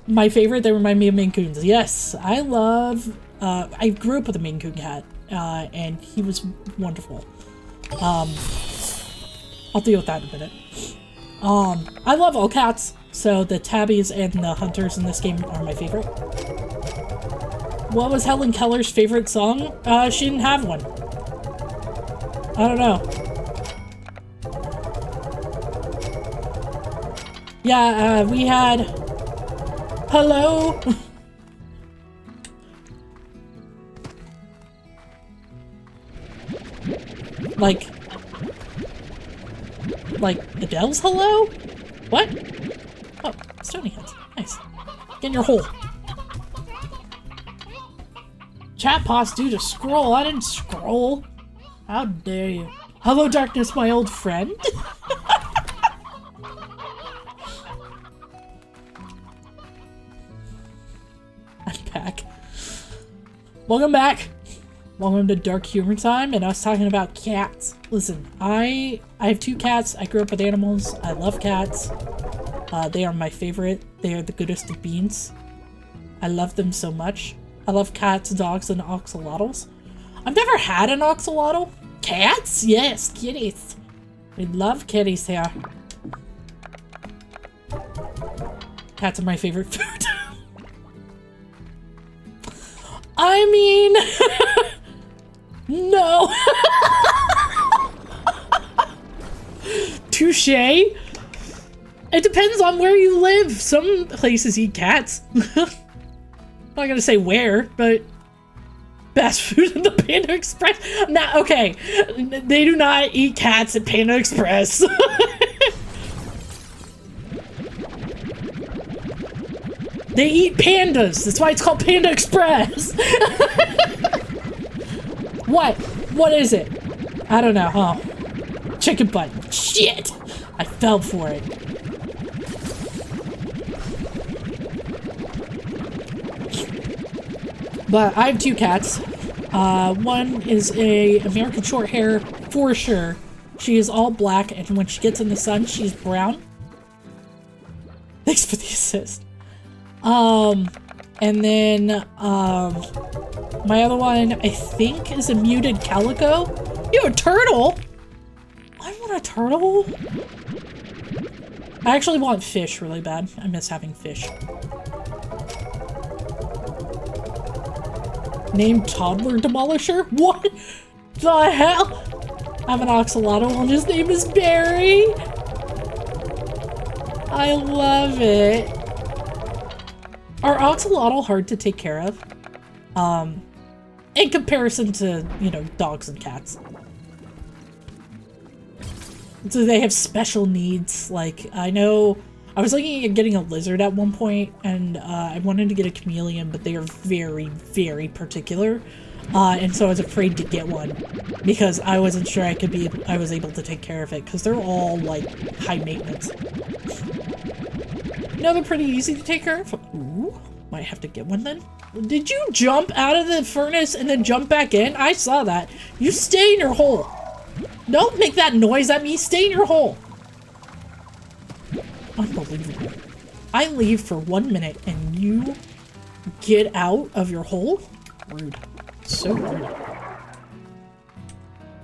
Speaker 1: My favorite, they remind me of Maine Coons. Yes, I love... I grew up with a Maine Coon cat, and he was wonderful. I'll deal with that in a minute. I love all cats, so the tabbies and the hunters in this game are my favorite. What was Helen Keller's favorite song? She didn't have one. I don't know. Yeah, we had... Hello? Like Adele's hello? What? Oh, stony heads. Nice. Get in your hole. Chat pause due to scroll. I didn't scroll. How dare you? Hello, darkness, my old friend. I'm back. Welcome back. Welcome to Dark Humor Time, and us talking about cats. Listen, I have 2 cats. I grew up with animals. I love cats. They are my favorite. They are the goodest of beans. I love them so much. I love cats, dogs, and axolotls. I've never had an axolotl. Cats? Yes, kitties. We love kitties here. Cats are my favorite food. I mean, no. Touche. It depends on where you live. Some places eat cats. I'm not gonna say where, but best food in the Panda Express. Nah, okay. They do not eat cats at Panda Express. They eat pandas. That's why it's called Panda Express. What? What is it? I don't know. Oh. Chicken butt. Shit. I fell for it. But I have 2 cats. One is a American Shorthair for sure. She is all black, and when she gets in the sun, she's brown. Thanks for the assist. And then, my other one, I think, is a muted calico. You have a turtle? I want a turtle. I actually want fish really bad. I miss having fish. Named Toddler Demolisher? What the hell? I have an oxalotl and his name is Barry. I love it. Are oxalotl hard to take care of? In comparison to, you know, dogs and cats. Do they have special needs? Like, I know I was looking at getting a lizard at one point, and I wanted to get a chameleon, but they are very, very particular. And so I was afraid to get one because I wasn't sure I was able to take care of it because they're all like high maintenance. No, they're pretty easy to take care of. Ooh, might have to get one then. Did you jump out of the furnace and then jump back in? I saw that. You stay in your hole. Don't make that noise at me. Stay in your hole. Unbelievable. I leave for 1 minute and you get out of your hole? Rude. So rude.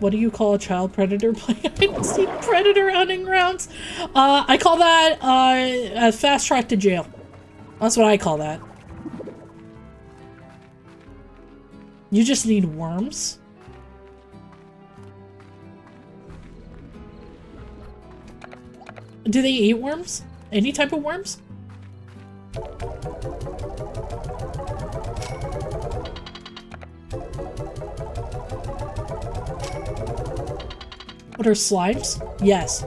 Speaker 1: What do you call a child predator playing hide and seek predator hunting grounds? I call that a fast track to jail. That's what I call that. You just need worms. Do they eat worms? Any type of worms? What are slimes? Yes.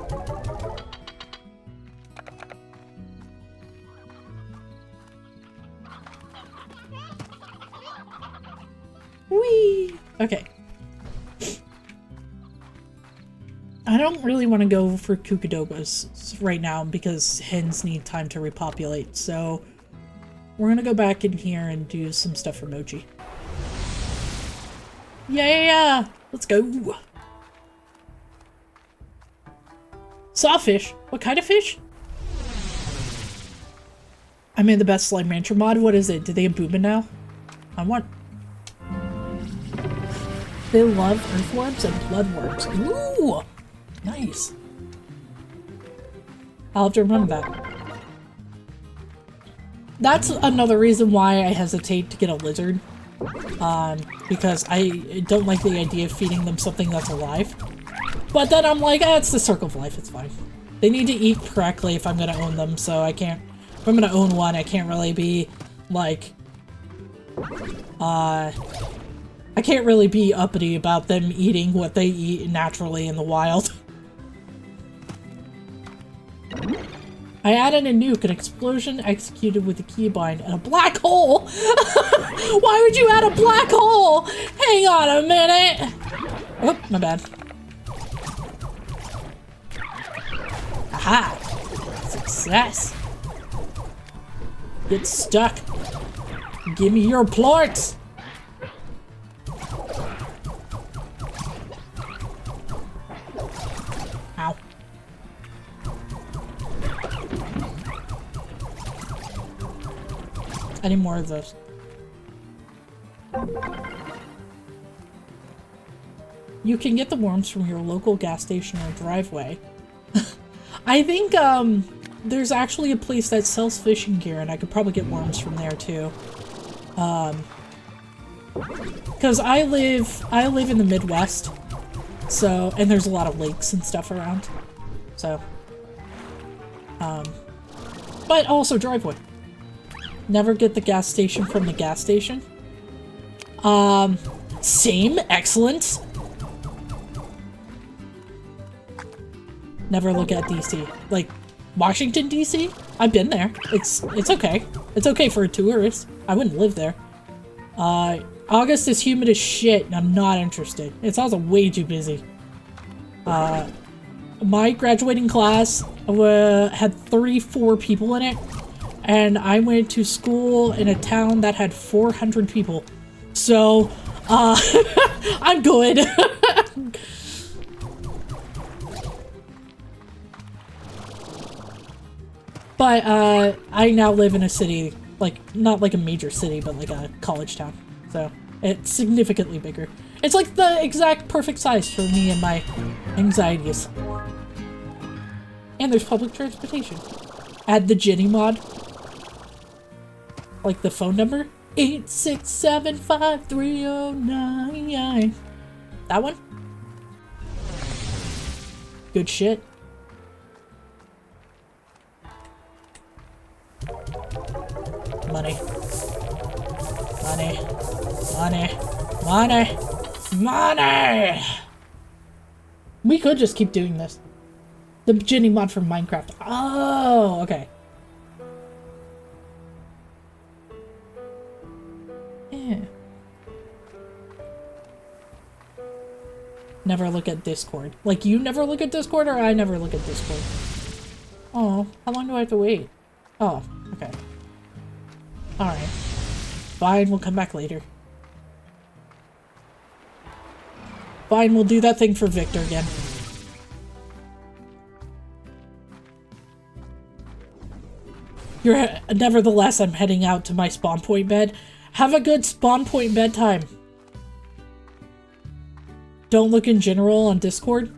Speaker 1: Whee! Okay. I don't really want to go for Kukadobas right now because hens need time to repopulate, so we're gonna go back in here and do some stuff for Mochi. Yeah! Let's go! Sawfish? What kind of fish? I made the best Slime Rancher mod. What is it? Do they have Booba now? I want... They love earthworms and bloodworms. Ooh! Nice. I'll have to remember that. That's another reason why I hesitate to get a lizard. Because I don't like the idea of feeding them something that's alive. But then I'm like, it's the circle of life, it's fine. They need to eat correctly if I'm gonna own them, so I can't... If I'm gonna own one, I can't really be, like... I can't really be uppity about them eating what they eat naturally in the wild. I added a nuke, an explosion executed with a keybind, and a black hole! Why would you add a black hole? Hang on a minute! Oh, my bad. Aha! Success! Get stuck! Give me your plorts! Ow. I need more of those. you can get the worms from your local gas station or driveway. I think, there's actually a place that sells fishing gear, and I could probably get worms from there, too. Because I live in the Midwest, so, and there's a lot of lakes and stuff around, so, but also driveway. Never get the gas station from the gas station. Same, excellent. Never look at DC. Like, Washington, DC? I've been there. It's okay. It's okay for a tourist. I wouldn't live there. August is humid as shit, and I'm not interested. It's also way too busy. My graduating class had 34 people in it, and I went to school in a town that had 400 people. So, I'm good. But, I now live in a city, like, not like a major city, but like a college town. So, it's significantly bigger. It's like the exact perfect size for me and my anxieties. And there's public transportation. Add the Ginny mod. Like the phone number. 8675309. That one? Good shit. Money. Money. Money. Money. Money! We could just keep doing this. The Ginny mod from Minecraft. Oh, okay. Yeah. Never look at Discord. Like, you never look at Discord, or I never look at Discord? Oh, how long do I have to wait? Oh, okay. Alright. Fine, we'll come back later. Fine, we'll do that thing for Victor again. Nevertheless, I'm heading out to my spawn point bed. Have a good spawn point bedtime. Don't look in general on Discord.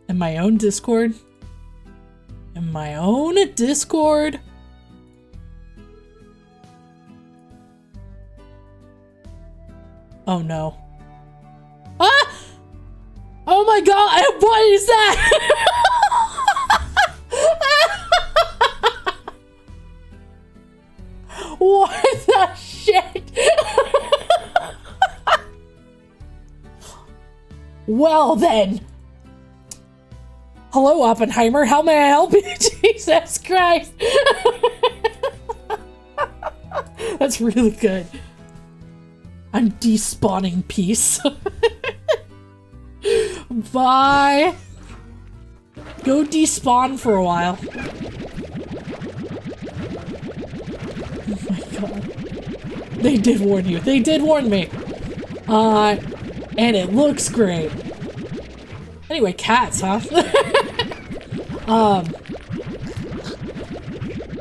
Speaker 1: In my own Discord? In my own Discord? Oh no. Ah! Oh my god, what is that? What the shit? Well then. Hello, Oppenheimer. How may I help you? Jesus Christ. That's really good. I'm despawning peace. Bye. Go despawn for a while. Oh my god. They did warn you. They did warn me. And it looks great. Anyway, cats, huh?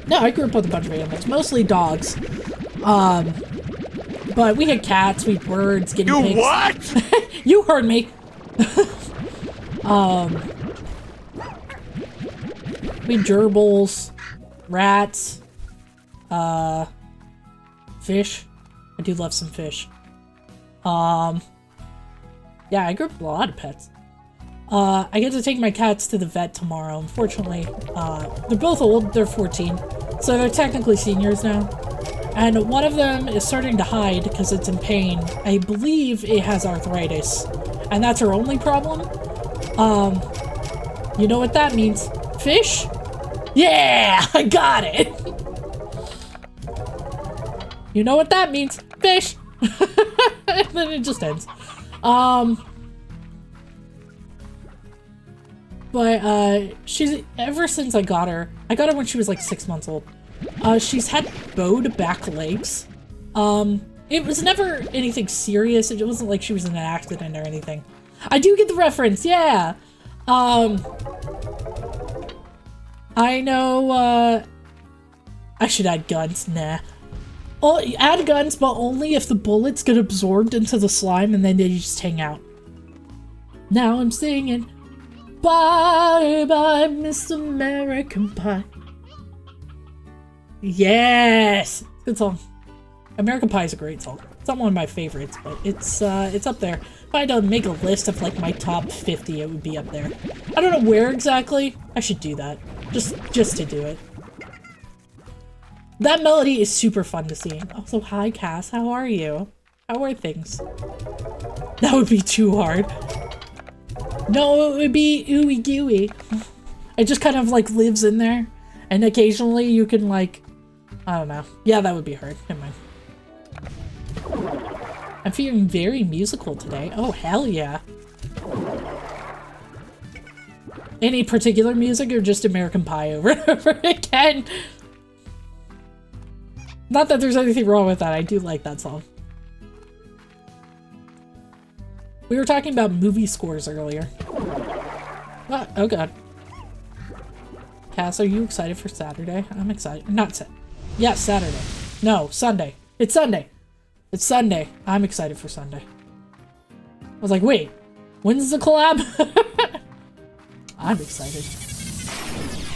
Speaker 1: No, I grew up with a bunch of animals, mostly dogs. But we had cats, we had birds, guinea pigs.
Speaker 4: You what?
Speaker 1: You heard me. We had gerbils, rats, fish. I do love some fish. Yeah, I grew up with a lot of pets. I get to take my cats to the vet tomorrow. Unfortunately, they're both old. They're 14, so they're technically seniors now. And one of them is starting to hide because it's in pain. I believe it has arthritis, and that's her only problem. You know what that means? Fish? Yeah, I got it. You know what that means? Fish. And then it just ends. But, she's, ever since I got her when she was like 6 months old, she's had bowed back legs. It was never anything serious. It wasn't like she was in an accident or anything. I do get the reference, yeah! I know, I should add guns. Nah. Oh, add guns, but only if the bullets get absorbed into the slime and then they just hang out. Now I'm singing, bye bye, Miss American Pie. Yes! Good song. American Pie is a great song. It's not one of my favorites, but it's up there. If I had to make a list of like my top 50, it would be up there. I don't know where exactly. I should do that. Just to do it. That melody is super fun to sing. Also, hi Cass, how are you? How are things? That would be too hard. No, it would be ooey gooey. It just kind of like lives in there. And occasionally you can like, I don't know. Yeah, that would be hard. Never mind. I'm feeling very musical today. Oh, hell yeah. Any particular music or just American Pie over and over again? Not that there's anything wrong with that. I do like that song. We were talking about movie scores earlier. Oh god. Cass, are you excited for Saturday? I'm excited. Not yeah, Saturday. No, Sunday. It's Sunday. It's Sunday. I'm excited for Sunday. I was like, wait, when's the collab? I'm excited.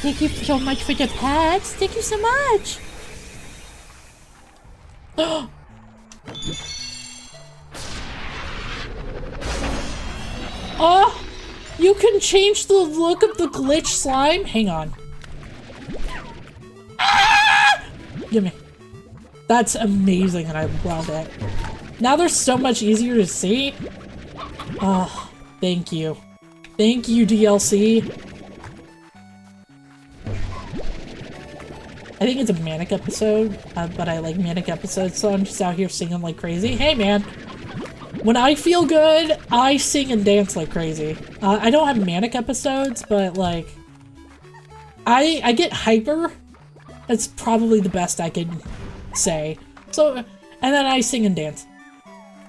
Speaker 1: Thank you so much for the pets. Thank you so much. Oh, you can change the look of the glitch slime? Hang on. Ah! Gimme. That's amazing and I love it. Now they're so much easier to see. Oh, thank you. Thank you, DLC. I think it's a manic episode, but I like manic episodes, so I'm just out here singing like crazy. Hey, man. When I feel good, I sing and dance like crazy. I don't have manic episodes, but like, I get hyper. That's probably the best I can say. So, and then I sing and dance.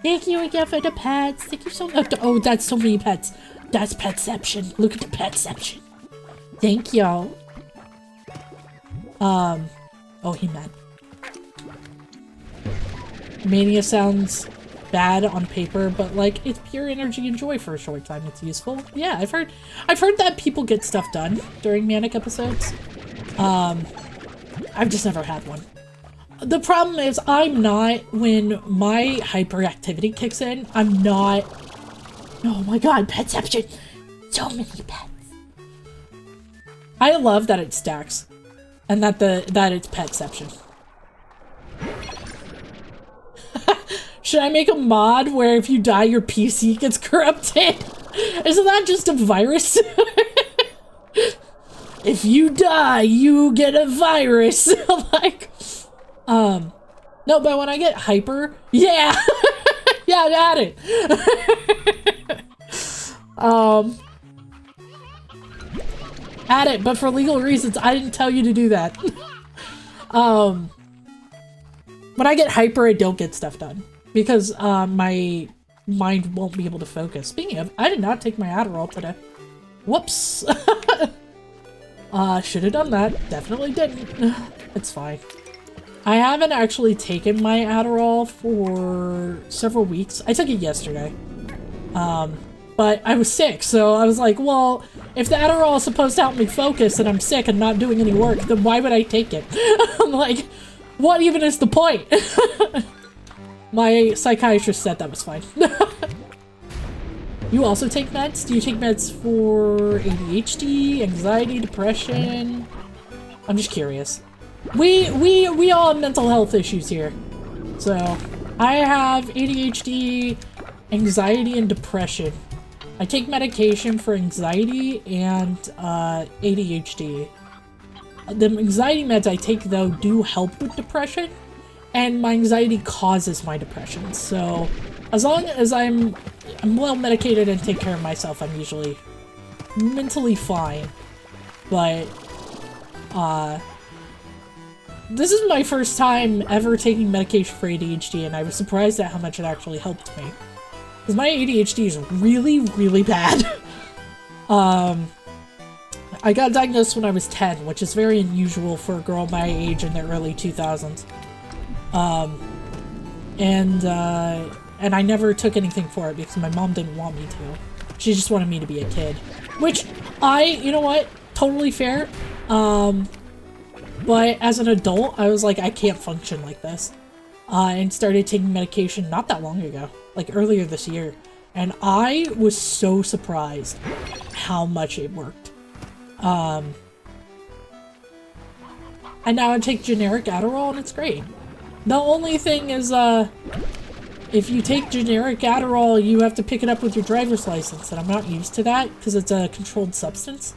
Speaker 1: Thank you again for the pets. Thank you so much. Oh, that's so many pets. That's petception. Look at the petception. Thank y'all. Oh, he meant. Mania sounds bad on paper, but like, it's pure energy and joy for a short time. It's useful. Yeah, I've heard that people get stuff done during manic episodes. I've just never had one. The problem is I'm not, when my hyperactivity kicks in, I'm not, oh my god, petception. So many pets. I love that it stacks. And that it's petception. Should I make a mod where if you die your PC gets corrupted? Isn't that just a virus? If you die, you get a virus. Like, no, but when I get hyper, yeah, yeah, add it. Add it, but for legal reasons, I didn't tell you to do that. When I get hyper, I don't get stuff done because my mind won't be able to focus. Speaking of, I did not take my Adderall today. Whoops. Should have done that. Definitely didn't. It's fine. I haven't actually taken my Adderall for several weeks. I took it yesterday. But I was sick, so I was like, well, if the Adderall is supposed to help me focus and I'm sick and not doing any work, then why would I take it? I'm like, what even is the point? My psychiatrist said that was fine. You also take meds? Do you take meds for ADHD, anxiety, depression? I'm just curious. We all have mental health issues here. So, I have ADHD, anxiety, and depression. I take medication for anxiety and ADHD. The anxiety meds I take, though, do help with depression, and my anxiety causes my depression. So, as long as I'm well medicated and take care of myself, I'm usually mentally fine. But, this is my first time ever taking medication for ADHD, and I was surprised at how much it actually helped me. Because my ADHD is really, really bad. I got diagnosed when I was 10, which is very unusual for a girl my age in the early 2000s. And I never took anything for it because my mom didn't want me to. She just wanted me to be a kid. Which, you know what? Totally fair. But as an adult, I was like, I can't function like this. And started taking medication not that long ago. Like, earlier this year. And I was so surprised how much it worked. And now I take generic Adderall and it's great. The only thing is, if you take generic Adderall, you have to pick it up with your driver's license, and I'm not used to that because it's a controlled substance.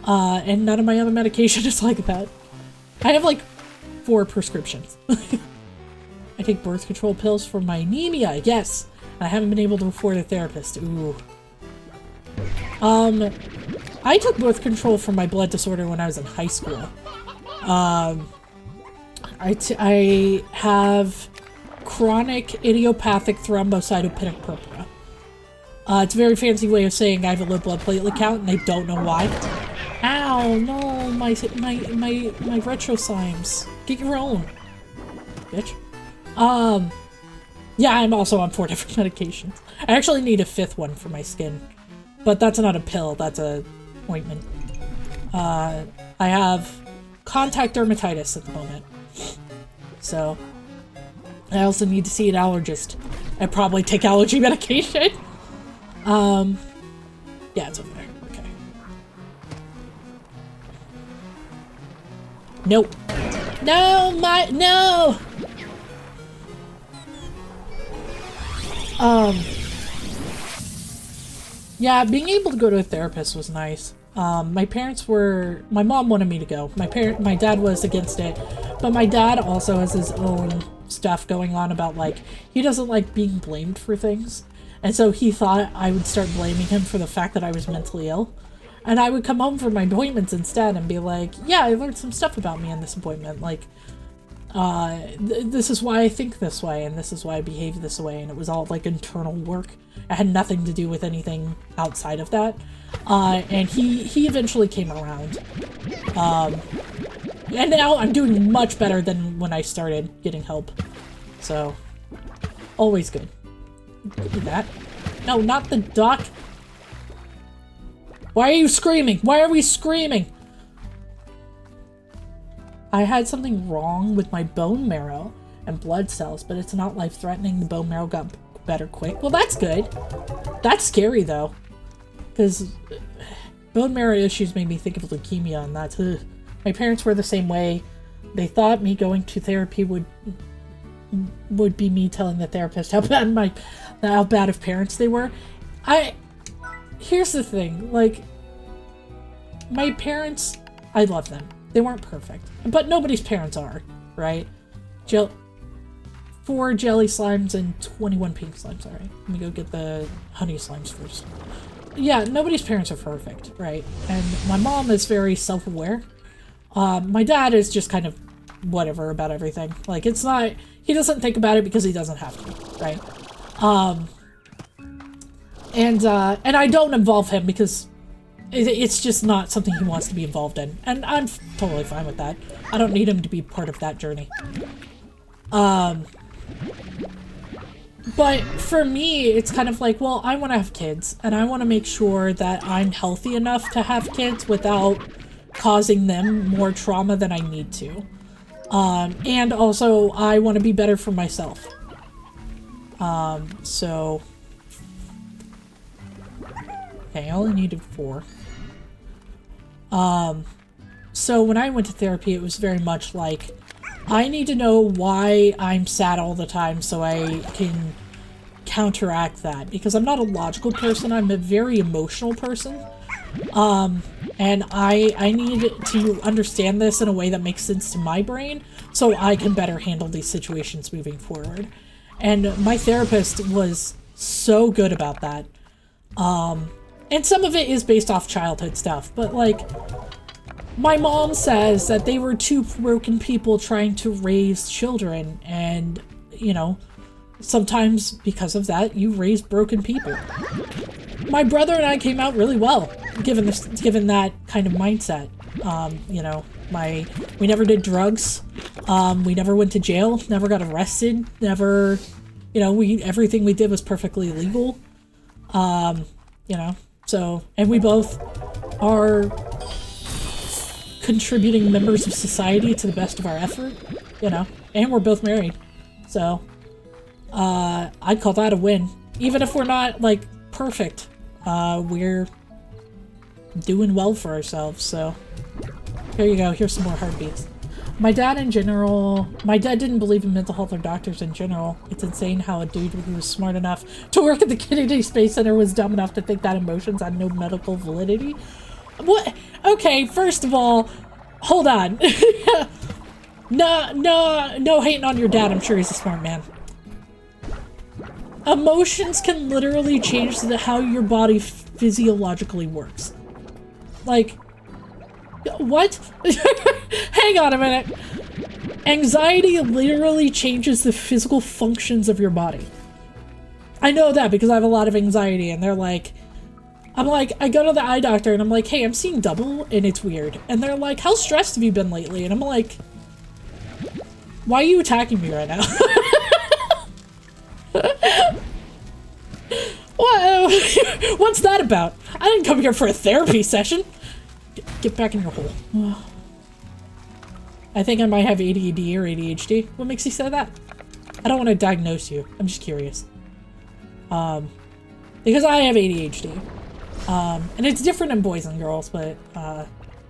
Speaker 1: And none of my other medication is like that. I have like 4 prescriptions. I take birth control pills for my anemia, yes. I haven't been able to afford a therapist, ooh. I took birth control for my blood disorder when I was in high school. I have chronic idiopathic thrombocytopenic purpura. It's a very fancy way of saying I have a low blood platelet count and I don't know why. Ow, no, my retro slimes. Get your own, bitch. Yeah, I'm also on 4 different medications. I actually need a 5th one for my skin, but that's not a pill, that's a ointment. I have contact dermatitis at the moment, so I also need to see an allergist. I probably take allergy medication. Yeah, it's over there. Okay. Nope. No, no! Yeah, being able to go to a therapist was nice. My mom wanted me to go. My dad was against it, but my dad also has his own stuff going on about, like, he doesn't like being blamed for things. And so he thought I would start blaming him for the fact that I was mentally ill. And I would come home from my appointments instead and be like, yeah, I learned some stuff about me in this appointment. Like, this is why I think this way, and this is why I behave this way. And it was all, like, internal work. It had nothing to do with anything outside of that. And he eventually came around. And now I'm doing much better than when I started getting help. So, always good. Look at that. No, not the duck. Why are you screaming? Why are we screaming? I had something wrong with my bone marrow and blood cells, but it's not life-threatening. The bone marrow got better quick. Well, that's good. That's scary, though. Because bone marrow issues made me think of leukemia, and that's... My parents were the same way. They thought me going to therapy would be me telling the therapist how bad of parents they were. Here's the thing, like, my parents, I love them. They weren't perfect, but nobody's parents are, right? 4 jelly slimes and 21 pink slimes. All right, let me go get the honey slimes first. Yeah, nobody's parents are perfect, right? And my mom is very self-aware. My dad is just kind of whatever about everything. Like, it's not, he doesn't think about it because he doesn't have to, right? And I don't involve him because it's just not something he wants to be involved in. And I'm totally fine with that. I don't need him to be part of that journey. But for me, it's kind of like, well, I want to have kids, and I want to make sure that I'm healthy enough to have kids without causing them more trauma than I need to. And also, I want to be better for myself. So... Okay, I only needed 4. So when I went to therapy, it was very much like, I need to know why I'm sad all the time so I can counteract that. Because I'm not a logical person, I'm a very emotional person. And I need to understand this in a way that makes sense to my brain so I can better handle these situations moving forward. And my therapist was so good about that. And some of it is based off childhood stuff, but like, my mom says that they were 2 broken people trying to raise children, and, you know, sometimes because of that, you raise broken people. My brother and I came out really well. given that kind of mindset. You know, we never did drugs. We never went to jail, never got arrested, never, you know, everything we did was perfectly legal. You know, so, and we both are contributing members of society to the best of our effort, you know, and we're both married. So, I'd call that a win. Even if we're not, like, perfect, we're doing well for ourselves, so. Here you go, here's some more heartbeats. My dad didn't believe in mental health or doctors in general. It's insane how a dude who was smart enough to work at the Kennedy Space Center was dumb enough to think that emotions had no medical validity. What? Okay, first of all, hold on. No hating on your dad, I'm sure he's a smart man. Emotions can literally change how your body physiologically works. Like, what? Hang on a minute. Anxiety literally changes the physical functions of your body. I know that because I have a lot of anxiety, and they're like, I go to the eye doctor and I'm like, hey, I'm seeing double and it's weird. And they're like, how stressed have you been lately? And I'm like, why are you attacking me right now? What? What's that about? I didn't come here for a therapy session. Get back in your hole. I think I might have ADD or ADHD. What makes you say that? I don't want to diagnose you. I'm just curious. Because I have ADHD. And it's different in boys and girls, but,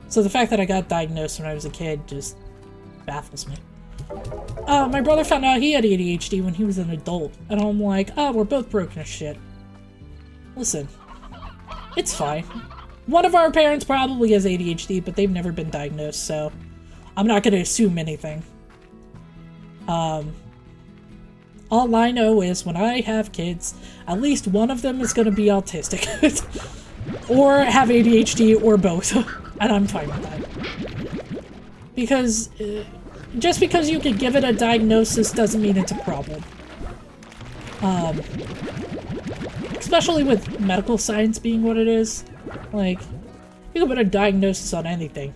Speaker 1: so the fact that I got diagnosed when I was a kid just baffles me. My brother found out he had ADHD when he was an adult, and I'm like, oh, we're both broken as shit. Listen, it's fine. One of our parents probably has ADHD, but they've never been diagnosed, so I'm not gonna assume anything. All I know is when I have kids, at least one of them is gonna be autistic. Or have ADHD, or both. And I'm fine with that. Because, just because you can give it a diagnosis doesn't mean it's a problem. Especially with medical science being what it is. Like, you can put a diagnosis on anything.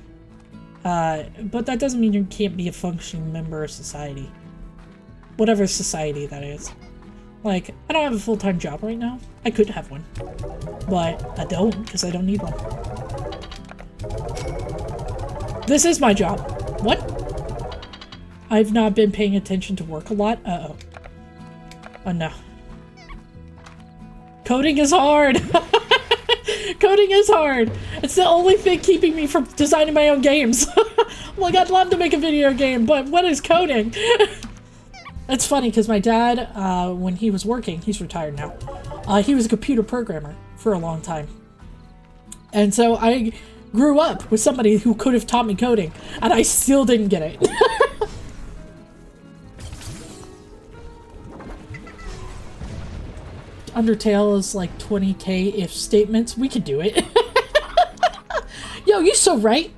Speaker 1: But that doesn't mean you can't be a functioning member of society. Whatever society that is. Like, I don't have a full-time job right now. I could have one. But I don't, because I don't need one. This is my job. What? I've not been paying attention to work a lot. Uh-oh. Oh, no. Coding is hard! Coding is hard! It's the only thing keeping me from designing my own games. I'm like, I'd love to make a video game, but what is coding? It's funny, because my dad, when he was working, he's retired now, he was a computer programmer for a long time. And so I grew up with somebody who could have taught me coding, and I still didn't get it. Undertale is like 20k if statements. We could do it. Yo, you're so right.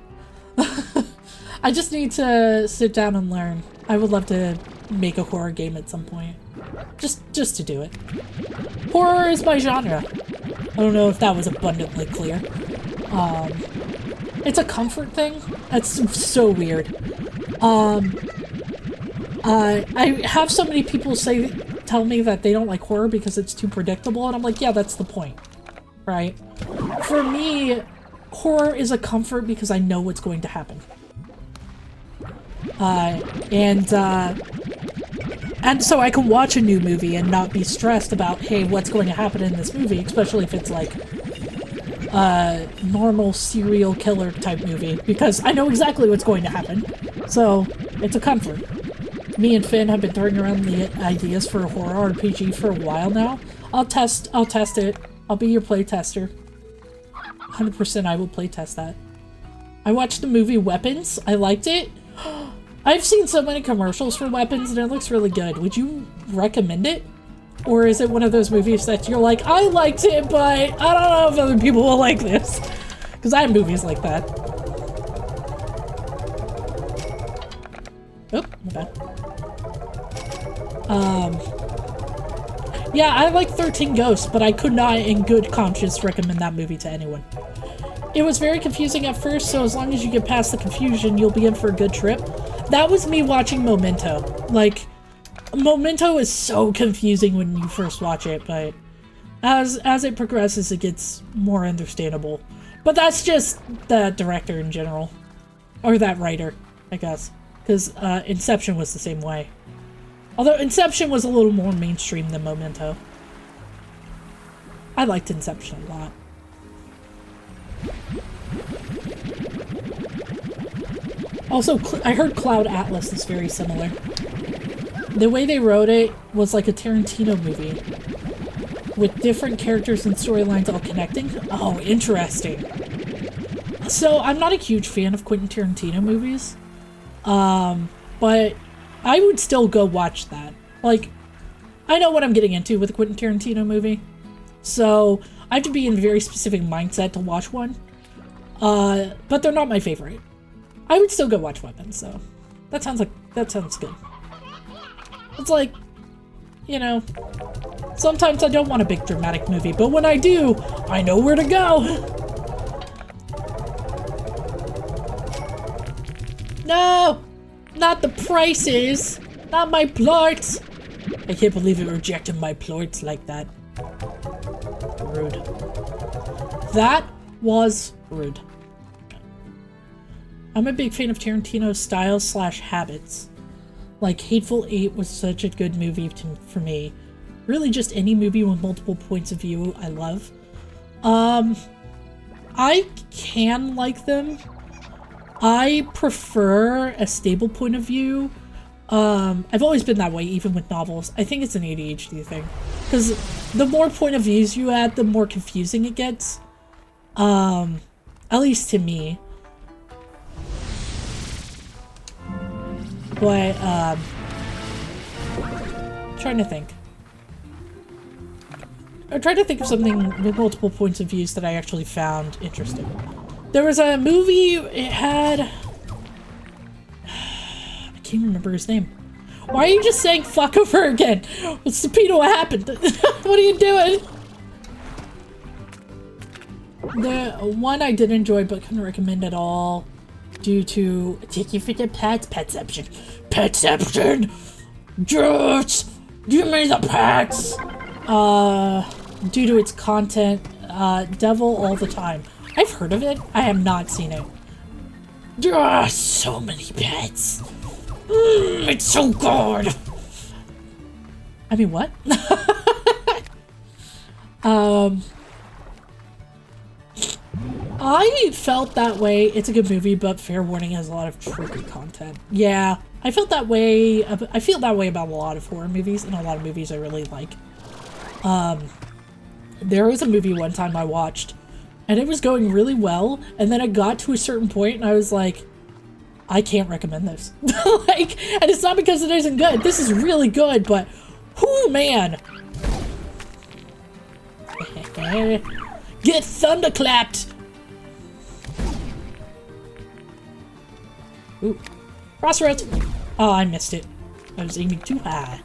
Speaker 1: I just need to sit down and learn. I would love to make a horror game at some point. Just to do it. Horror is my genre. I don't know if that was abundantly clear. It's a comfort thing. That's so weird. I have so many people tell me that they don't like horror because it's too predictable, and I'm like, yeah, that's the point, right? For me, horror is a comfort because I know what's going to happen. And so I can watch a new movie and not be stressed about, hey, what's going to happen in this movie, especially if it's like a normal serial killer type movie, because I know exactly what's going to happen. So it's a comfort. Me and Finn have been throwing around the ideas for a horror RPG for a while now. I'll test it. I'll be your playtester. 100% I will playtest that. I watched the movie Weapons. I liked it. I've seen so many commercials for Weapons and it looks really good. Would you recommend it? Or is it one of those movies that you're like, I liked it, but I don't know if other people will like this? Because I have movies like that. Oh, my bad. Yeah, I like 13 Ghosts, but I could not in good conscience recommend that movie to anyone. it was very confusing at first, so as long as you get past the confusion, you'll be in for a good trip. That was me watching Memento. Like, Memento is so confusing when you first watch it, but as it progresses, it gets more understandable. But that's just the director in general. Or that writer, I guess. Because Inception was the same way. Although Inception was a little more mainstream than Memento. I liked Inception a lot. Also, I heard Cloud Atlas is very similar. The way they wrote it was like a Tarantino movie. With different characters and storylines all connecting. Oh, interesting. So, I'm not a huge fan of Quentin Tarantino movies. But I would still go watch that. Like, I know what I'm getting into with a Quentin Tarantino movie. So, I have to be in a very specific mindset to watch one. But they're not my favorite. I would still go watch Weapons, so that sounds good. It's like, you know, sometimes I don't want a big dramatic movie, but when I do, I know where to go. No! Not the prices! Not my plorts! I can't believe it rejected my plorts like that. Rude. That was rude. I'm a big fan of Tarantino's style / habits. Like, Hateful Eight was such a good movie for me. Really just any movie with multiple points of view I love. I can like them. I prefer a stable point of view. I've always been that way, even with novels. I think it's an ADHD thing. Because the more point of views you add, the more confusing it gets. At least to me. But, trying to think. I'm trying to think of something with multiple points of views that I actually found interesting. There was a movie, it had... I can't remember his name. Why are you just saying fuck over again? Stupendo, what happened? What are you doing? The one I did enjoy but couldn't recommend at all due to take your freaking pets, petception. Petception! Just give me the pets! Due to its content, Devil All the Time. I've heard of it. I have not seen it. There are so many pets. It's so good. I mean, what? I felt that way. It's a good movie, but fair warning, has a lot of tricky content. Yeah, I felt that way. I feel that way about a lot of horror movies and a lot of movies I really like. There was a movie one time I watched and it was going really well, and then it got to a certain point and I was like, I can't recommend this. Like, and it's not because it isn't good. This is really good, but whoo, man. Get thunderclapped. Ooh. Crossroads. Oh, I missed it. I was aiming too high.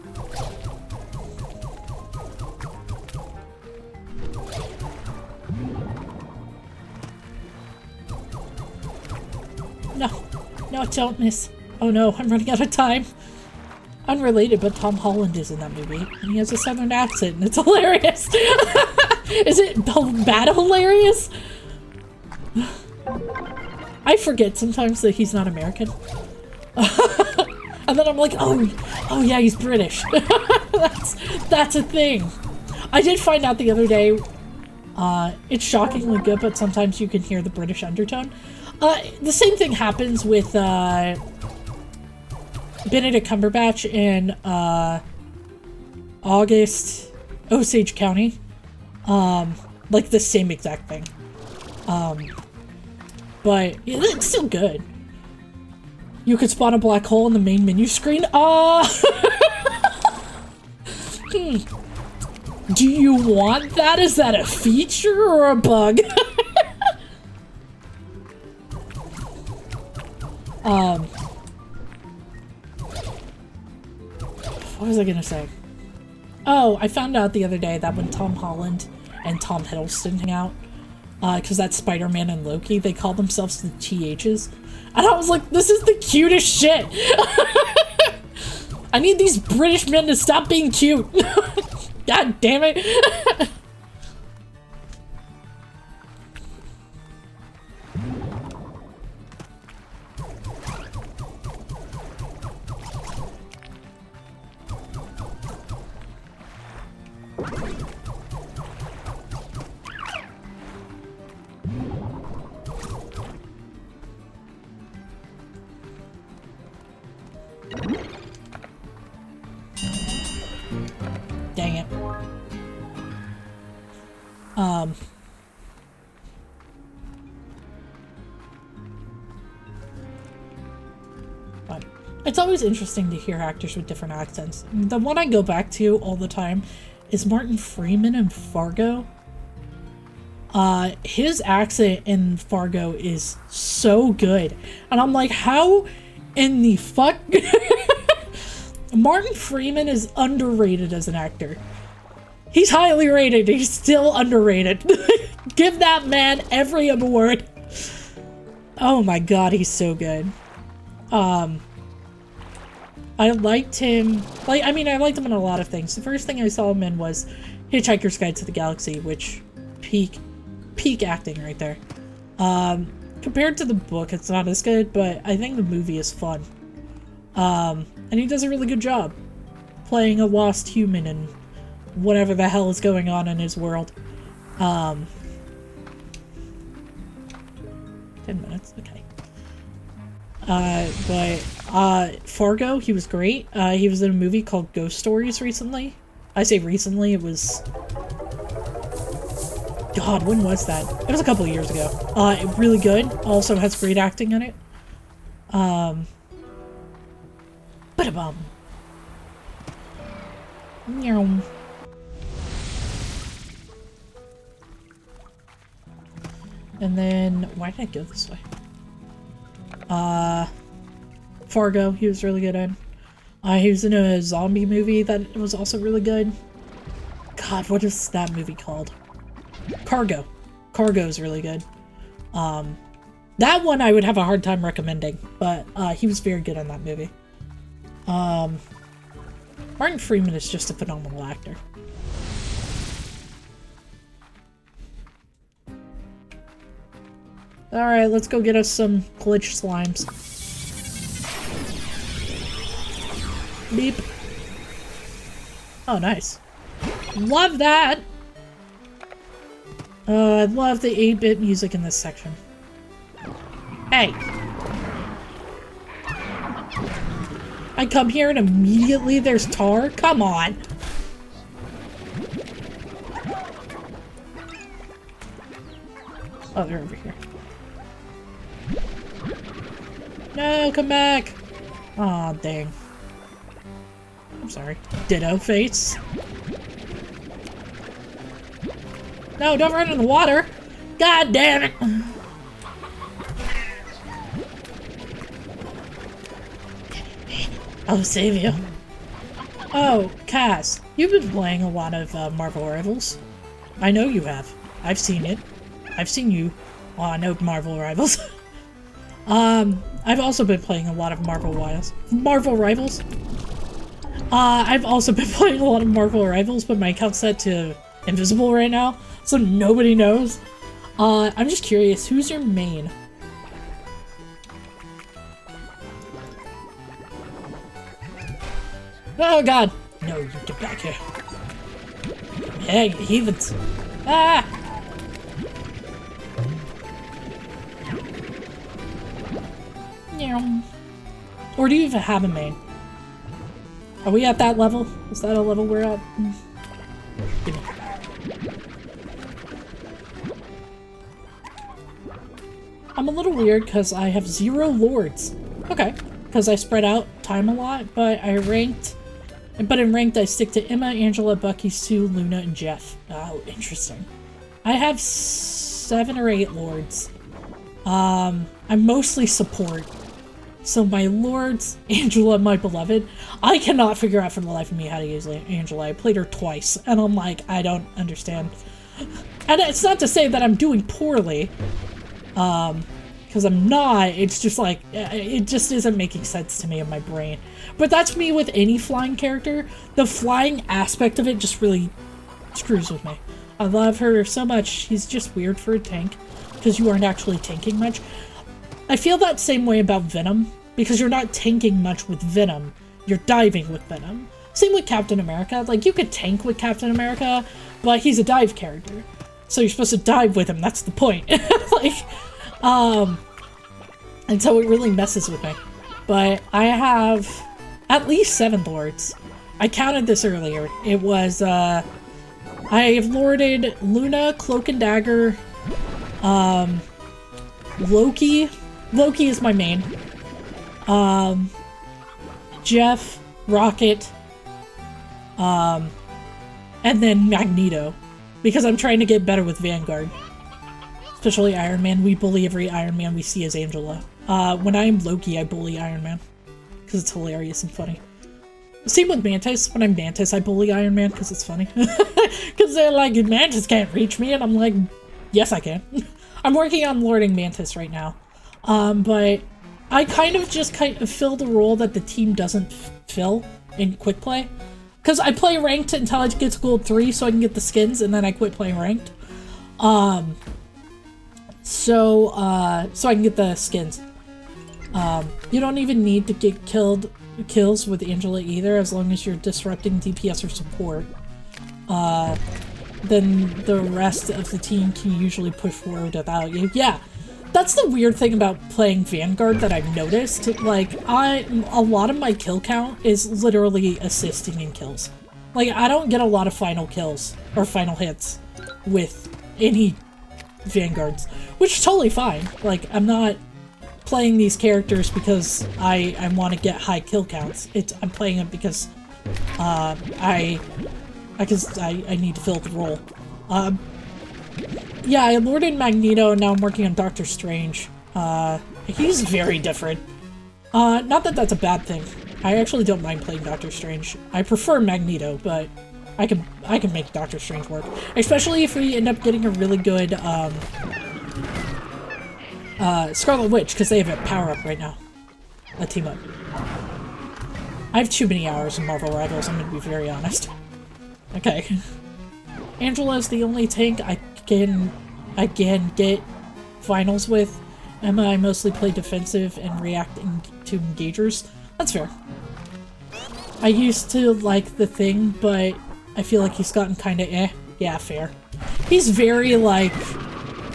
Speaker 1: No. No, don't miss. Oh no, I'm running out of time. Unrelated, but Tom Holland is in that movie. And he has a southern accent, and it's hilarious. Is it bad hilarious? I forget sometimes that he's not American. And then I'm like, oh yeah, he's British. That's a thing. I did find out the other day, it's shockingly good, but sometimes you can hear the British undertone. The same thing happens with, Benedict Cumberbatch in, August, Osage County. Like the same exact thing. But yeah, it's still good. You could spawn a black hole in the main menu screen. Do you want that? Is that a feature or a bug? What was I gonna say? Oh, I found out the other day that when Tom Holland and Tom Hiddleston hang out, because that's Spider-Man and Loki. They call themselves the THs. And I was like, this is the cutest shit. I need these British men to stop being cute. God damn it. Dang it. But it's always interesting to hear actors with different accents. The one I go back to all the time is Martin Freeman in Fargo. His accent in Fargo is so good. And I'm like, how in the fuck? Martin Freeman is underrated as an actor. He's highly rated. He's still underrated. Give that man every award. Oh my god, he's so good. I liked him. I liked him in a lot of things. The first thing I saw him in was Hitchhiker's Guide to the Galaxy, which peak acting right there. Compared to the book, it's not as good, but I think the movie is fun. And he does a really good job playing a lost human and whatever the hell is going on in his world. 10 minutes, okay. But Fargo, he was great. He was in a movie called Ghost Stories recently. I say recently, it was... God, when was that? It was a couple of years ago. Really good. Also has great acting in it. Ba-da-bum. Meow. And then, why did I go this way? Fargo, he was really good in. He was in a zombie movie that was also really good. God, what is that movie called? Cargo. Cargo is really good. That one I would have a hard time recommending, but he was very good in that movie. Martin Freeman is just a phenomenal actor. Alright, let's go get us some glitch slimes. Beep. Oh, nice. Love that! I love the 8-bit music in this section. Hey! I come here and immediately there's tar? Come on! Oh, they're over here. No, come back! Aw, dang. I'm sorry. Ditto face. No, don't run in the water! God damn it! I'll save you. Oh, Cass, you've been playing a lot of Marvel Rivals. I know you have. I've seen it. I've seen you on Marvel Rivals. I've also been playing a lot of Marvel Rivals. I've also been playing a lot of Marvel Rivals, but my account's set to invisible right now, so nobody knows. I'm just curious, who's your main? Oh god! No, you get back here. Hey, heathens! Ah! Or do you even have a main? Are we at that level? Is that a level we're at? Give me. I'm a little weird because I have 0 lords. Okay. Because I spread out time a lot, but in ranked I stick to Emma, Angela, Bucky, Sue, Luna, and Jeff. Oh, interesting. I have 7 or 8 lords. I'm mostly support. So my lords, Angela, my beloved, I cannot figure out for the life of me how to use Angela. I played her twice, and I'm like, I don't understand. And it's not to say that I'm doing poorly, because I'm not. It's just like, it just isn't making sense to me in my brain. But that's me with any flying character. The flying aspect of it just really screws with me. I love her so much. She's just weird for a tank, because you aren't actually tanking much. I feel that same way about Venom, because you're not tanking much with Venom. You're diving with Venom. Same with Captain America. Like, you could tank with Captain America, but he's a dive character. So you're supposed to dive with him. That's the point. Like, and so it really messes with me. But I have at least 7 lords. I counted this earlier. It was, I have lorded Luna, Cloak and Dagger, Loki. Loki is my main. Jeff, Rocket, and then Magneto. Because I'm trying to get better with Vanguard. Especially Iron Man. We bully every Iron Man we see as Angela. When I am Loki, I bully Iron Man. Because it's hilarious and funny. Same with Mantis. When I'm Mantis, I bully Iron Man because it's funny. Because they're like, Mantis can't reach me. And I'm like, yes, I can. I'm working on lording Mantis right now. But I kind of fill the role that the team doesn't fill in quick play. Because I play ranked until I get to gold 3 so I can get the skins, and then I quit playing ranked. So I can get the skins. You don't even need to get kills with Angela either, as long as you're disrupting DPS or support. Then the rest of the team can usually push forward without you. Yeah, that's the weird thing about playing Vanguard that I've noticed. Like, a lot of my kill count is literally assisting in kills. Like, I don't get a lot of final kills or final hits with any Vanguards, which is totally fine. Like, I'm not playing these characters because I want to get high kill counts. I'm playing them because I need to fill the role. Yeah, I lorded Magneto, and now I'm working on Doctor Strange. He's very different. Not that that's a bad thing. I actually don't mind playing Doctor Strange. I prefer Magneto, but I can make Doctor Strange work. Especially if we end up getting a really good, Scarlet Witch, because they have a power-up right now. A team-up. I have too many hours in Marvel Rivals, I'm gonna be very honest. Okay. Angela is the only tank I can get finals with. Emma, I mostly play defensive and react to engagers. That's fair. I used to like the Thing, but I feel like he's gotten kinda eh. Yeah, fair. He's very, like,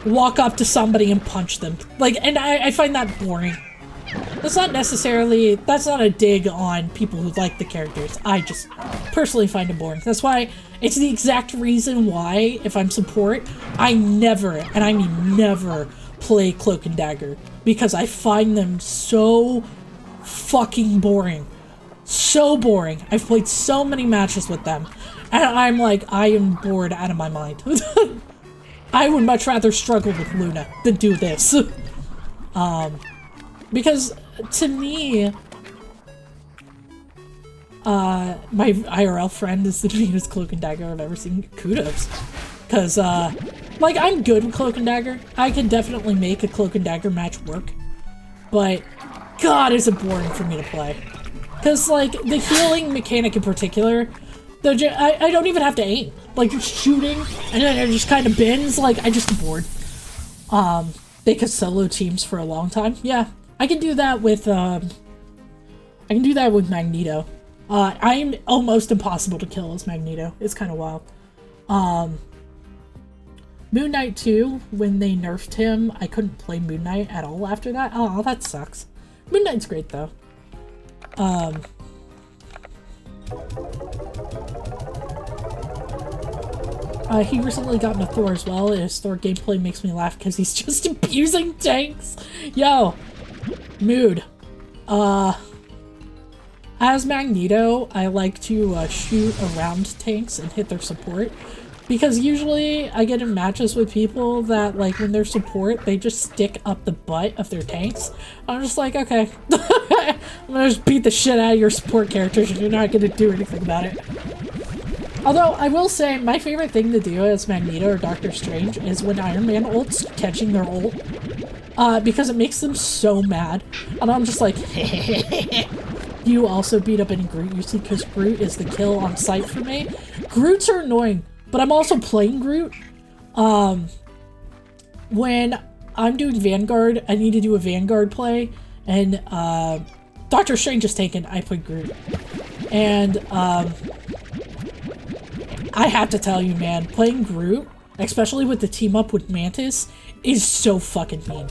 Speaker 1: walk up to somebody and punch them. Like, and I find that boring. That's not a dig on people who like the characters. I just personally find it boring. That's why, it's the exact reason why, if I'm support, I never, and I mean never, play Cloak and Dagger. Because I find them so fucking boring. So boring. I've played so many matches with them, and I'm like, I am bored out of my mind. I would much rather struggle with Luna than do this. Because, to me, my IRL friend is the meanest Cloak and Dagger I've ever seen. Kudos. Because, like, I'm good with Cloak and Dagger. I can definitely make a Cloak and Dagger match work. But, God, is it boring for me to play. Because, like, the healing mechanic in particular, I don't even have to aim. Like, just shooting, and then it just kind of bends. Like, I just bored. They could solo teams for a long time. Yeah, I can do that with, Magneto. I'm almost impossible to kill as Magneto. It's kind of wild. Moon Knight 2, when they nerfed him, I couldn't play Moon Knight at all after that. Oh, that sucks. Moon Knight's great, though. He recently got into Thor as well, and his Thor gameplay makes me laugh because he's just abusing tanks. Yo, mood. As Magneto, I like to shoot around tanks and hit their support, because usually I get in matches with people that, like, when they're support, they just stick up the butt of their tanks. I'm just like, okay, I'm gonna just beat the shit out of your support characters and you're not gonna do anything about it. Although, I will say, my favorite thing to do as Magneto or Doctor Strange is when Iron Man ults catching their ult. Because it makes them so mad. And I'm just like, you also beat up any Groot you see, because Groot is the kill on sight for me. Groots are annoying, but I'm also playing Groot. When I'm doing Vanguard, I need to do a Vanguard play, and Doctor Strange is taken, I play Groot. And I have to tell you, man, playing Groot, especially with the team up with Mantis, is so fucking mean.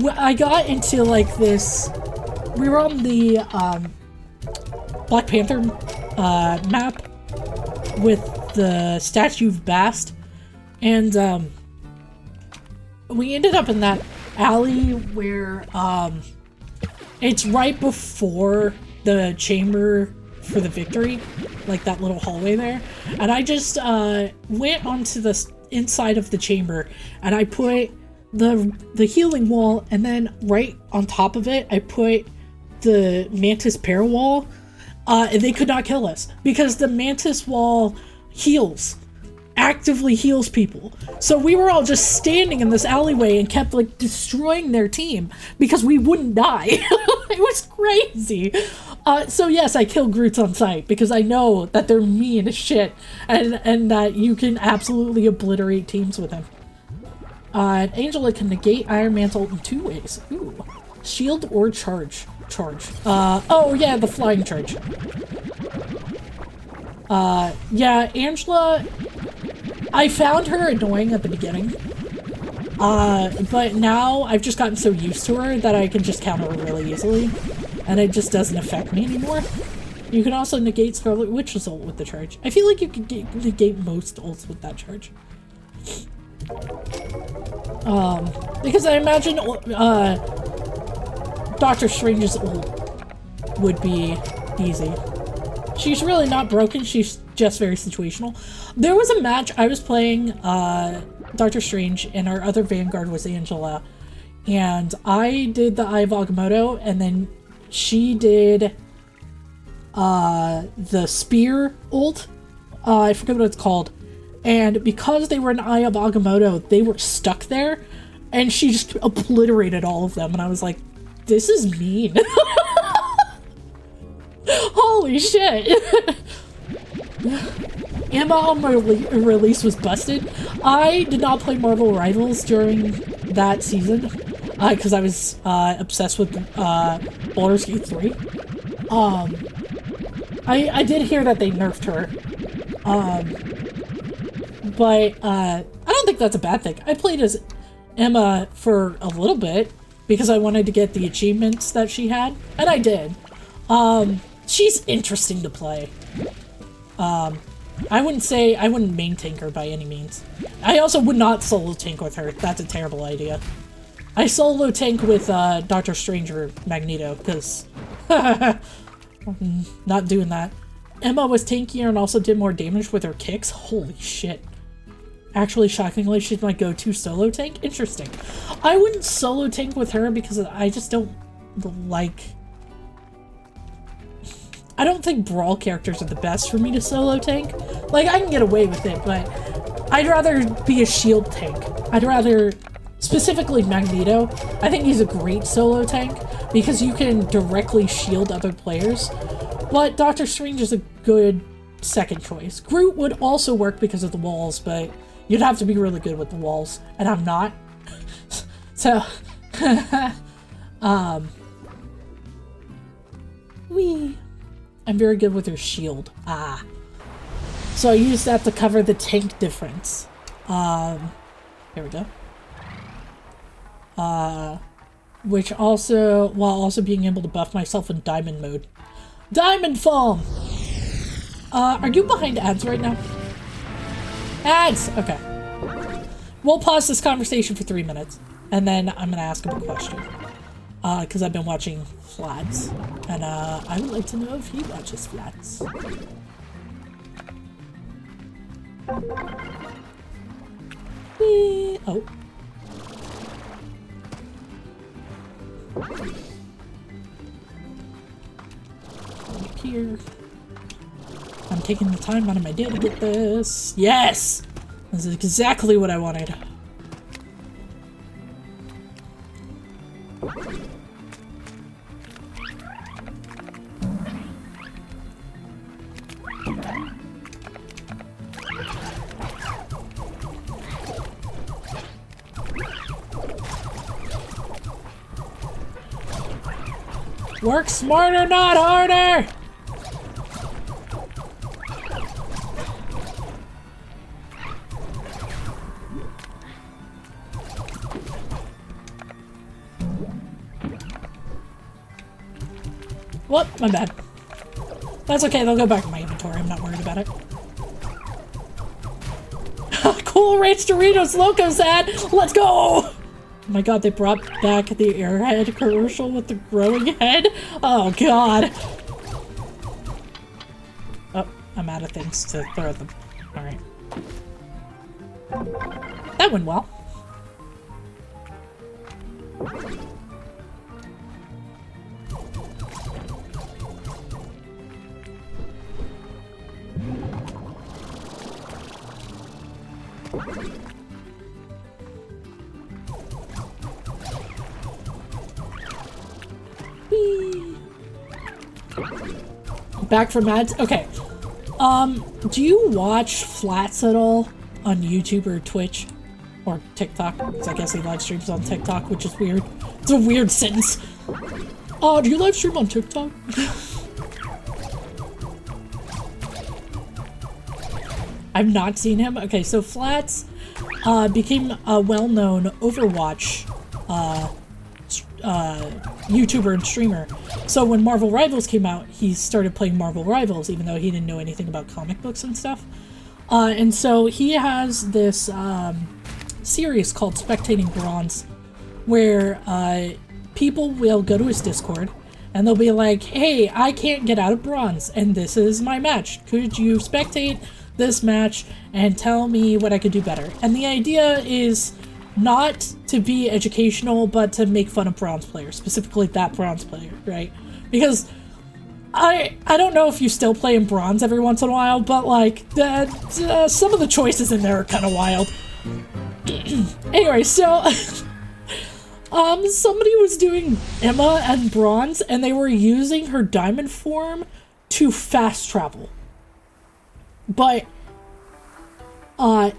Speaker 1: I got into like this, we were on the Black Panther map with the statue of Bast, and we ended up in that alley where it's right before the chamber for the victory, like that little hallway there, and I just went onto the inside of the chamber and I put the healing wall, and then right on top of it I put the Mantis para wall, and they could not kill us because the Mantis wall actively heals people. So we were all just standing in this alleyway and kept like destroying their team because we wouldn't die. It was crazy. So yes, I kill Groots on sight because I know that they're mean as shit, and that you can absolutely obliterate teams with him. Angela can negate Iron Man's ult in 2 ways. Ooh. Shield or charge. Oh yeah, the flying charge. Yeah, Angela, I found her annoying at the beginning. But now I've just gotten so used to her that I can just counter her really easily. And it just doesn't affect me anymore. You can also negate Scarlet Witch's ult with the charge. I feel like you could negate most ults with that charge. Because I imagine Doctor Strange's ult would be easy. She's really not broken, she's just very situational. There was a match I was playing Doctor Strange, and our other Vanguard was Angela. And I did the Eye of Agamotto, and then she did the Spear ult. I forget what it's called. And because they were in Eye of Agamotto, they were stuck there, and she just obliterated all of them. And I was like, this is mean. Holy shit. Emma on release was busted. I did not play Marvel Rivals during that season because I was obsessed with Baldur's Gate 3. I did hear that they nerfed her. But I don't think that's a bad thing. I played as Emma for a little bit because I wanted to get the achievements that she had, and I did. She's interesting to play. I wouldn't main tank her by any means. I also would not solo tank with her. That's a terrible idea. I solo tank with Doctor Strange or Magneto, because not doing that. Emma was tankier and also did more damage with her kicks. Holy shit. Actually, shockingly, she's my go-to solo tank. Interesting. I wouldn't solo tank with her because I just don't like... I don't think brawl characters are the best for me to solo tank. Like, I can get away with it, but I'd rather be a shield tank. I'd rather... Specifically Magneto. I think he's a great solo tank because you can directly shield other players. But Doctor Strange is a good second choice. Groot would also work because of the walls, but you'd have to be really good with the walls, and I'm not. So, I'm very good with her shield. So I use that to cover the tank difference. Here we go. Which also, while also being able to buff myself in diamond mode. Diamond Foam! Are you behind ads right now? Ads! Okay. We'll pause this conversation for 3 minutes, and then I'm gonna ask him a question. Because I've been watching Flats, and I would like to know if he watches Flats. Whee! Oh. Up here. taking the time out of my day to get this. Yes! This is exactly what I wanted. Work smarter, not harder! Whoop, my bad. That's okay, they'll go back in my inventory, I'm not worried about it. Cool Ranch Doritos Locos ad! Let's go! Oh my god, they brought back the Airhead commercial with the growing head? Oh god. Oh, I'm out of things to throw at them. Alright. That went well. Back from ads? Okay. Do you watch Flats at all on YouTube or Twitch? Or TikTok? Because I guess he live streams on TikTok, which is weird. It's a weird sentence. Do you live stream on TikTok? I've not seen him. Okay, so Flats became a well-known Overwatch YouTuber and streamer. So when Marvel Rivals came out, he started playing Marvel Rivals, even though he didn't know anything about comic books and stuff. And so he has this series called Spectating Bronze, where people will go to his Discord, and they'll be like, hey, I can't get out of Bronze, and this is my match. Could you spectate this match and tell me what I could do better? And the idea is not to be educational, but to make fun of bronze players, specifically that bronze player, right? Because I don't know if you still play in bronze every once in a while, but like some of the choices in there are kind of wild. Anyway, so somebody was doing Emma and bronze, and they were using her diamond form to fast travel, but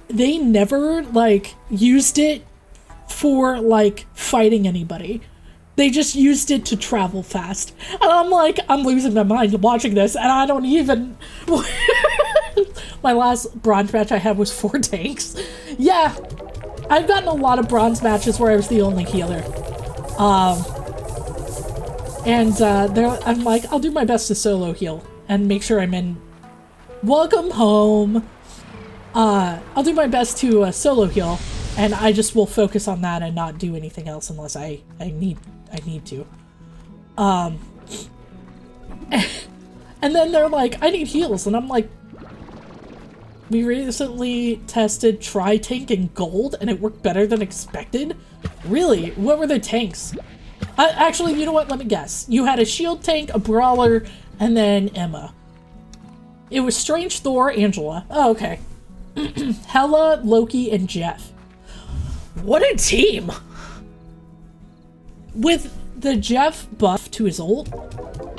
Speaker 1: they never, like, used it for, like, fighting anybody. They just used it to travel fast. And I'm like, I'm losing my mind watching this, and I don't even... My last bronze match I had was 4 tanks. Yeah, I've gotten a lot of bronze matches where I was the only healer. I'm like, I'll do my best to solo heal and make sure I'm in... Welcome home! I'll do my best to solo heal, and I just will focus on that and not do anything else unless I need to. And then they're like, I need heals, and I'm like, we recently tested Tri-Tank in Gold, and it worked better than expected? Really? What were the tanks? Actually, you know what? Let me guess. You had a shield tank, a brawler, and then Emma. It was Strange Thor, Angela. Oh, okay. Hela, Loki, and Jeff. What a team! With the Jeff buff to his ult,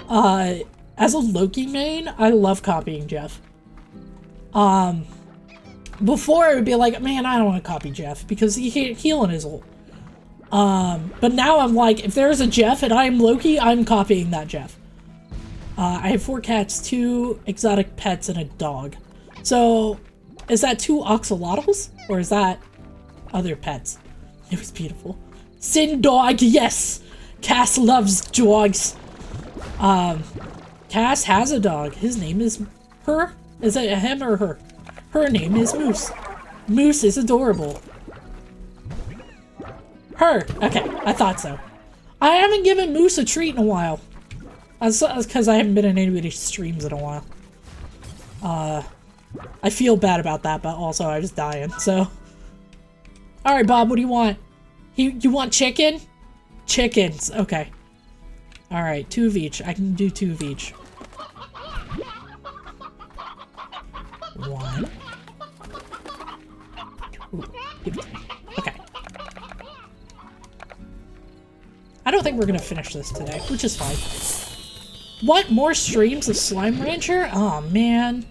Speaker 1: as a Loki main, I love copying Jeff. Before I would be like, man, I don't want to copy Jeff because he can't heal in his ult. But now I'm like, if there's a Jeff and I'm Loki, I'm copying that Jeff. I have 4 cats, 2 exotic pets, and a dog. So, is that 2 axolotls? Or is that other pets? It was beautiful. Sin dog, yes! Cass loves dogs. Cass has a dog. His name is her? Is it a him or her? Her name is Moose. Moose is adorable. Her! Okay, I thought so. I haven't given Moose a treat in a while. That's because I haven't been in anybody's streams in a while. I feel bad about that, but also I was dying, so. Alright, Bob, what do you want? You want chicken? Chickens, okay. Alright, 2 of each. I can do 2 of each. 1. Ooh, give it to me. Okay. I don't think we're gonna finish this today, which is fine. What? More streams of Slime Rancher? Oh man.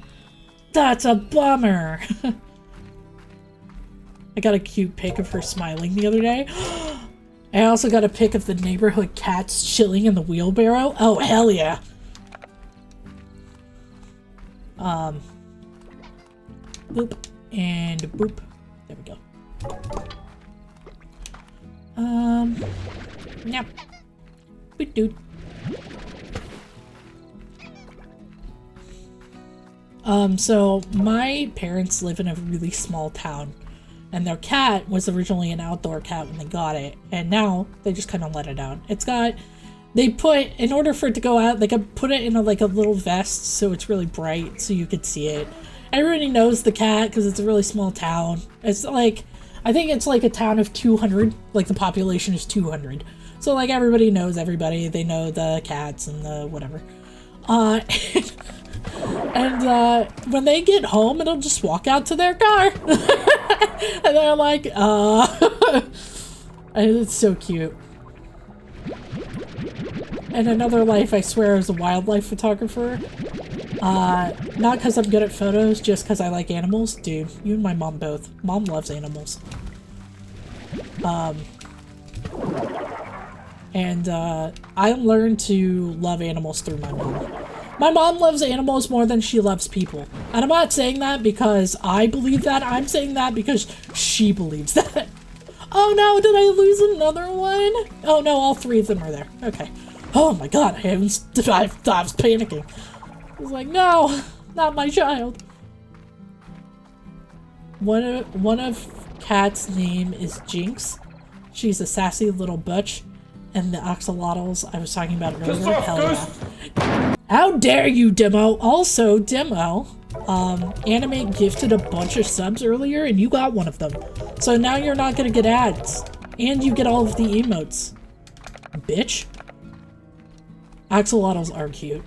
Speaker 1: That's a bummer. I got a cute pic of her smiling the other day. I also got a pic of the neighborhood cats chilling in the wheelbarrow. Oh, hell yeah. Boop. And boop. There we go. Yep. Boot doot. So my parents live in a really small town, and their cat was originally an outdoor cat when they got it, and now they just kind of let it out. It's got, they put, in order for it to go out, they could put it in a little vest so it's really bright so you could see it. Everybody knows the cat because it's a really small town. It's like, I think it's like a town of 200, like the population is 200. So like everybody knows everybody, they know the cats and the whatever. And when they get home, it'll just walk out to their car. And they're like, and it's so cute. In another life, I swear I was a wildlife photographer. Not because I'm good at photos, just because I like animals. Dude, you and my mom both. Mom loves animals. And I learned to love animals through my mom. My mom loves animals more than she loves people. And I'm not saying that because I believe that. I'm saying that because she believes that. Oh no, did I lose another one? Oh no, all 3 of them are there. Okay. Oh my god, I was panicking. I was like, no, not my child. One of Kat's name is Jinx. She's a sassy little butch. And the axolotls I was talking about earlier. Hell yeah. How dare you, Demo? Also, Demo, Animate gifted a bunch of subs earlier and you got one of them. So now you're not gonna get ads. And you get all of the emotes. Bitch. Axolotls are cute.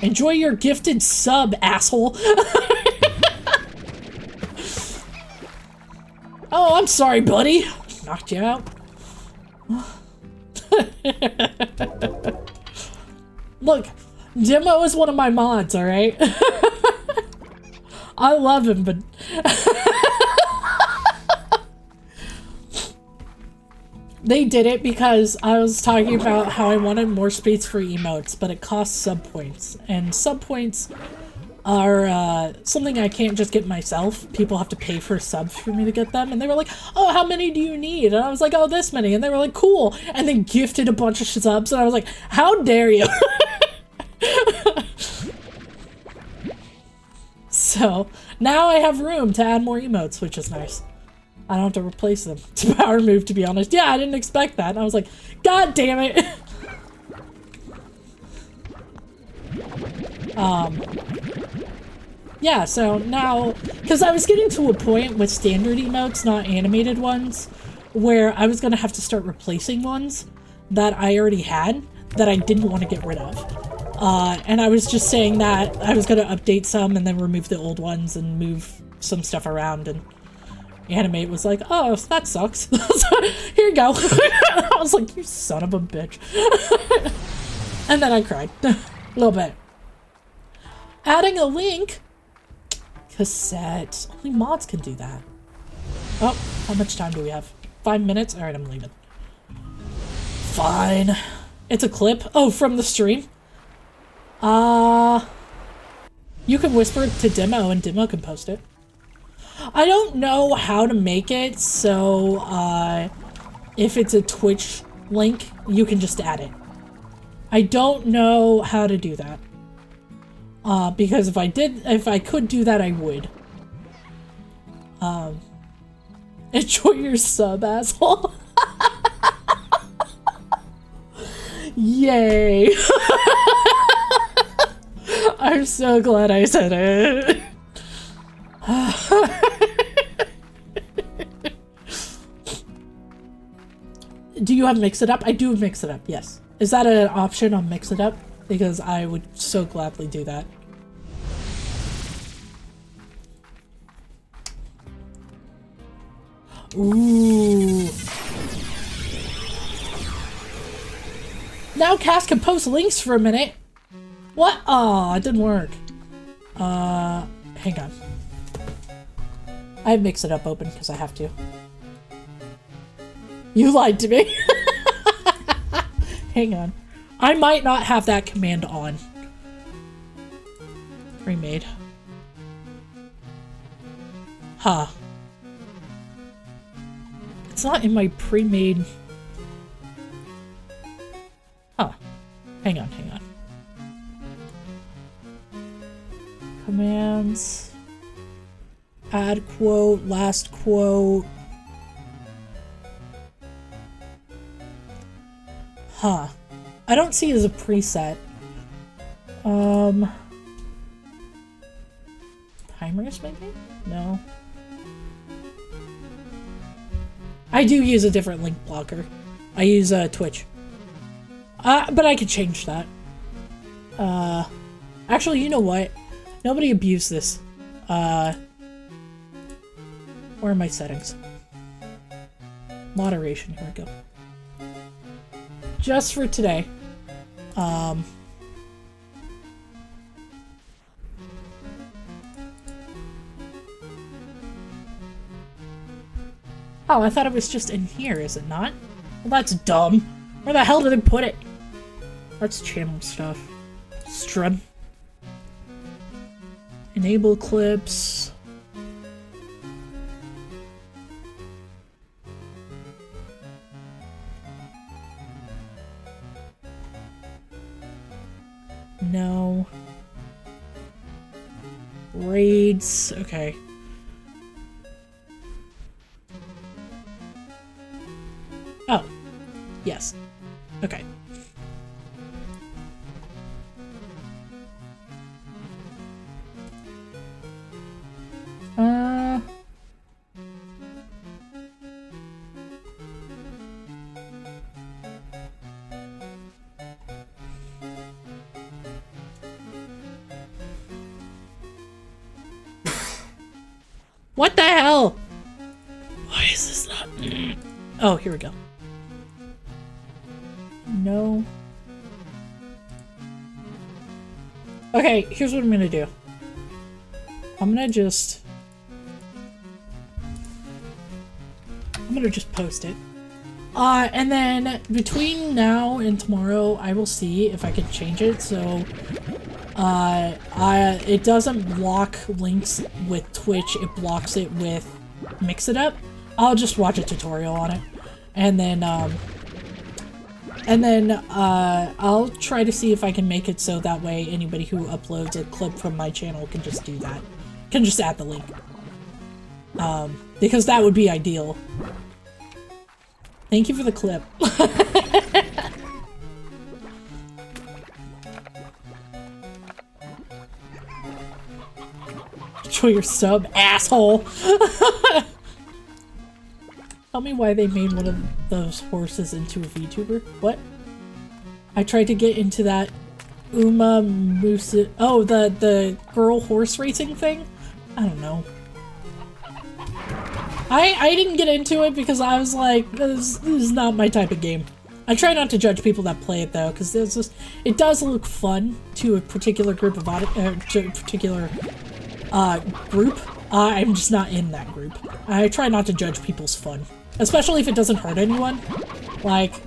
Speaker 1: Enjoy your gifted sub, asshole. Oh, I'm sorry, buddy. Knocked you out. Look, Demo is one of my mods, alright? I love him, but... They did it because I was talking about how I wanted more space for emotes, but it costs sub points. And sub points are something I can't just get myself. People have to pay for subs for me to get them. And they were like, oh, how many do you need? And I was like, oh, this many. And they were like, cool. And they gifted a bunch of subs. And I was like, how dare you? So now I have room to add more emotes, which is nice. I don't have to replace them. It's a power move, to be honest. Yeah, I didn't expect that. And I was like, God damn it. Yeah, so now, because I was getting to a point with standard emotes, not animated ones, where I was going to have to start replacing ones that I already had that I didn't want to get rid of. And I was just saying that I was going to update some and then remove the old ones and move some stuff around, and Animate was like, oh, that sucks. So, here you go. I was like, you son of a bitch. And then I cried. A little bit. Adding a link. Cassette. Only mods can do that. Oh, how much time do we have? 5 minutes? Alright, I'm leaving. Fine. It's a clip. Oh, from the stream? You can whisper it to Demo and Demo can post it. I don't know how to make it, so if it's a Twitch link, you can just add it. I don't know how to do that. Because if I could do that, I would. Enjoy your sub, asshole. Yay. I'm so glad I said it. Do you have Mix It Up? I do Mix It Up, yes. Is that an option on Mix It Up? because I would so gladly do that. Ooh. Now Cass can post links for a minute. What? Oh, it didn't work. Hang on. I mix it up open because I have to. You lied to me. Hang on. I might not have that command on. Pre-made. Huh. It's not in my pre-made. Huh. Hang on, hang on. Commands. Add quote, last quote. Huh. I don't see it as a preset. Timers maybe? No. I do use a different link blocker. I use Twitch. But I could change that. Actually, you know what? Nobody abuse this. Where are my settings? Moderation, here we go. Just for today. Oh, I thought it was just in here, is it not? Well, that's dumb. Where the hell did they put it? That's channel stuff. Strum. Enable clips. No. Raids. Okay. Oh. Yes. Okay. What the hell? Why is this not? Oh, here we go. No. Okay, here's what I'm gonna do. I'm gonna just post it. And then between now and tomorrow, I will see if I can change it so it doesn't block links with Twitch, it blocks it with Mix It Up. I'll just watch a tutorial on it. And then I'll try to see if I can make it so that way anybody who uploads a clip from my channel can just do that. Can just add the link. Because that would be ideal. Thank you for the clip. Enjoy your sub, asshole. Tell me why they made one of those horses into a VTuber. What? I tried to get into that Uma Musa. Oh, the girl horse racing thing? I don't know. I didn't get into it because I was like, this is not my type of game. I try not to judge people that play it though, because it does look fun to a particular group of group. I'm just not in that group. I try not to judge people's fun, especially if it doesn't hurt anyone. Like,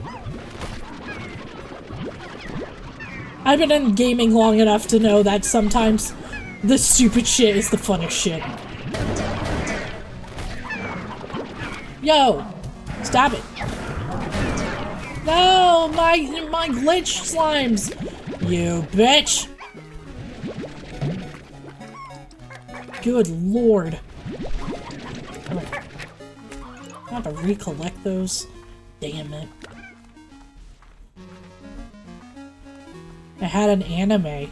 Speaker 1: I've been in gaming long enough to know that sometimes the stupid shit is the funnest shit. Yo! Stop it! No! My glitch slimes! You bitch! Good lord. I have to recollect those. Damn it. I had an anime.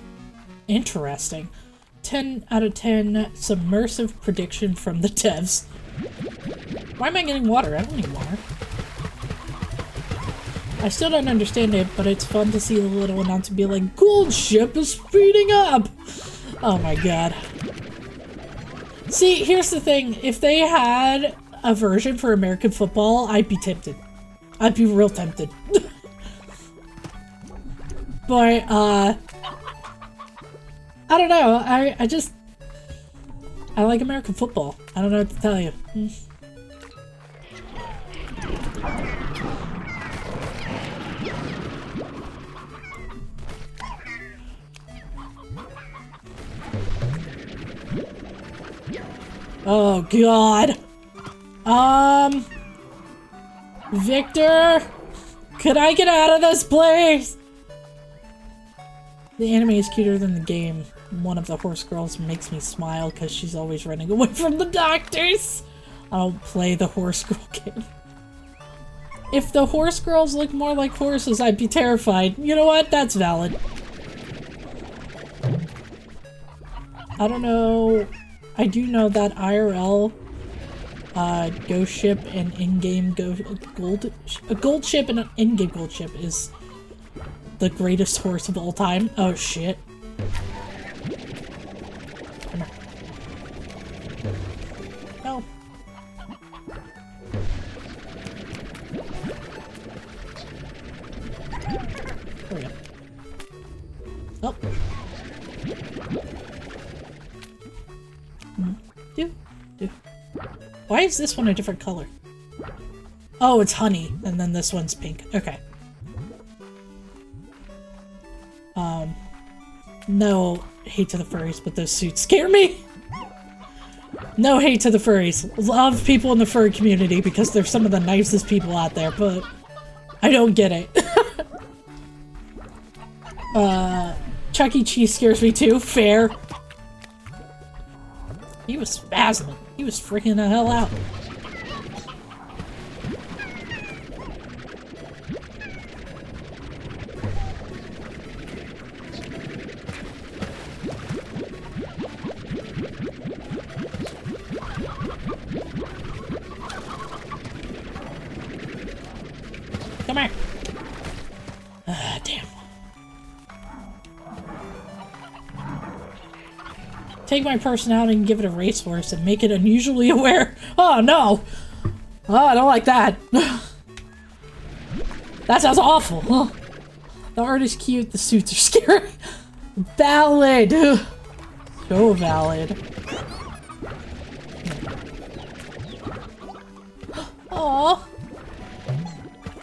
Speaker 1: Interesting. 10 out of 10 submersive prediction from the devs. Why am I getting water? I don't need water. I still don't understand it, but it's fun to see the little announcer be like, "Gold ship is speeding up!" Oh my god. See, here's the thing. If they had a version for American football, I'd be tempted. I'd be real tempted. But, I don't know. I like American football. I don't know what to tell you. Oh, God. Victor? Could I get out of this place? The anime is cuter than the game. One of the horse girls makes me smile because she's always running away from the doctors. I don't play the horse girl game. If the horse girls look more like horses, I'd be terrified. You know what? That's valid. I don't know. I do know that IRL ghost ship and in-game gold ship and an in-game gold ship is the greatest horse of all time. Oh shit. Come here. No. There we go. Oh. Why is this one a different color? Oh, it's honey, and then this one's pink. Okay. No hate to the furries, but those suits scare me! No hate to the furries. Love people in the furry community because they're some of the nicest people out there, but I don't get it. Chuck E. Cheese scares me too. Fair. He was spasming. He was freaking the hell out. Come here. Damn. Take my personality and give it a racehorse and make it unusually aware. Oh no! Oh, I don't like that. That sounds awful. The art is cute, the suits are scary. Valid! So valid. Aww.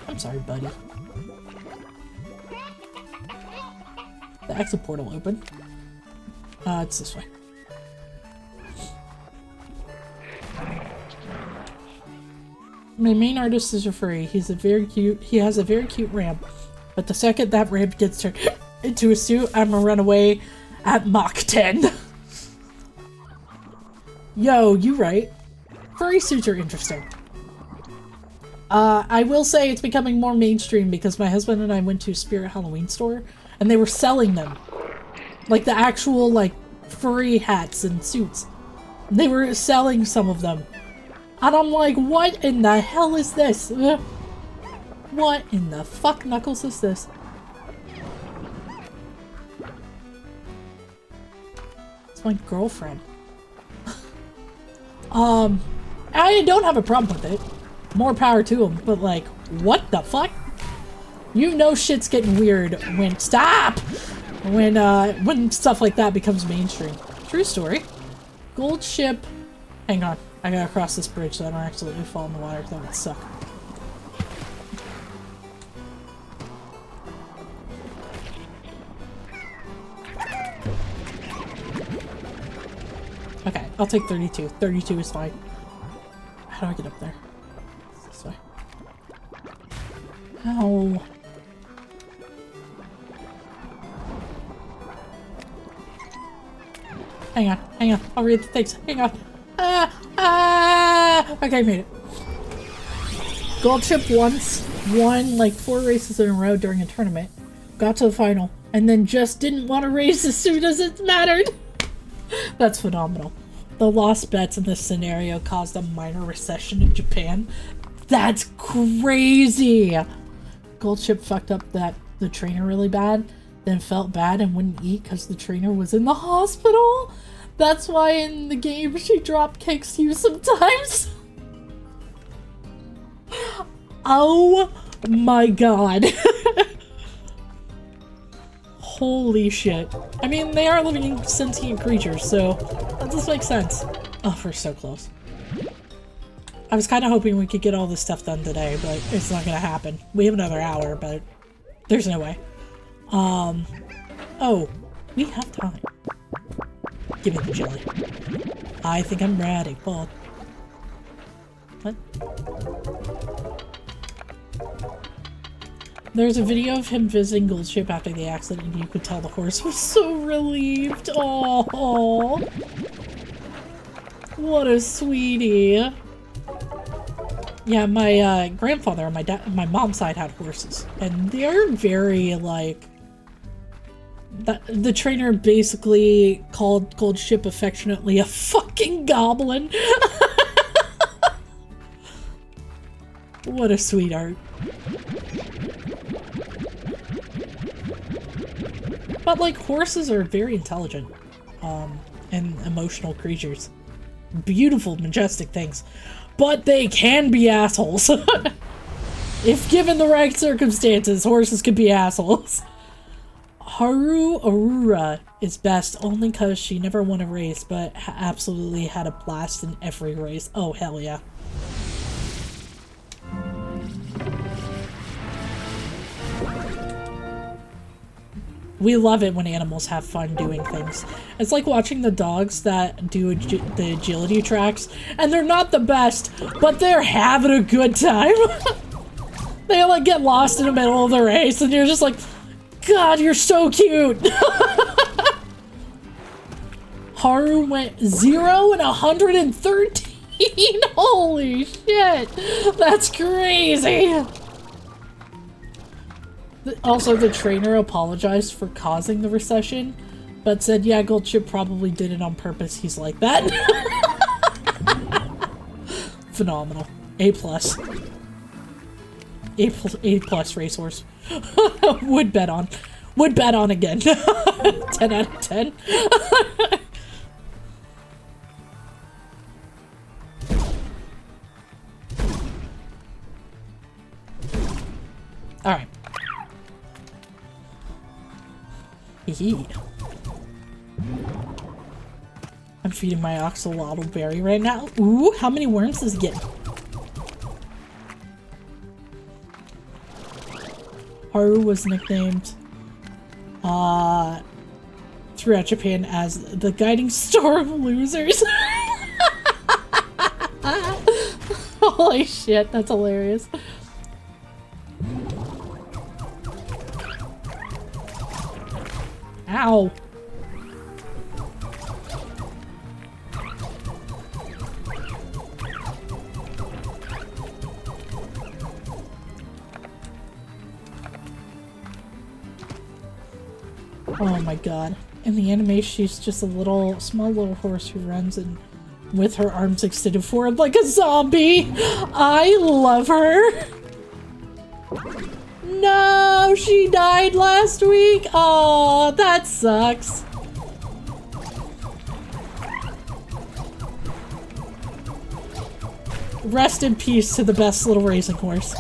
Speaker 1: I'm sorry, buddy. The exit portal open. It's this way. My main artist is a furry. He has a very cute ramp. But the second that ramp gets turned into a suit, I'm gonna run away at Mach 10. Yo, you right. Furry suits are interesting. I will say it's becoming more mainstream because my husband and I went to Spirit Halloween store and they were selling them. Like the actual, like, furry hats and suits. They were selling some of them. And I'm like, what in the hell is this? What in the fuck knuckles is this? It's my girlfriend. I don't have a problem with it. More power to him, but like, what the fuck? You know shit's getting weird when- STOP! When stuff like that becomes mainstream. True story. Gold ship. Hang on. I gotta cross this bridge so I don't accidentally fall in the water. That would suck. Okay, I'll take 32. 32 is fine. How do I get up there? This way. Ow. Hang on. I'll read the things. Hang on. Okay, made it. Gold ship once won like 4 races in a row during a tournament. Got to the final. And then just didn't want to race as soon as it mattered. That's phenomenal. The lost bets in this scenario caused a minor recession in Japan. That's crazy. Goldship fucked up the trainer really bad, then felt bad and wouldn't eat because the trainer was in the hospital. That's why in the game she drop kicks you sometimes. Oh my god. Holy shit. I mean, they are living sentient creatures, so that does make sense. Oh, we're so close. I was kind of hoping we could get all this stuff done today, but it's not gonna happen. We have another hour, but there's no way. Oh, we have time. Give me the jelly. I think I'm ready. What? There's a video of him visiting Goldship after the accident, and you could tell the horse was so relieved. Oh, what a sweetie. Yeah, my grandfather on my mom's side had horses, and they're very like. The trainer basically called Goldship affectionately a fucking goblin. What a sweetheart. But like horses are very intelligent, and emotional creatures. Beautiful, majestic things. But they can be assholes. If given the right circumstances, horses can be assholes. Haru Arura is best only because she never won a race, but absolutely had a blast in every race. Oh, hell yeah. We love it when animals have fun doing things. It's like watching the dogs that do the agility tracks, and they're not the best, but they're having a good time. They like get lost in the middle of the race, and you're just like, God, you're so cute. Haru went 0 and 113. Holy shit, that's crazy. Also, the trainer apologized for causing the recession, but said, yeah, Goldship probably did it on purpose. He's like that. Phenomenal. A+. A+ racehorse. Would bet on. Would bet on again. 10 out of 10. Alright. I'm feeding my axolotl berry right now. Ooh, how many worms does it get? Haru was nicknamed throughout Japan as the guiding star of losers. Holy shit, that's hilarious. Ow. Oh my god. In the anime, she's just a small little horse who runs and with her arms extended forward like a zombie. I love her. No, she died last week. Oh, that sucks. Rest in peace to the best little racing horse.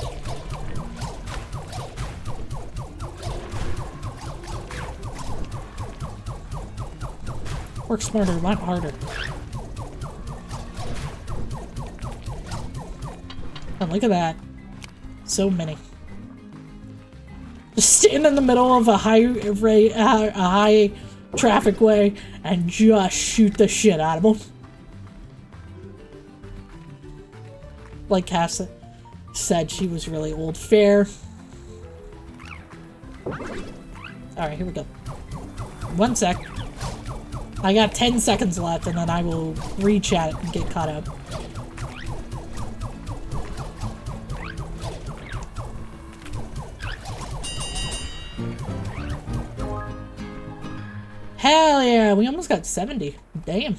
Speaker 1: Work smarter, not harder. And look at that. So many. Just stand in the middle of a high traffic way and just shoot the shit out of them. Like Cass said, she was really old. Fair. Alright, here we go. 1 sec. I got 10 seconds left, and then I will re-chat and get caught up. Hell yeah, we almost got 70. Damn.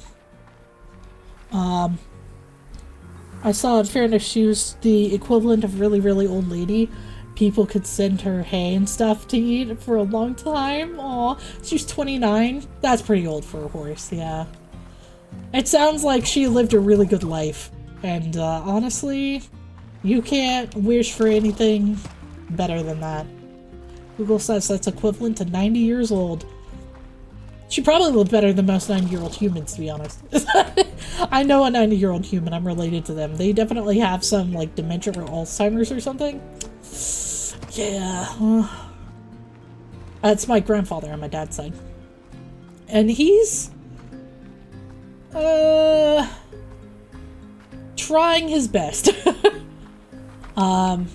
Speaker 1: I saw in fairness she was the equivalent of really, really old lady. people could send her hay and stuff to eat for a long time. Aw, she's 29. That's pretty old for a horse, yeah. It sounds like she lived a really good life. And honestly, you can't wish for anything better than that. Google says that's equivalent to 90 years old. She probably lived better than most 90-year-old humans, to be honest. I know a 90-year-old human. I'm related to them. They definitely have some, like, dementia or Alzheimer's or something. Yeah. That's my grandfather on my dad's side. And he's... trying his best. I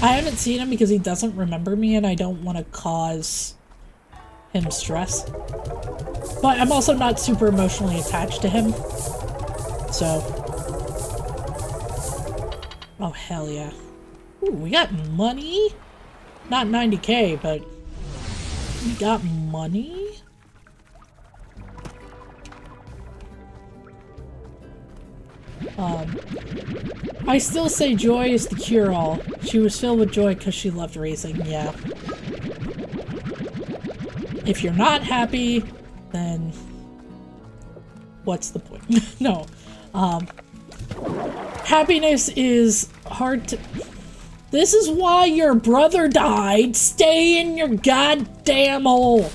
Speaker 1: haven't seen him because he doesn't remember me and I don't want to cause him stress. But I'm also not super emotionally attached to him. So. Oh, hell yeah. Ooh, we got money? Not 90K, but we got money? I still say joy is the cure-all. She was filled with joy because she loved racing, yeah. If you're not happy, then what's the point? No. Happiness is hard to... This is why your brother died. Stay in your goddamn hole.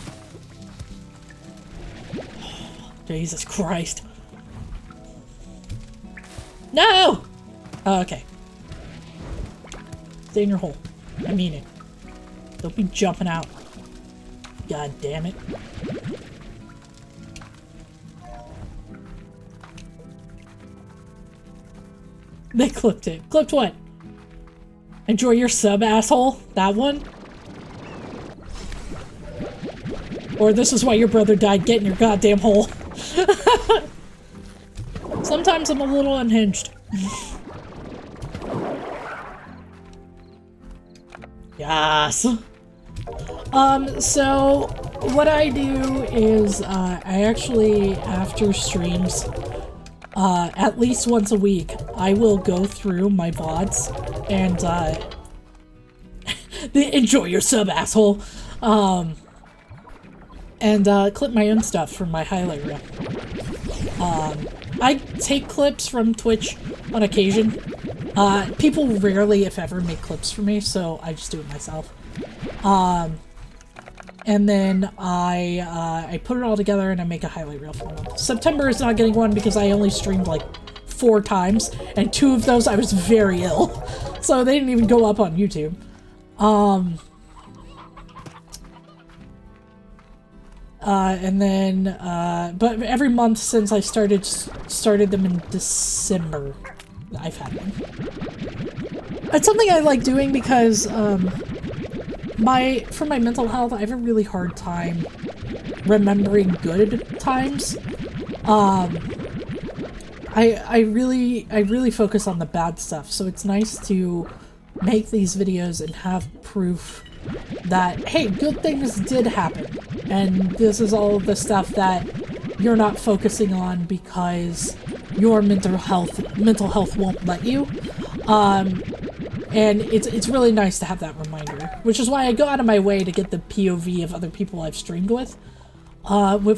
Speaker 1: Jesus Christ. No! Oh, okay. Stay in your hole. I mean it. Don't be jumping out. God damn it. They clipped it. Clipped what? Enjoy your sub, asshole? That one? Or this is why your brother died. Get in your goddamn hole. Sometimes I'm a little unhinged. Yes. So what I do is, I actually, after streams, at least once a week, I will go through my VODs and, enjoy your sub, asshole, and, clip my own stuff from my highlight reel. I take clips from Twitch on occasion. People rarely, if ever, make clips for me, so I just do it myself. And then I put it all together and I make a highlight reel for them. September is not getting one because I only streamed like 4 times, and 2 of those I was very ill, so they didn't even go up on YouTube. And then, but every month since I started them in December, I've had them. It's something I like doing because, for my mental health, I have a really hard time remembering good times. I really focus on the bad stuff, so it's nice to make these videos and have proof that, hey, good things did happen, and this is all the stuff that you're not focusing on because your mental health won't let you. And it's really nice to have that reminder, which is why I go out of my way to get the POV of other people I've streamed with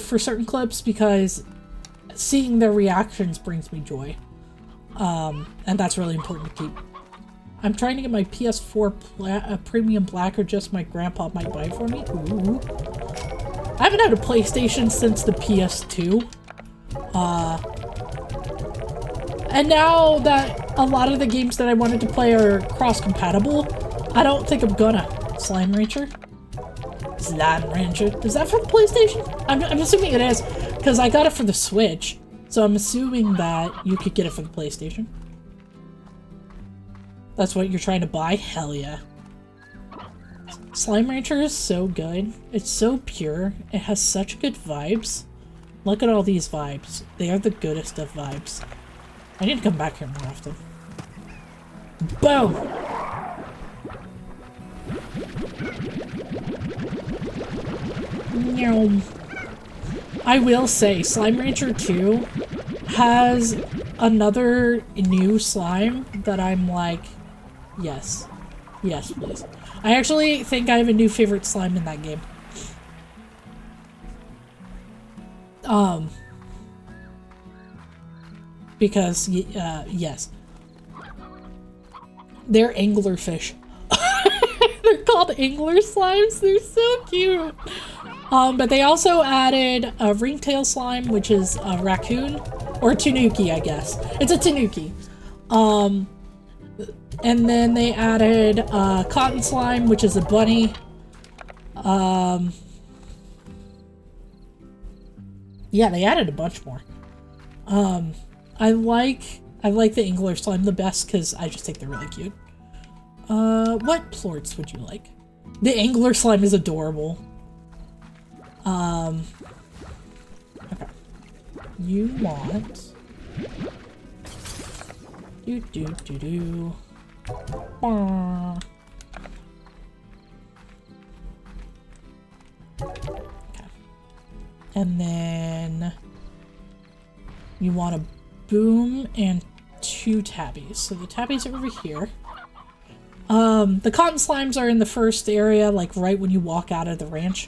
Speaker 1: for certain clips, because seeing their reactions brings me joy. And that's really important to keep. I'm trying to get my PS4 Premium Black, or just my grandpa might buy it for me. Ooh. I haven't had a PlayStation since the PS2. And now that a lot of the games that I wanted to play are cross-compatible, I don't think I'm gonna. Slime Rancher? Slime Rancher. Is that for the PlayStation? I'm assuming it is, because I got it for the Switch. So I'm assuming that you could get it for the PlayStation. That's what you're trying to buy? Hell yeah. Slime Rancher is so good. It's so pure. It has such good vibes. Look at all these vibes. They are the goodest of vibes. I need to come back here more often. Boom! Meow. I will say, Slime Rancher 2 has another new slime that I'm like, yes. Yes, please. I actually think I have a new favorite slime in that game. Because, yes. They're anglerfish. They're called angler slimes. They're so cute. But they also added a ringtail slime, which is a raccoon. Or a tanuki, I guess. It's a tanuki. And then they added cotton slime, which is a bunny. Yeah, they added a bunch more. I like the angler slime the best because I just think they're really cute. What plorts would you like? The angler slime is adorable. Okay. You want... Do. Okay. And then you want a boom and 2 tabbies. So the tabbies are over here. The cotton slimes are in the first area, like right when you walk out of the ranch.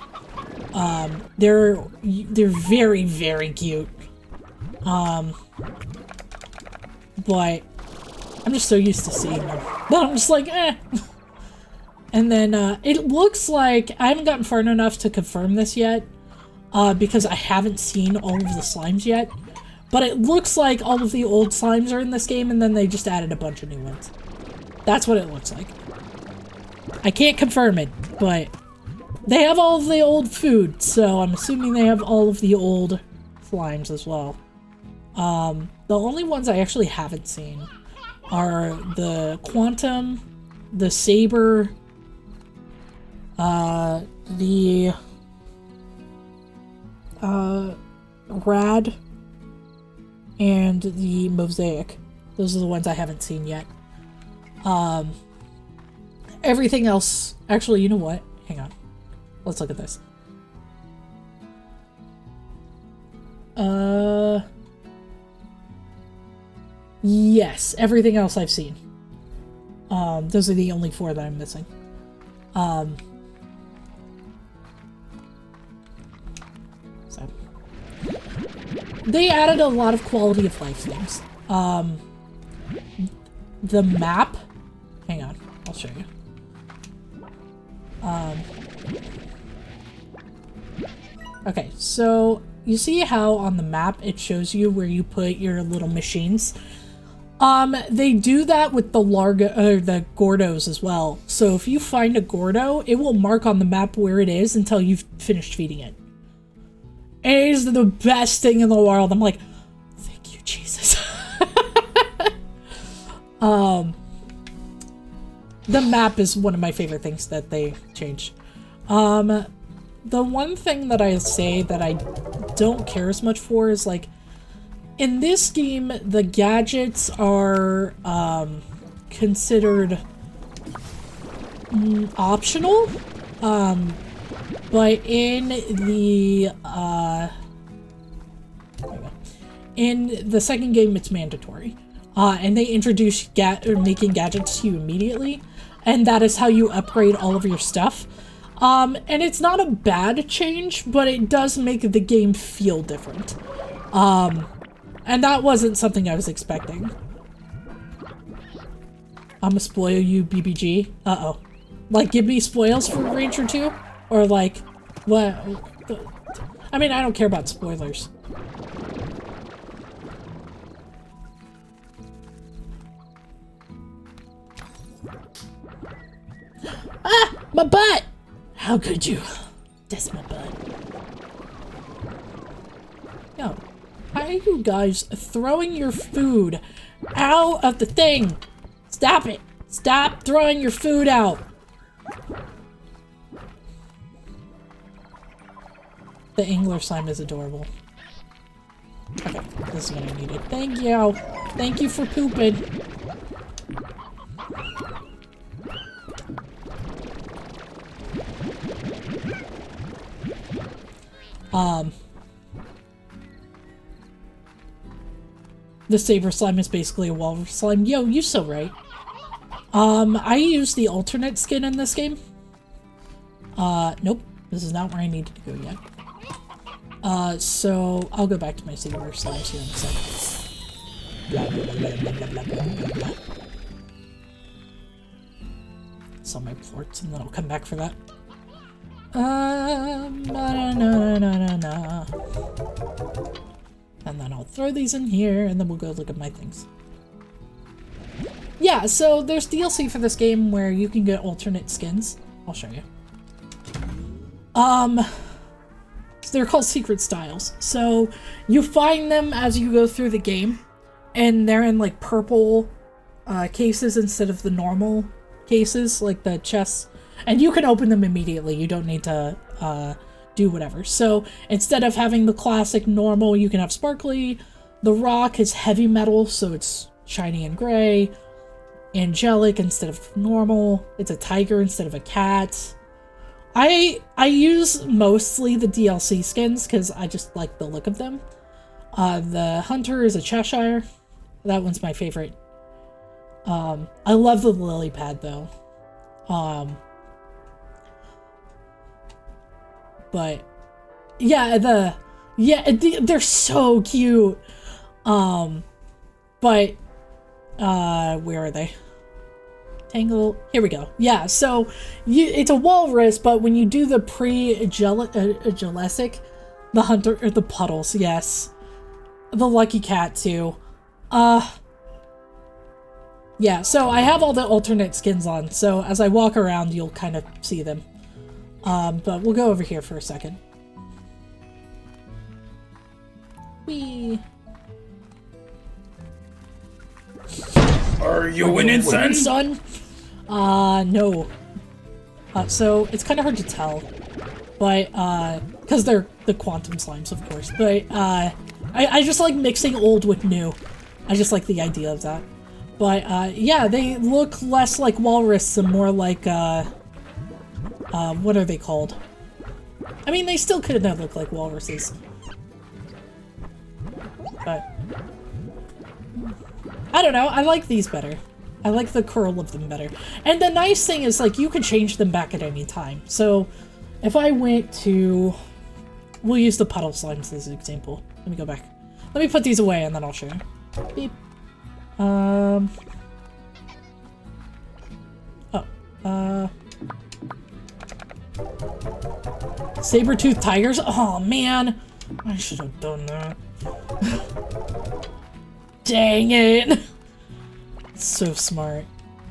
Speaker 1: They're very, very cute. But I'm just so used to seeing them. But I'm just like, eh. And then, it looks like, I haven't gotten far enough to confirm this yet, because I haven't seen all of the slimes yet. But it looks like all of the old slimes are in this game, and then they just added a bunch of new ones. That's what it looks like. I can't confirm it, but they have all of the old food, so I'm assuming they have all of the old slimes as well. The only ones I actually haven't seen are the Quantum, the Saber, the Rad, and the Mosaic. Those are the ones I haven't seen yet. Everything else... Actually, you know what? Hang on. Let's look at this. Yes, everything else I've seen. Those are the only 4 that I'm missing. So. They added a lot of quality of life things. The map... Hang on, I'll show you. Okay, so you see how on the map it shows you where you put your little machines? They do that with the the Gordos as well. So if you find a Gordo, it will mark on the map where it is until you've finished feeding it. It is the best thing in the world. I'm like, thank you, Jesus. The map is one of my favorite things that they changed. The one thing that I say that I don't care as much for is, like, in this game, the gadgets are, considered optional, but in the second game, it's mandatory. And they introduce making gadgets to you immediately, and that is how you upgrade all of your stuff. And it's not a bad change, but it does make the game feel different. And that wasn't something I was expecting. I'ma spoil you, BBG. Uh-oh. Like, give me spoils for Ranger 2? Or, like, what? I mean, I don't care about spoilers. Ah! My butt! How could you? That's my butt. Yo, why are you guys throwing your food out of the thing? Stop it! Stop throwing your food out! The angler slime is adorable. Okay, this is what I needed. Thank you! Thank you for pooping! The saber slime is basically a walrus slime. Yo, you so right. I use the alternate skin in this game. Nope. This is not where I needed to go yet. So I'll go back to my singular slimes here in a second. Blah, blah, blah, blah, blah, blah, blah, blah. Sell my plorts and then I'll come back for that. And then I'll throw these in here and then we'll go look at my things. Yeah, so there's DLC for this game where you can get alternate skins. I'll show you. So they're called secret styles. So you find them as you go through the game, and they're in like purple cases instead of the normal cases, like the chests. And you can open them immediately. You don't need to do whatever. So instead of having the classic normal, you can have sparkly. The rock is heavy metal, so it's shiny and gray. Angelic instead of normal. It's a tiger instead of a cat. I use mostly the DLC skins because I just like the look of them. The hunter is a Cheshire. That one's my favorite. I love the lily pad though. But yeah, they're so cute. But where are they? Tangle. Here we go. Yeah, so it's a walrus, but when you do the pre-Agelesic, the hunter or the puddles, yes. The lucky cat too. Yeah, so I have all the alternate skins on, so as I walk around you'll kind of see them. But we'll go over here for a second. Whee!
Speaker 2: Are you winning, son?
Speaker 1: No. So it's kind of hard to tell, but because they're the quantum slimes, of course. But I just like mixing old with new. I just like the idea of that. But yeah, they look less like walrus and more like what are they called? I mean, they still could not look like walruses, but I don't know. I like these better. I like the curl of them better. And the nice thing is, like, you can change them back at any time. So if I went to, we'll use the puddle slimes as an example. Let me go back. Let me put these away and then I'll show you. Beep. Saber-toothed tigers? Oh man, I should have done that. Dang it. So smart.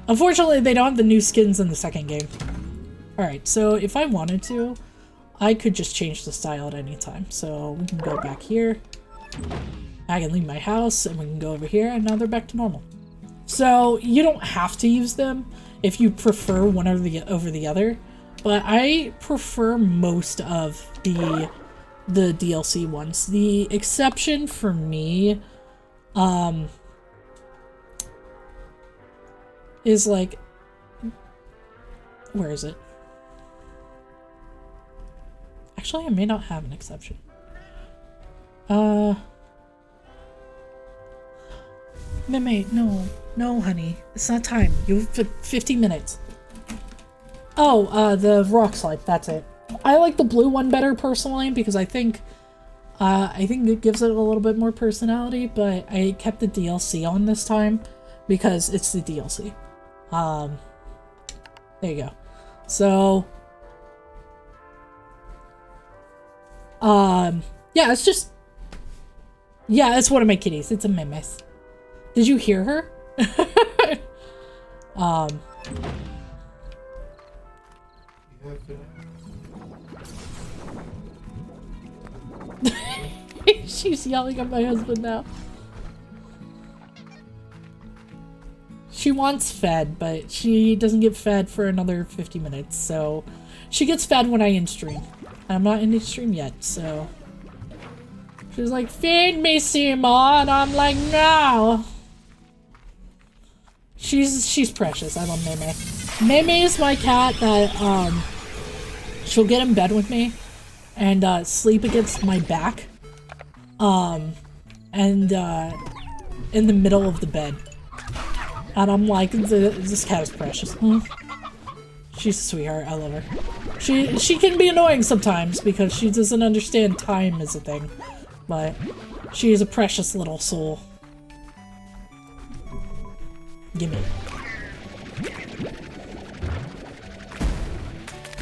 Speaker 1: Unfortunately, they don't have the new skins in the second game. Alright, so if I wanted to, I could just change the style at any time. So we can go back here. I can leave my house and we can go over here and now they're back to normal. So you don't have to use them if you prefer one over the other. But I prefer most of the DLC ones. The exception for me is like, where is it? Actually, I may not have an exception. Meme, no, honey, it's not time. You have 50 minutes. Oh, the rock slide. That's it. I like the blue one better personally because I think it gives it a little bit more personality. But I kept the DLC on this time because it's the DLC. There you go. So, yeah, it's just, yeah, it's one of my kitties. It's a memes. Did you hear her? She's yelling at my husband now. She wants fed, but she doesn't get fed for another 50 minutes, so she gets fed when I in-stream. I'm not in stream yet, so she's like, feed me, Simon. I'm like, no. She's precious. I love Meme. Meme is my cat that she'll get in bed with me and sleep against my back, and in the middle of the bed. And I'm like, this cat is precious. She's a sweetheart. I love her. She can be annoying sometimes because she doesn't understand time is a thing. But she is a precious little soul. Gimme.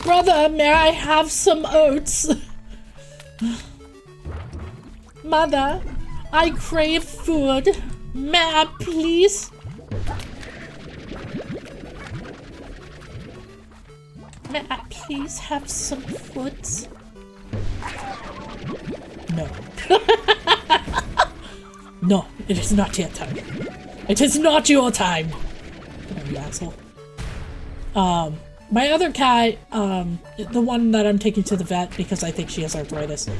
Speaker 1: Brother, may I have some oats? Mother, I crave food. May I please? May I please have some food? No. No, it is not yet time. It is not your time. Oh, you asshole. My other cat, the one that I'm taking to the vet because I think she has arthritis,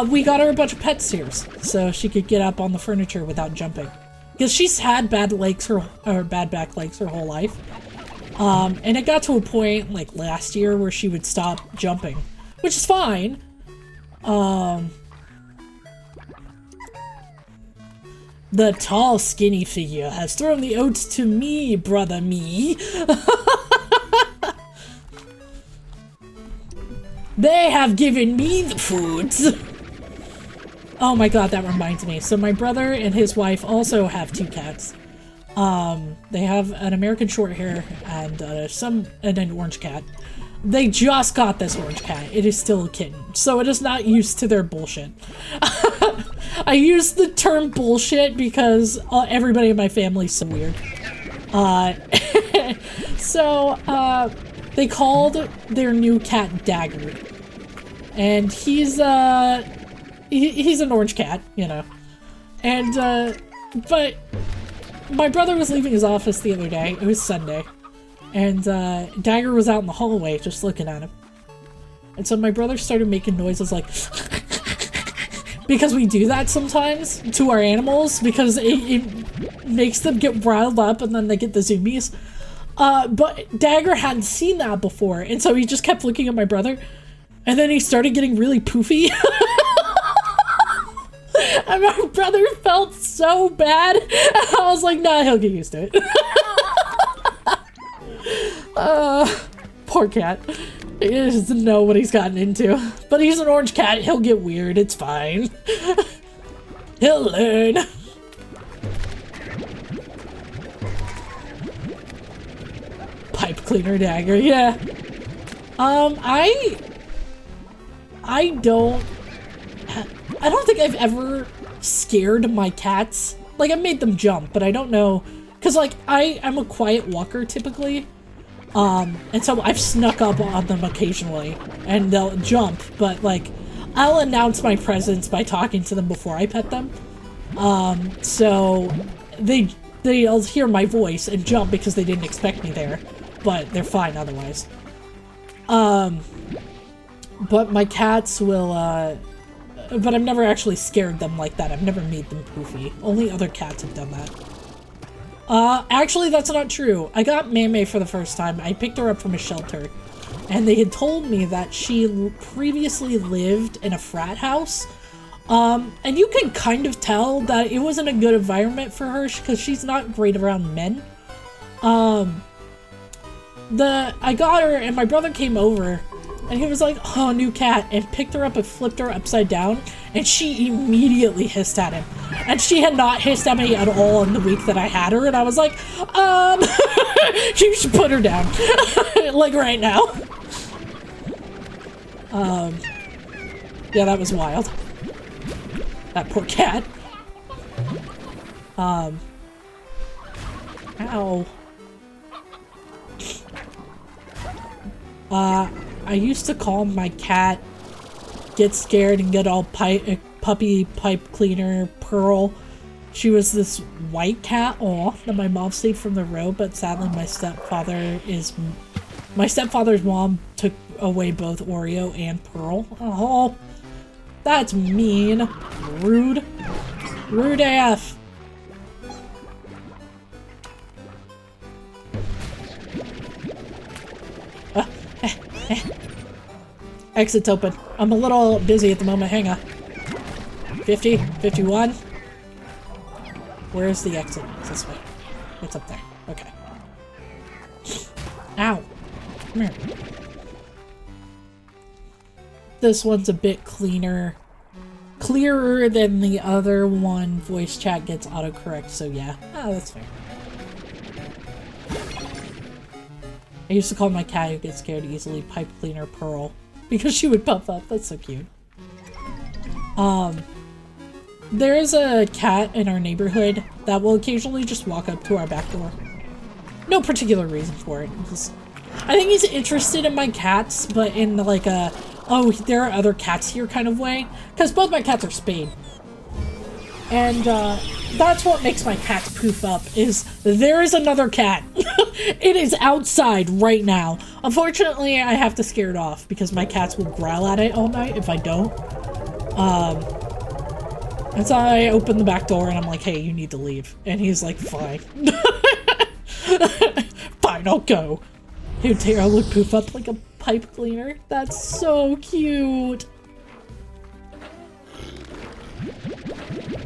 Speaker 1: we got her a bunch of pet stairs so she could get up on the furniture without jumping. Because she's had bad back legs her whole life. And it got to a point, like last year, where she would stop jumping, which is fine. The tall, skinny figure has thrown the oats to me, brother me. They have given me the foods. Oh my god, that reminds me. So my brother and his wife also have 2 cats. They have an American Shorthair and an orange cat. They just got this orange cat. It is still a kitten, so it is not used to their bullshit. I use the term bullshit because everybody in my family is so weird. They called their new cat Dagger, and he's an orange cat, you know. And but my brother was leaving his office the other day. It was Sunday. And Dagger was out in the hallway just looking at him. And so my brother started making noises like because we do that sometimes to our animals because it makes them get riled up and then they get the zoomies. But Dagger hadn't seen that before, and so he just kept looking at my brother, and then he started getting really poofy. And my brother felt so bad. And I was like, nah, he'll get used to it. Poor cat. He doesn't know what he's gotten into. But he's an orange cat. He'll get weird. It's fine. He'll learn. Pipe cleaner Dagger, yeah. I don't think I've ever scared my cats. Like, I made them jump, but I don't know. Because, like, I'm a quiet walker, typically. And so I've snuck up on them occasionally. And they'll jump, but, like, I'll announce my presence by talking to them before I pet them. So they'll hear my voice and jump because they didn't expect me there. But they're fine otherwise. But my cats will, but I've never actually scared them like that. I've never made them poofy. Only other cats have done that. Actually, that's not true. I got Maymay for the first time. I picked her up from a shelter. And they had told me that she previously lived in a frat house. And you can kind of tell that it wasn't a good environment for her because she's not great around men. I got her and my brother came over and he was like, oh, new cat, and picked her up and flipped her upside down, and she immediately hissed at him. And she had not hissed at me at all in the week that I had her, and I was like, you should put her down. Like right now. Yeah, that was wild. That poor cat. Ow. I used to call my cat Get Scared and Get All Puppy Pipe Cleaner Pearl. She was this white cat, that my mom saved from the road, but sadly my stepfather's mom took away both Oreo and Pearl. Oh, that's mean. Rude. Rude AF. Exit's open. I'm a little busy at the moment. Hang on. 50, 51. Where's the exit? It's this way. It's up there. Okay. Ow. Come here. This one's a bit clearer than the other one. Voice chat gets autocorrect, so yeah. Oh, that's fair. I used to call my cat who gets scared easily Pipe Cleaner Pearl because she would pop up. That's so cute. There is a cat in our neighborhood that will occasionally just walk up to our back door. No particular reason for it. I think he's interested in my cats, but in like a, oh, there are other cats here kind of way. Because both my cats are spayed. And that's what makes my cats poof up, is there is another cat. It is outside right now. Unfortunately, I have to scare it off because my cats will growl at it all night if I don't. And so I open the back door and I'm like, hey, you need to leave. And he's like, fine. Fine, I'll go. He'd Tara would poof up like a pipe cleaner. That's so cute.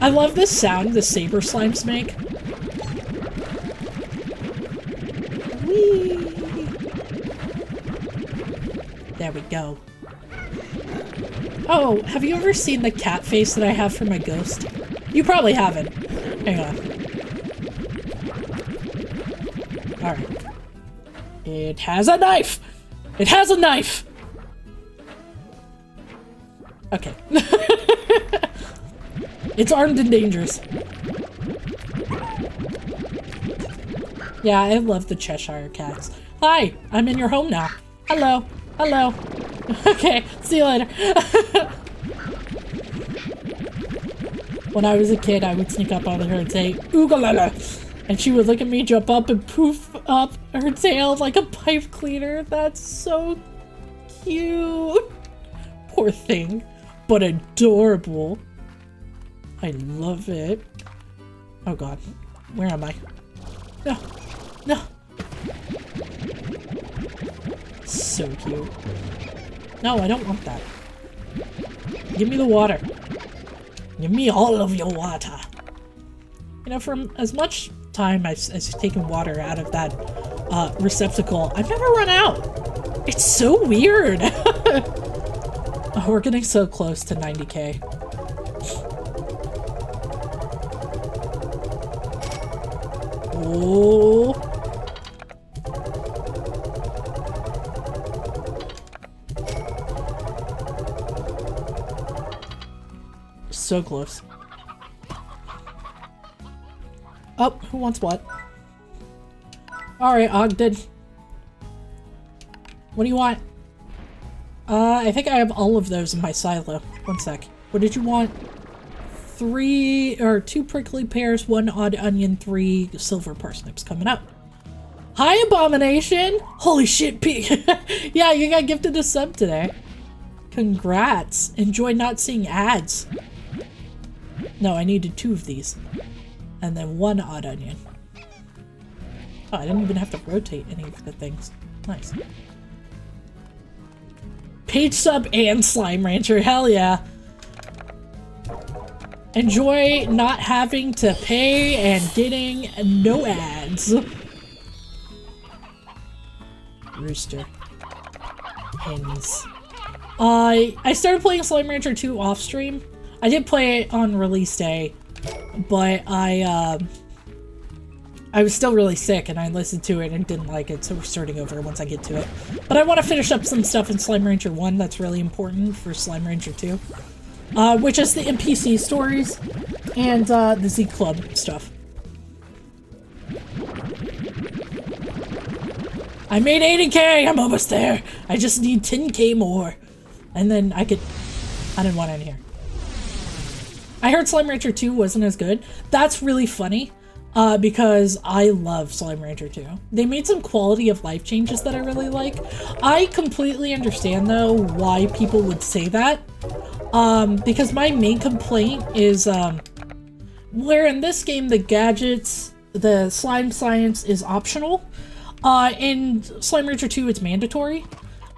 Speaker 1: I love this sound the saber slimes make. Whee! There we go. Oh, have you ever seen the cat face that I have for my ghost? You probably haven't. Hang on. Alright. It has a knife! It has a knife! Okay. It's armed and dangerous. Yeah, I love the Cheshire cats. Hi, I'm in your home now. Hello. Hello. Okay, see you later. When I was a kid, I would sneak up on her and say, oogalala. And she would look at me, jump up, and poof up her tail like a pipe cleaner. That's so cute. Poor thing, but adorable. I love it. Oh god. Where am I? No. No. So cute. No, I don't want that. Give me the water. Give me all of your water. You know, from as much time as taken water out of that receptacle, I've never run out. It's so weird. Oh, we're getting so close to 90k. Oh. So close. Oh, who wants what? Alright, Ogden. What do you want? I think I have all of those in my silo. One sec. What did you want? 2 prickly pears, 1 odd onion, 3 silver parsnips coming up. Hi, Abomination! Holy shit, Pete! Yeah, you got gifted a sub today. Congrats. Enjoy not seeing ads. No, I needed 2 of these. And then 1 odd onion. Oh, I didn't even have to rotate any of the things. Nice. Page sub and Slime Rancher, hell yeah. Enjoy not having to pay and getting no ads. Rooster. Hens. I started playing Slime Rancher 2 off stream. I did play it on release day, but I was still really sick and I listened to it and didn't like it, so we're starting over once I get to it. But I want to finish up some stuff in Slime Rancher 1 that's really important for Slime Rancher 2. Which is the NPC stories and the Z Club stuff. I made 80k! I'm almost there! I just need 10k more. And then I didn't want it in here. I heard Slime Rancher 2 wasn't as good. That's really funny. Because I love Slime Rancher 2. They made some quality of life changes that I really like. I completely understand though why people would say that. Because my main complaint is, where in this game the gadgets, the slime science is optional, in Slime Rancher 2 it's mandatory,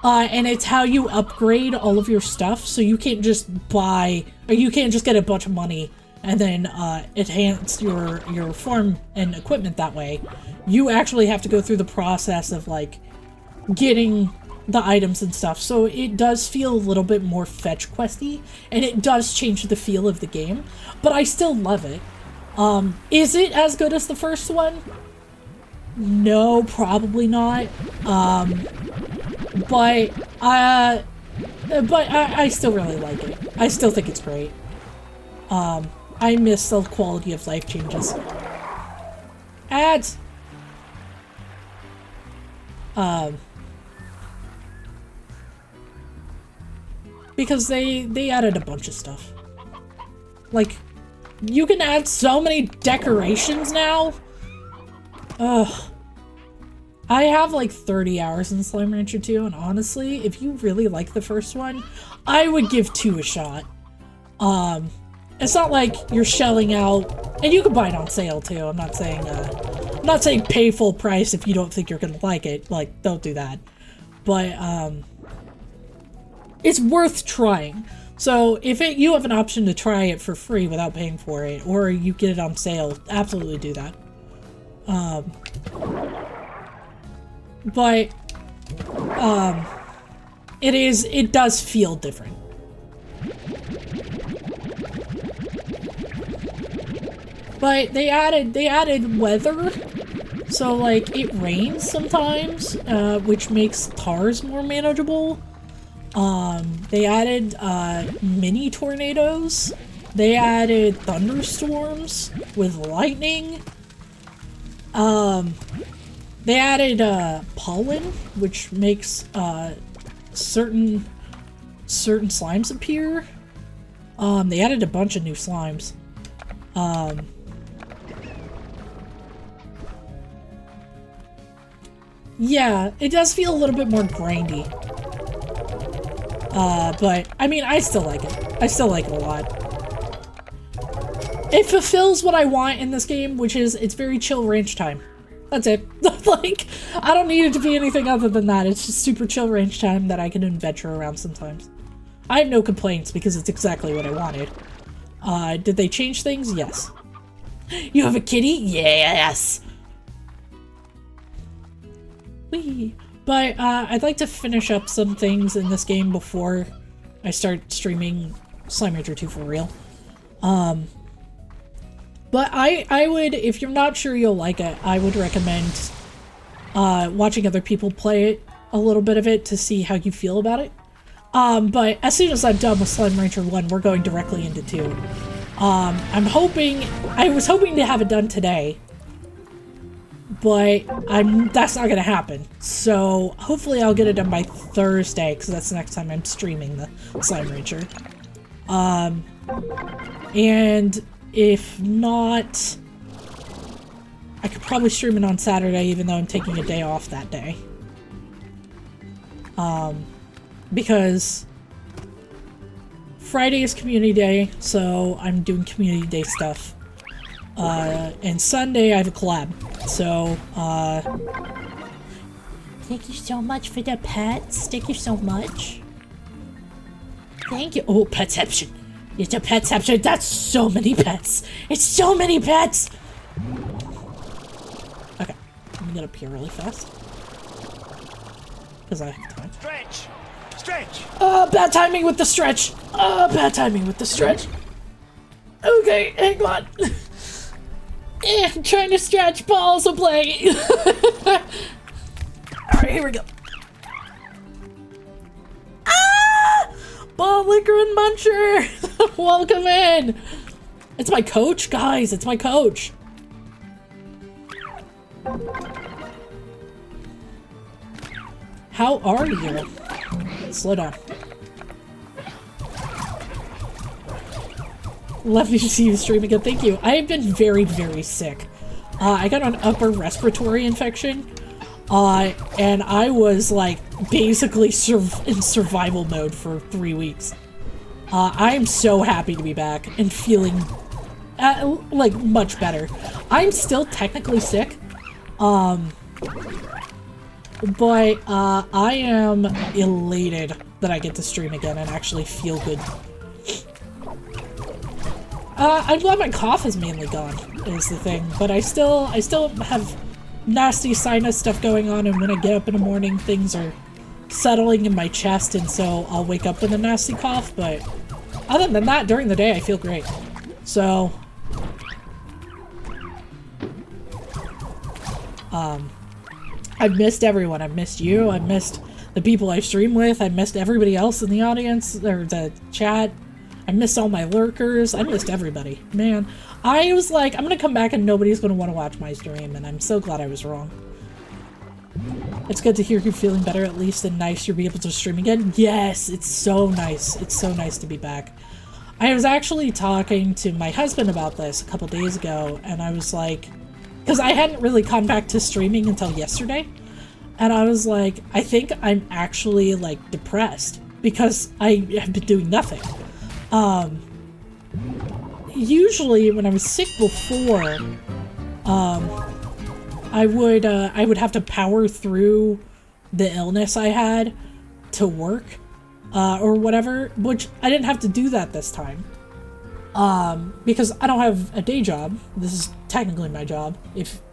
Speaker 1: and it's how you upgrade all of your stuff, so you can't just buy, or you can't just get a bunch of money and then enhance your farm and equipment that way, you actually have to go through the process of like getting the items and stuff. So it does feel a little bit more fetch questy, and it does change the feel of the game, but I still love it. Is it as good as the first one? No, probably not. But I still really like it. I still think it's great. I miss the quality of life changes. Ads! Because they added a bunch of stuff. Like, you can add so many decorations now! Ugh. I have like 30 hours in Slime Rancher 2, and honestly, if you really like the first one, I would give 2 a shot. It's not like you're shelling out, and you can buy it on sale too. I'm not saying pay full price if you don't think you're gonna like it. Like, don't do that. But, it's worth trying. So, if you have an option to try it for free without paying for it, or you get it on sale, absolutely do that. But, it does feel different. But they added weather, so like it rains sometimes, which makes cars more manageable. They added mini tornadoes. They added thunderstorms with lightning. They added pollen, which makes certain slimes appear. They added a bunch of new slimes. Yeah, it does feel a little bit more grindy. But, I mean, I still like it. I still like it a lot. It fulfills what I want in this game, which is, it's very chill range time. That's it. Like, I don't need it to be anything other than that. It's just super chill range time that I can adventure around sometimes. I have no complaints because it's exactly what I wanted. Did they change things? Yes. You have a kitty? Yes! Whee! But, I'd like to finish up some things in this game before I start streaming Slime Rancher 2 for real. But I would, if you're not sure you'll like it, I would recommend, watching other people play it, a little bit of it, to see how you feel about it. But as soon as I'm done with Slime Rancher 1, we're going directly into 2. I was hoping to have it done today, but that's not gonna happen. So hopefully I'll get it done by Thursday, because that's the next time I'm streaming the Slime Rancher. And if not, I could probably stream it on Saturday, even though I'm taking a day off that day. Because Friday is community day, so I'm doing community day stuff. And Sunday I have a collab, so, thank you so much for the pets. Thank you so much. Thank you. Oh, petception. It's a petception. That's so many pets. It's so many pets. Okay, let me get up here really fast. Because I have time.
Speaker 5: Stretch! Stretch!
Speaker 1: Bad timing with the stretch. Bad timing with the stretch. Okay, hang on. I'm trying to stretch, but also play. Alright, here we go. Ah! Ball Liquor and Muncher! Welcome in! It's my coach, guys, it's my coach. How are you? Slow down. Lovely to see you stream again. Thank you. I have been very, very sick. I got an upper respiratory infection, and I was like basically in survival mode for 3 weeks. I am so happy to be back and feeling like much better. I'm still technically sick, but I am elated that I get to stream again and actually feel good. I'm glad my cough is mainly gone, is the thing. But I still have nasty sinus stuff going on, and when I get up in the morning, things are settling in my chest, and so I'll wake up with a nasty cough. But other than that, during the day, I feel great. So, I've missed everyone. I've missed you. I've missed the people I stream with. I missed everybody else in the audience, or the chat. I missed all my lurkers. I missed everybody. Man, I was like, I'm gonna come back and nobody's gonna want to watch my stream, and I'm so glad I was wrong. It's good to hear you feeling better at least, and nice you'll be able to stream again. Yes, it's so nice. It's so nice to be back. I was actually talking to my husband about this a couple days ago, and I was like, because I hadn't really gone back to streaming until yesterday, and I was like, I think I'm actually like depressed because I have been doing nothing. Usually when I was sick before, I would have to power through the illness I had to work, or whatever, which I didn't have to do that this time. Because I don't have a day job. This is technically my job,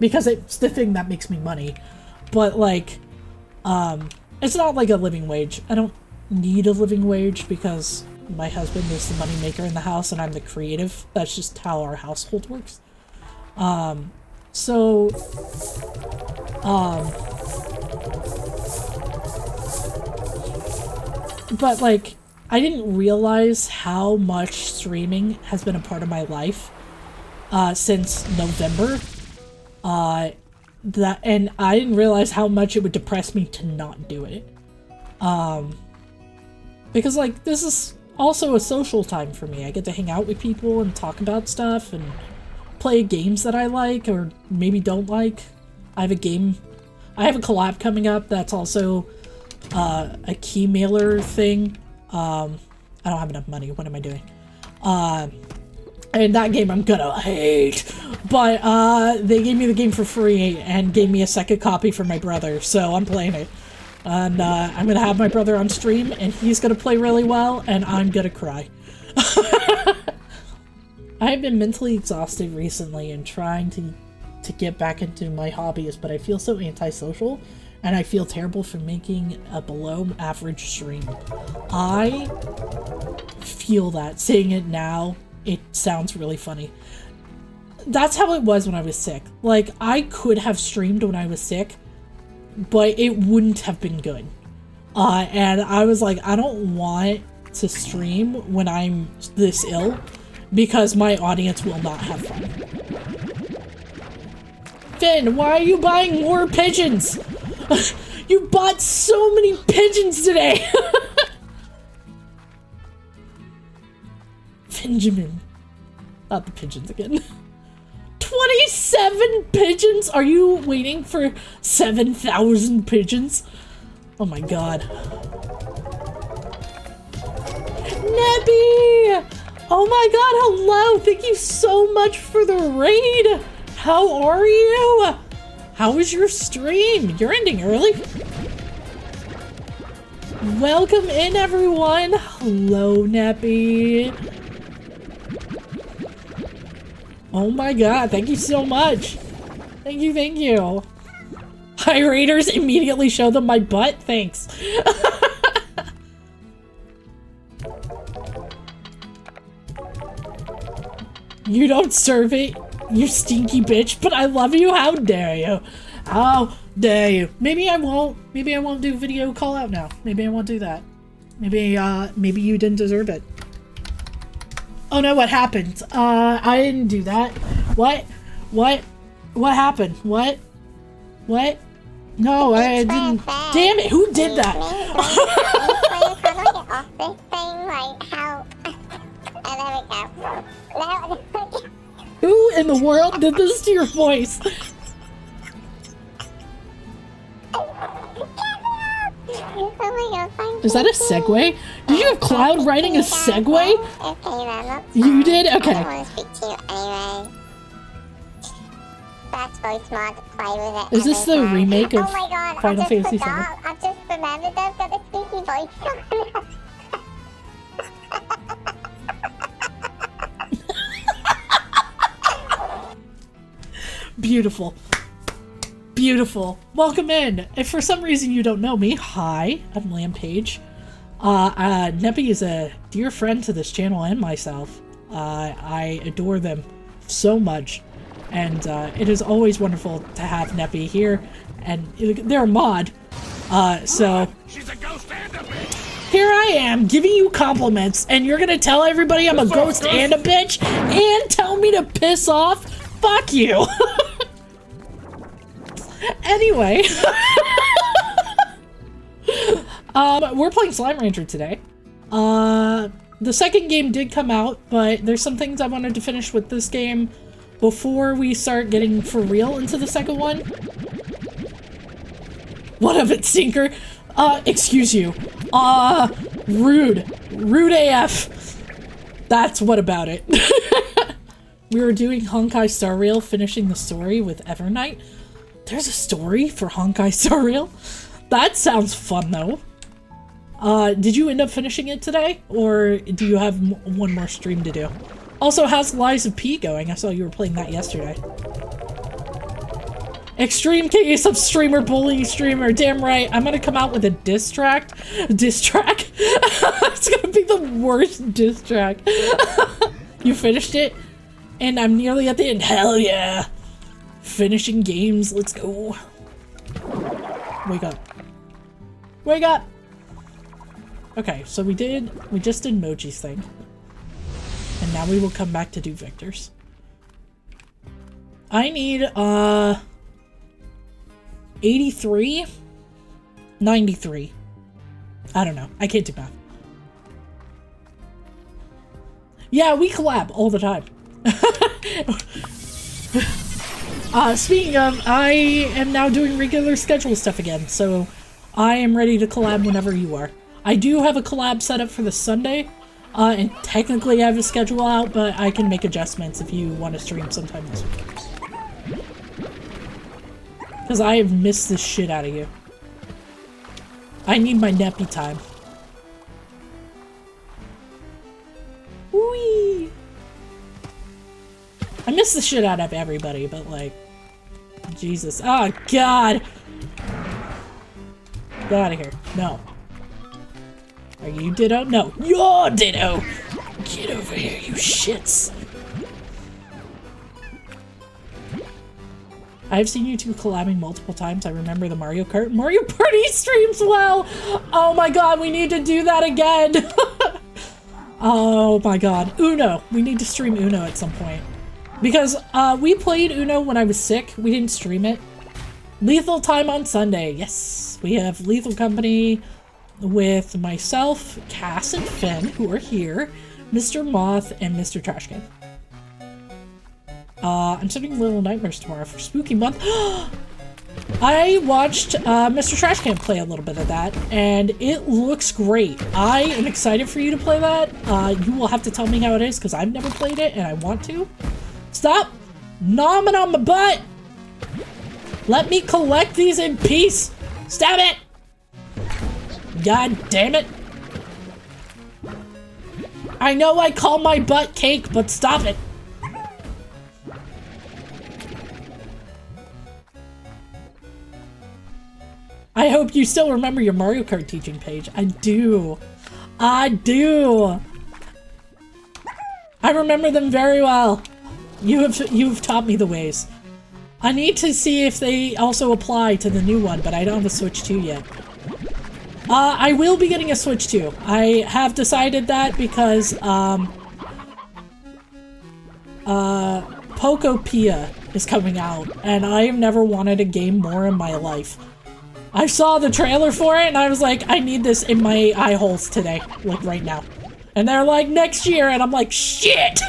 Speaker 1: because it's the thing that makes me money. But like, it's not like a living wage. I don't need a living wage because my husband is the money maker in the house and I'm the creative. That's just how our household works. But like, I didn't realize how much streaming has been a part of my life since November. And I didn't realize how much it would depress me to not do it. Because like, this is also a social time for me. I get to hang out with people and talk about stuff and play games that I like or maybe don't like. I have a collab coming up that's also a key mailer thing. I don't have enough money. What am I doing? And that game I'm gonna hate. But they gave me the game for free and gave me a second copy for my brother, so I'm playing it. And I'm gonna have my brother on stream, and he's gonna play really well, and I'm gonna cry. I've been mentally exhausted recently and trying to get back into my hobbies, but I feel so antisocial, and I feel terrible for making a below average stream. I feel that. Saying it now, it sounds really funny. That's how it was when I was sick. Like, I could have streamed when I was sick, but it wouldn't have been good. And I was like, I don't want to stream when I'm this ill because my audience will not have fun. Finn, why are you buying more pigeons? You bought so many pigeons today! Benjamin. Not the pigeons again. 27 pigeons? Are you waiting for 7,000 pigeons? Oh my god. Nebby! Oh my god, hello! Thank you so much for the raid! How are you? How was your stream? You're ending early. Welcome in, everyone! Hello, Nappy. Oh my god, thank you so much. Thank you, thank you. Hi, raiders, immediately show them my butt? Thanks. You don't serve it, you stinky bitch, but I love you, how dare you? How dare you? Maybe I won't do video call out now. Maybe I won't do that. Maybe you didn't deserve it. Oh no, what happened? I didn't do that. What happened? What? No, I didn't. Damn it, who did that? Who in the world did this to your voice? Is that a segue? Did you have Cloud writing a segue? You did? Okay.
Speaker 6: I want to speak to you anyway. That's very smart to play with it.
Speaker 1: Is this the remake of
Speaker 6: oh my god,
Speaker 1: Final Fantasy VII?
Speaker 6: I just remembered they've got a squeaky voice.
Speaker 1: Beautiful. Beautiful. Welcome in. If for some reason you don't know me, hi, I'm Lampage. Neppy is a dear friend to this channel and myself. I adore them so much. And it is always wonderful to have Neppy here. And they're a mod. So
Speaker 5: She's a ghost and a bitch.
Speaker 1: here I am giving you compliments, and you're gonna tell everybody I'm a ghost and a bitch and tell me to piss off? Fuck you. Anyway. We're playing Slime Rancher today. The second game did come out, but there's some things I wanted to finish with this game before we start getting for real into the second one. What of it, Stinker? Excuse you. Rude. Rude AF. That's what about it. We were doing Honkai Star Rail, finishing the story with Evernight. There's a story for Honkai Star Rail? That sounds fun, though. Did you end up finishing it today? Or do you have one more stream to do? Also, how's Lies of P going? I saw you were playing that yesterday. Extreme case of streamer bullying streamer. Damn right. I'm gonna come out with a diss track. Diss track? It's gonna be the worst diss track. You finished it? And I'm nearly at the end. Hell yeah. Finishing games. Let's go. Wake up. Wake up! Okay, so we just did Moji's thing. And now we will come back to do Victor's. I need, 83? 93. I don't know. I can't do math. Yeah, we collab all the time. Speaking of, I am now doing regular schedule stuff again, so I am ready to collab whenever you are. I do have a collab set up for this Sunday, and technically I have a schedule out, but I can make adjustments if you want to stream sometime this week. Because I have missed the shit out of you. I need my nappy time. Whee! I miss the shit out of everybody, but like... Jesus. Oh, God! Get out of here. No. Are you Ditto? No. You're Ditto! Get over here, you shits! I've seen you two collabing multiple times. I remember the Mario Party streams well! Oh my god, we need to do that again! Oh my god. Uno. We need to stream Uno at some point. Because, we played Uno when I was sick. We didn't stream it. Lethal Time on Sunday. Yes. We have Lethal Company with myself, Cass, and Finn, who are here. Mr. Moth, and Mr. Trashcan. I'm starting Little Nightmares tomorrow for Spooky Month. I watched Mr. Trashcan play a little bit of that, and it looks great. I am excited for you to play that. You will have to tell me how it is, because I've never played it, and I want to. Stop nomming on my butt! Let me collect these in peace! Stop it! God damn it! I know I call my butt cake, but stop it! I hope you still remember your Mario Kart teaching page. I do. I do. I remember them very well. You've taught me the ways. I need to see if they also apply to the new one, but I don't have a Switch 2 yet. I will be getting a Switch 2. I have decided that because, Pokopia is coming out, and I have never wanted a game more in my life. I saw the trailer for it, and I was like, I need this in my eye holes today, like right now. And they're like, next year, and I'm like, shit!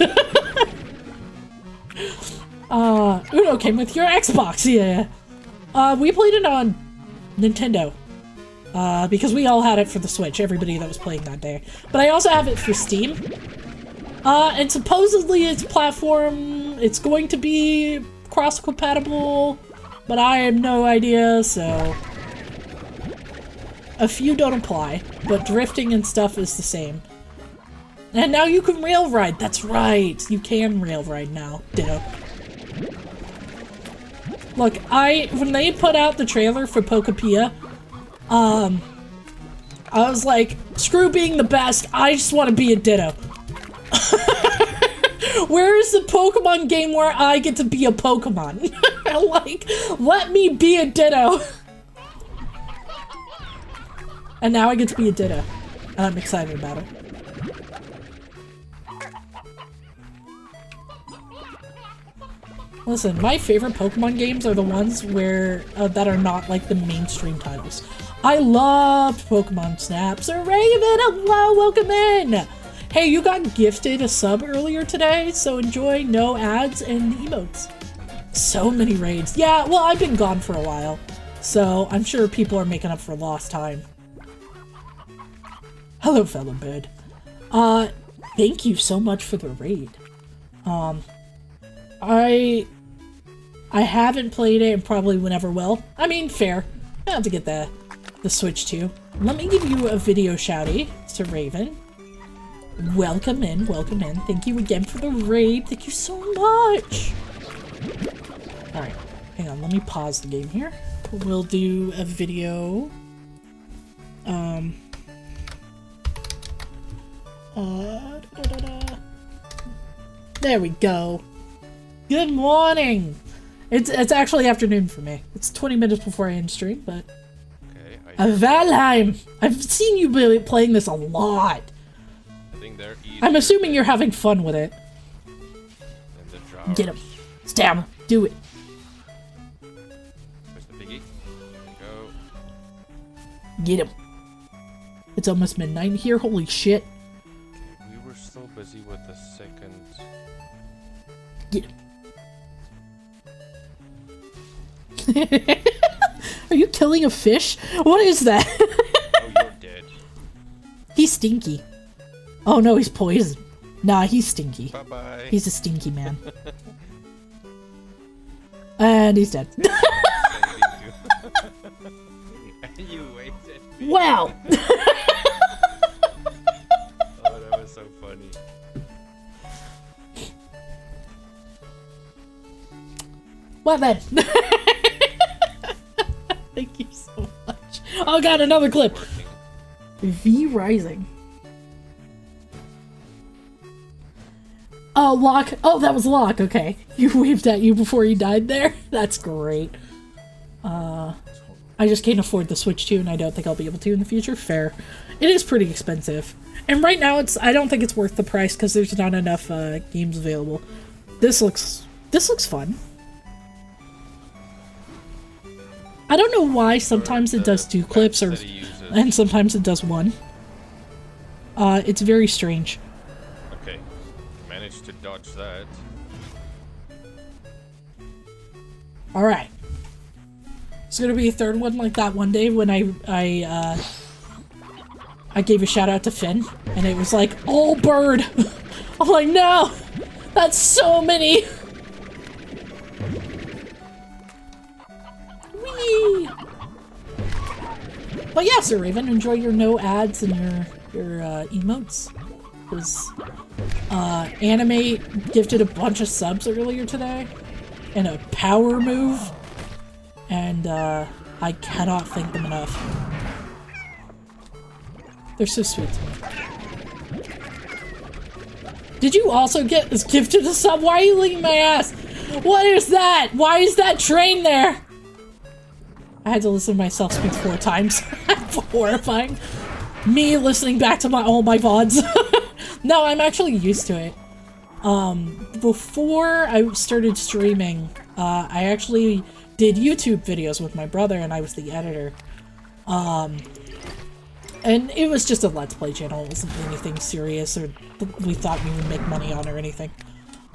Speaker 1: Uno came with your Xbox, yeah. We played it on Nintendo. Because we all had it for the Switch, everybody that was playing that day. But I also have it for Steam. And supposedly its platform, it's going to be cross-compatible, but I have no idea, so... A few don't apply, but drifting and stuff is the same. And now you can rail ride, that's right! You can rail ride now, ditto. Look, when they put out the trailer for Pokepia, I was like, screw being the best, I just want to be a Ditto. Where is the Pokemon game where I get to be a Pokemon? Like, let me be a Ditto. And now I get to be a Ditto. And I'm excited about it. Listen, my favorite Pokemon games are the ones where that are not like the mainstream titles. I loved Pokemon Snap. Sir Raven, hello, welcome in! Hey, you got gifted a sub earlier today, so enjoy no ads and emotes. So many raids. Yeah, well, I've been gone for a while, so I'm sure people are making up for lost time. Hello, fellow bird. Thank you so much for the raid. I haven't played it and probably never will. I mean, fair. I have to get the Switch too. Let me give you a video shouty to Raven. Welcome in, welcome in. Thank you again for the raid. Thank you so much. Alright, hang on, let me pause the game here. We'll do a video. There we go. Good morning! It's actually afternoon for me. It's 20 minutes before I end stream, but... Okay, Valheim! I've seen you playing this a lot!
Speaker 4: I think they're
Speaker 1: I'm assuming you're having fun with it. Get him. Stab him. Do it.
Speaker 4: Where's the piggy? Go.
Speaker 1: Get him. It's almost midnight here, holy shit.
Speaker 4: We were so busy with the second...
Speaker 1: Get him. Are you killing a fish? What is that?
Speaker 4: Oh, you're dead.
Speaker 1: He's stinky. Oh no, he's poison. Nah, he's stinky.
Speaker 4: Bye-bye.
Speaker 1: He's a stinky man. And he's dead.
Speaker 4: You waited.
Speaker 1: Wow!
Speaker 4: Oh, that was so funny.
Speaker 1: Well then. Thank you so much. Oh god, another clip. V Rising. Oh, Locke. Oh, that was Locke. Okay. You waved at you before he died there? That's great. I just can't afford the Switch 2 and I don't think I'll be able to in the future. Fair. It is pretty expensive. And right now I don't think it's worth the price because there's not enough games available. This looks fun. I don't know why sometimes it does 2 clips and sometimes it does 1. It's very strange.
Speaker 4: Okay. Managed to dodge that.
Speaker 1: Alright. It's gonna be a third one like that one day when I gave a shout out to Finn and it was like, all bird! I'm like, no! That's so many! Whee! But yeah, Sir Raven, enjoy your no ads and your emotes. Because Anime gifted a bunch of subs earlier today and a power move. And I cannot thank them enough. They're so sweet to me. Did you also get this gifted a sub? Why are you licking my ass? What is that? Why is that train there? I had to listen to myself speak 4 times. Horrifying. Me listening back to all my VODs. No, I'm actually used to it. Before I started streaming, I actually did YouTube videos with my brother and I was the editor. And it was just a Let's Play channel. It wasn't anything serious or we thought we would make money on or anything.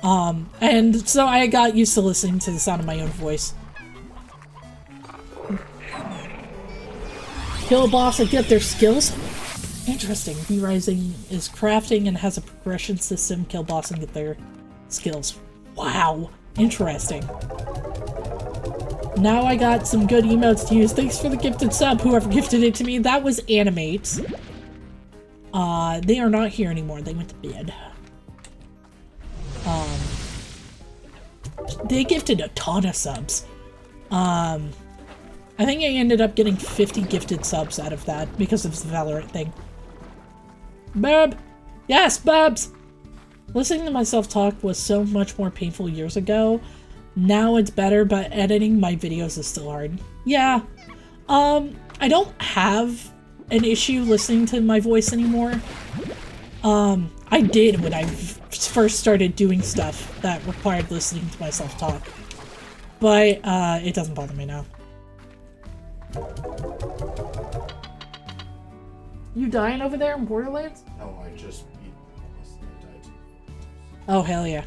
Speaker 1: And so I got used to listening to the sound of my own voice. Kill a boss and get their skills? Interesting. V Rising is crafting and has a progression system. Kill boss and get their skills. Wow. Interesting. Now I got some good emotes to use. Thanks for the gifted sub, whoever gifted it to me. That was Animates. They are not here anymore. They went to bed. They gifted a ton of subs. I think I ended up getting 50 gifted subs out of that because of the Valorant thing. Bub! Yes, Bubs! Listening to myself talk was so much more painful years ago. Now it's better, but editing my videos is still hard. Yeah. I don't have an issue listening to my voice anymore. I did when I first started doing stuff that required listening to myself talk. But, it doesn't bother me now. You dying over there in Borderlands?
Speaker 7: No, I just beat the boss and died.
Speaker 1: Oh, hell yeah.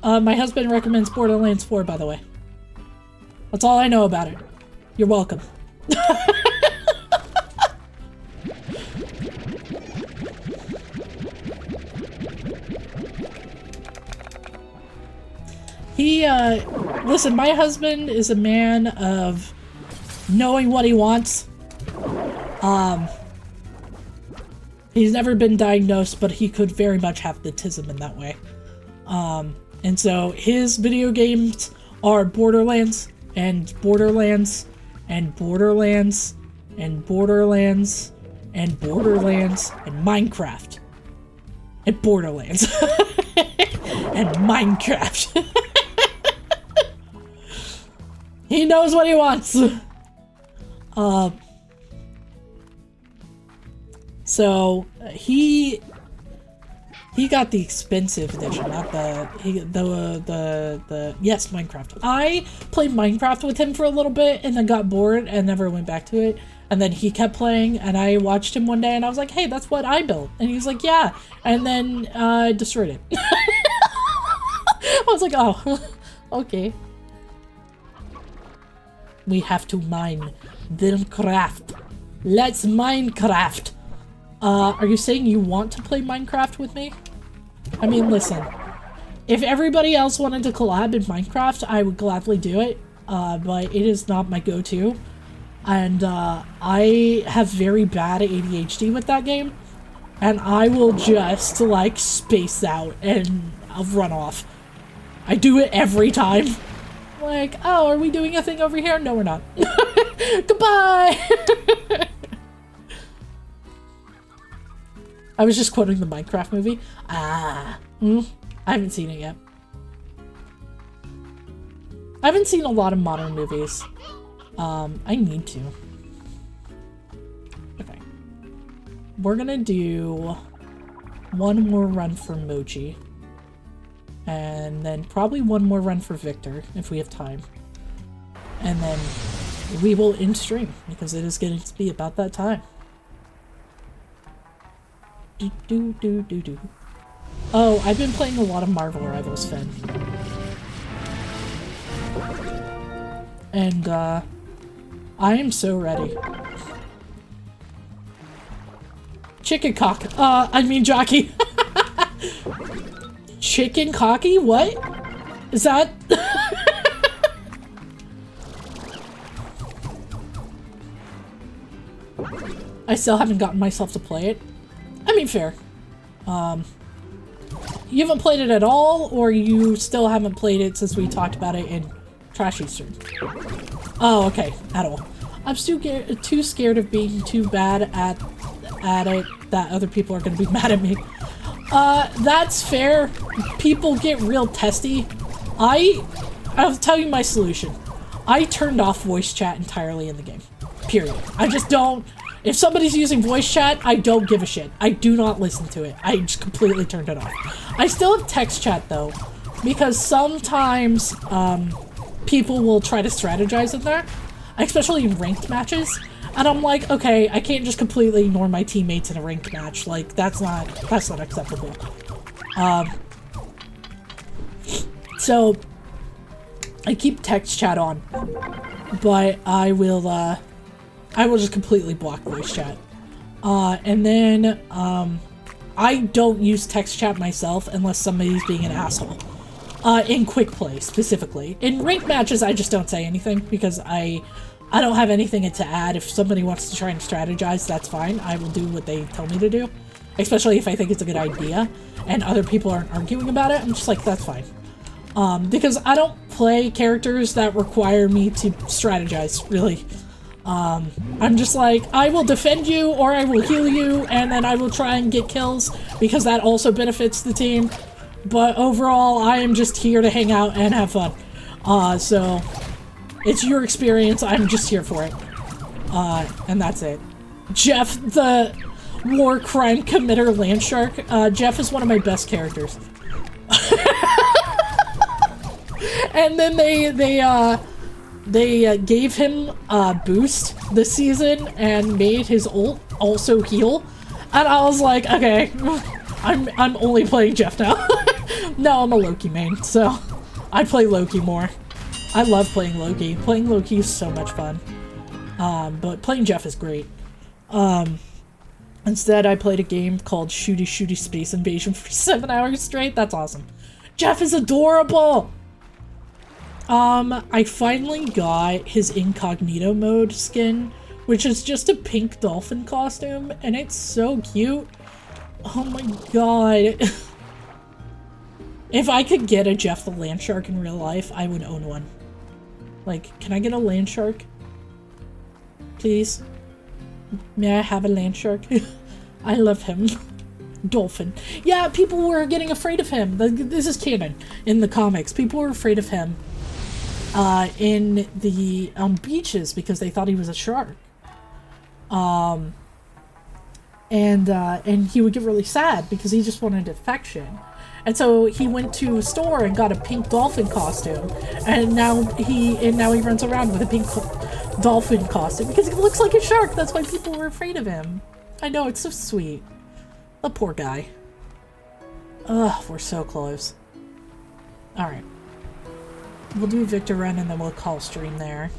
Speaker 1: My husband recommends Borderlands 4, by the way. That's all I know about it. You're welcome. Listen, my husband is a man of knowing what he wants. He's never been diagnosed, but he could very much have autism in that way. And so his video games are Borderlands, and Borderlands, and Borderlands, and Borderlands, and Borderlands, and Minecraft. And Borderlands. And Minecraft. He knows what he wants. So he got the expensive edition, not yes, Minecraft. I played Minecraft with him for a little bit and then got bored and never went back to it. And then he kept playing and I watched him one day and I was like, hey, that's what I built. And he's like, yeah. And then I destroyed it. I was like, oh, okay. We have to mine, then craft. Let's Minecraft. Are you saying you want to play Minecraft with me? I mean, listen. If everybody else wanted to collab in Minecraft, I would gladly do it. But it is not my go-to. And I have very bad ADHD with that game. And I will just, like, space out and I'll run off. I do it every time. Like, oh, are we doing a thing over here? No, we're not. Goodbye! I was just quoting the Minecraft movie. I haven't seen it yet. I haven't seen a lot of modern movies. I need to. Okay. We're gonna do one more run for Mochi. And then probably one more run for Victor, if we have time. And then we will end stream, because it is getting to be about that time. Oh, I've been playing a lot of Marvel Rivals, Finn. And, I am so ready. Chicken cock. I mean jockey. Chicken cocky? What? Is that? I still haven't gotten myself to play it. I mean, fair. You haven't played it at all, or you still haven't played it since we talked about it in Trash Eastern? Oh, okay. At all. I'm too scared of being too bad at it that other people are going to be mad at me. That's fair. People get real testy. I'll tell you my solution. I turned off voice chat entirely in the game. Period. I just don't. If somebody's using voice chat, I don't give a shit. I do not listen to it. I just completely turned it off. I still have text chat though, because sometimes people will try to strategize in there, especially in ranked matches. And I'm like, okay, I can't just completely ignore my teammates in a ranked match. Like, that's not acceptable. So I keep text chat on, but I will just completely block voice chat. And then, I don't use text chat myself unless somebody's being an asshole. In quick play, specifically. In ranked matches, I just don't say anything, because I don't have anything to add. If somebody wants to try and strategize, that's fine. I will do what they tell me to do. Especially if I think it's a good idea, and other people aren't arguing about it. I'm just like, that's fine. Because I don't play characters that require me to strategize, really. I'm just like, I will defend you or I will heal you, and then I will try and get kills because that also benefits the team. But overall, I am just here to hang out and have fun. So it's your experience, I'm just here for it. And that's it. Jeff, the war crime committer Landshark. Jeff is one of my best characters. And then they gave him a boost this season and made his ult also heal. And I was like, okay, I'm only playing Jeff now. No, I'm a Loki main, so I play Loki more. I love playing Loki. Playing Loki is so much fun. But playing Jeff is great. Instead, I played a game called Shooty Shooty Space Invasion for 7 hours straight. That's awesome. Jeff is adorable! I finally got his incognito mode skin, which is just a pink dolphin costume, and it's so cute. Oh my god. If I could get a Jeff the Landshark in real life, I would own one. Like, can I get a Landshark? Please? May I have a Landshark? I love him. Dolphin. Yeah, people were getting afraid of him. This is canon in the comics. People were afraid of him in the beaches because they thought he was a shark. And he would get really sad because he just wanted affection. And so he went to a store and got a pink dolphin costume, and now he runs around with a pink dolphin costume because he looks like a shark. That's why people were afraid of him. I know, it's so sweet. The poor guy. Ugh, we're so close. Alright. We'll do Victor Run and then we'll call stream there.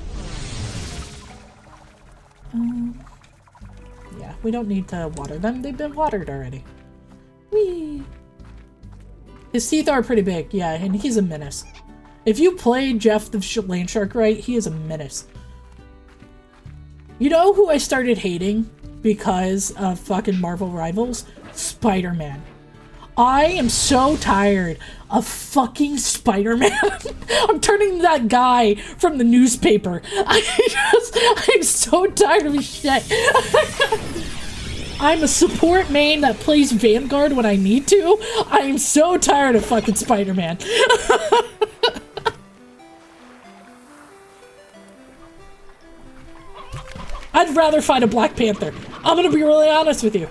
Speaker 1: Yeah, we don't need to water them. They've been watered already. Whee! His teeth are pretty big, yeah, and he's a menace. If you play Jeff the Landshark right, he is a menace. You know who I started hating because of fucking Marvel Rivals? Spider-Man. I am so tired of fucking Spider-Man. I'm turning that guy from the newspaper. I'm so tired of his shit. I'm a support main that plays Vanguard when I need to. I am so tired of fucking Spider-Man. I'd rather fight a Black Panther. I'm gonna be really honest with you.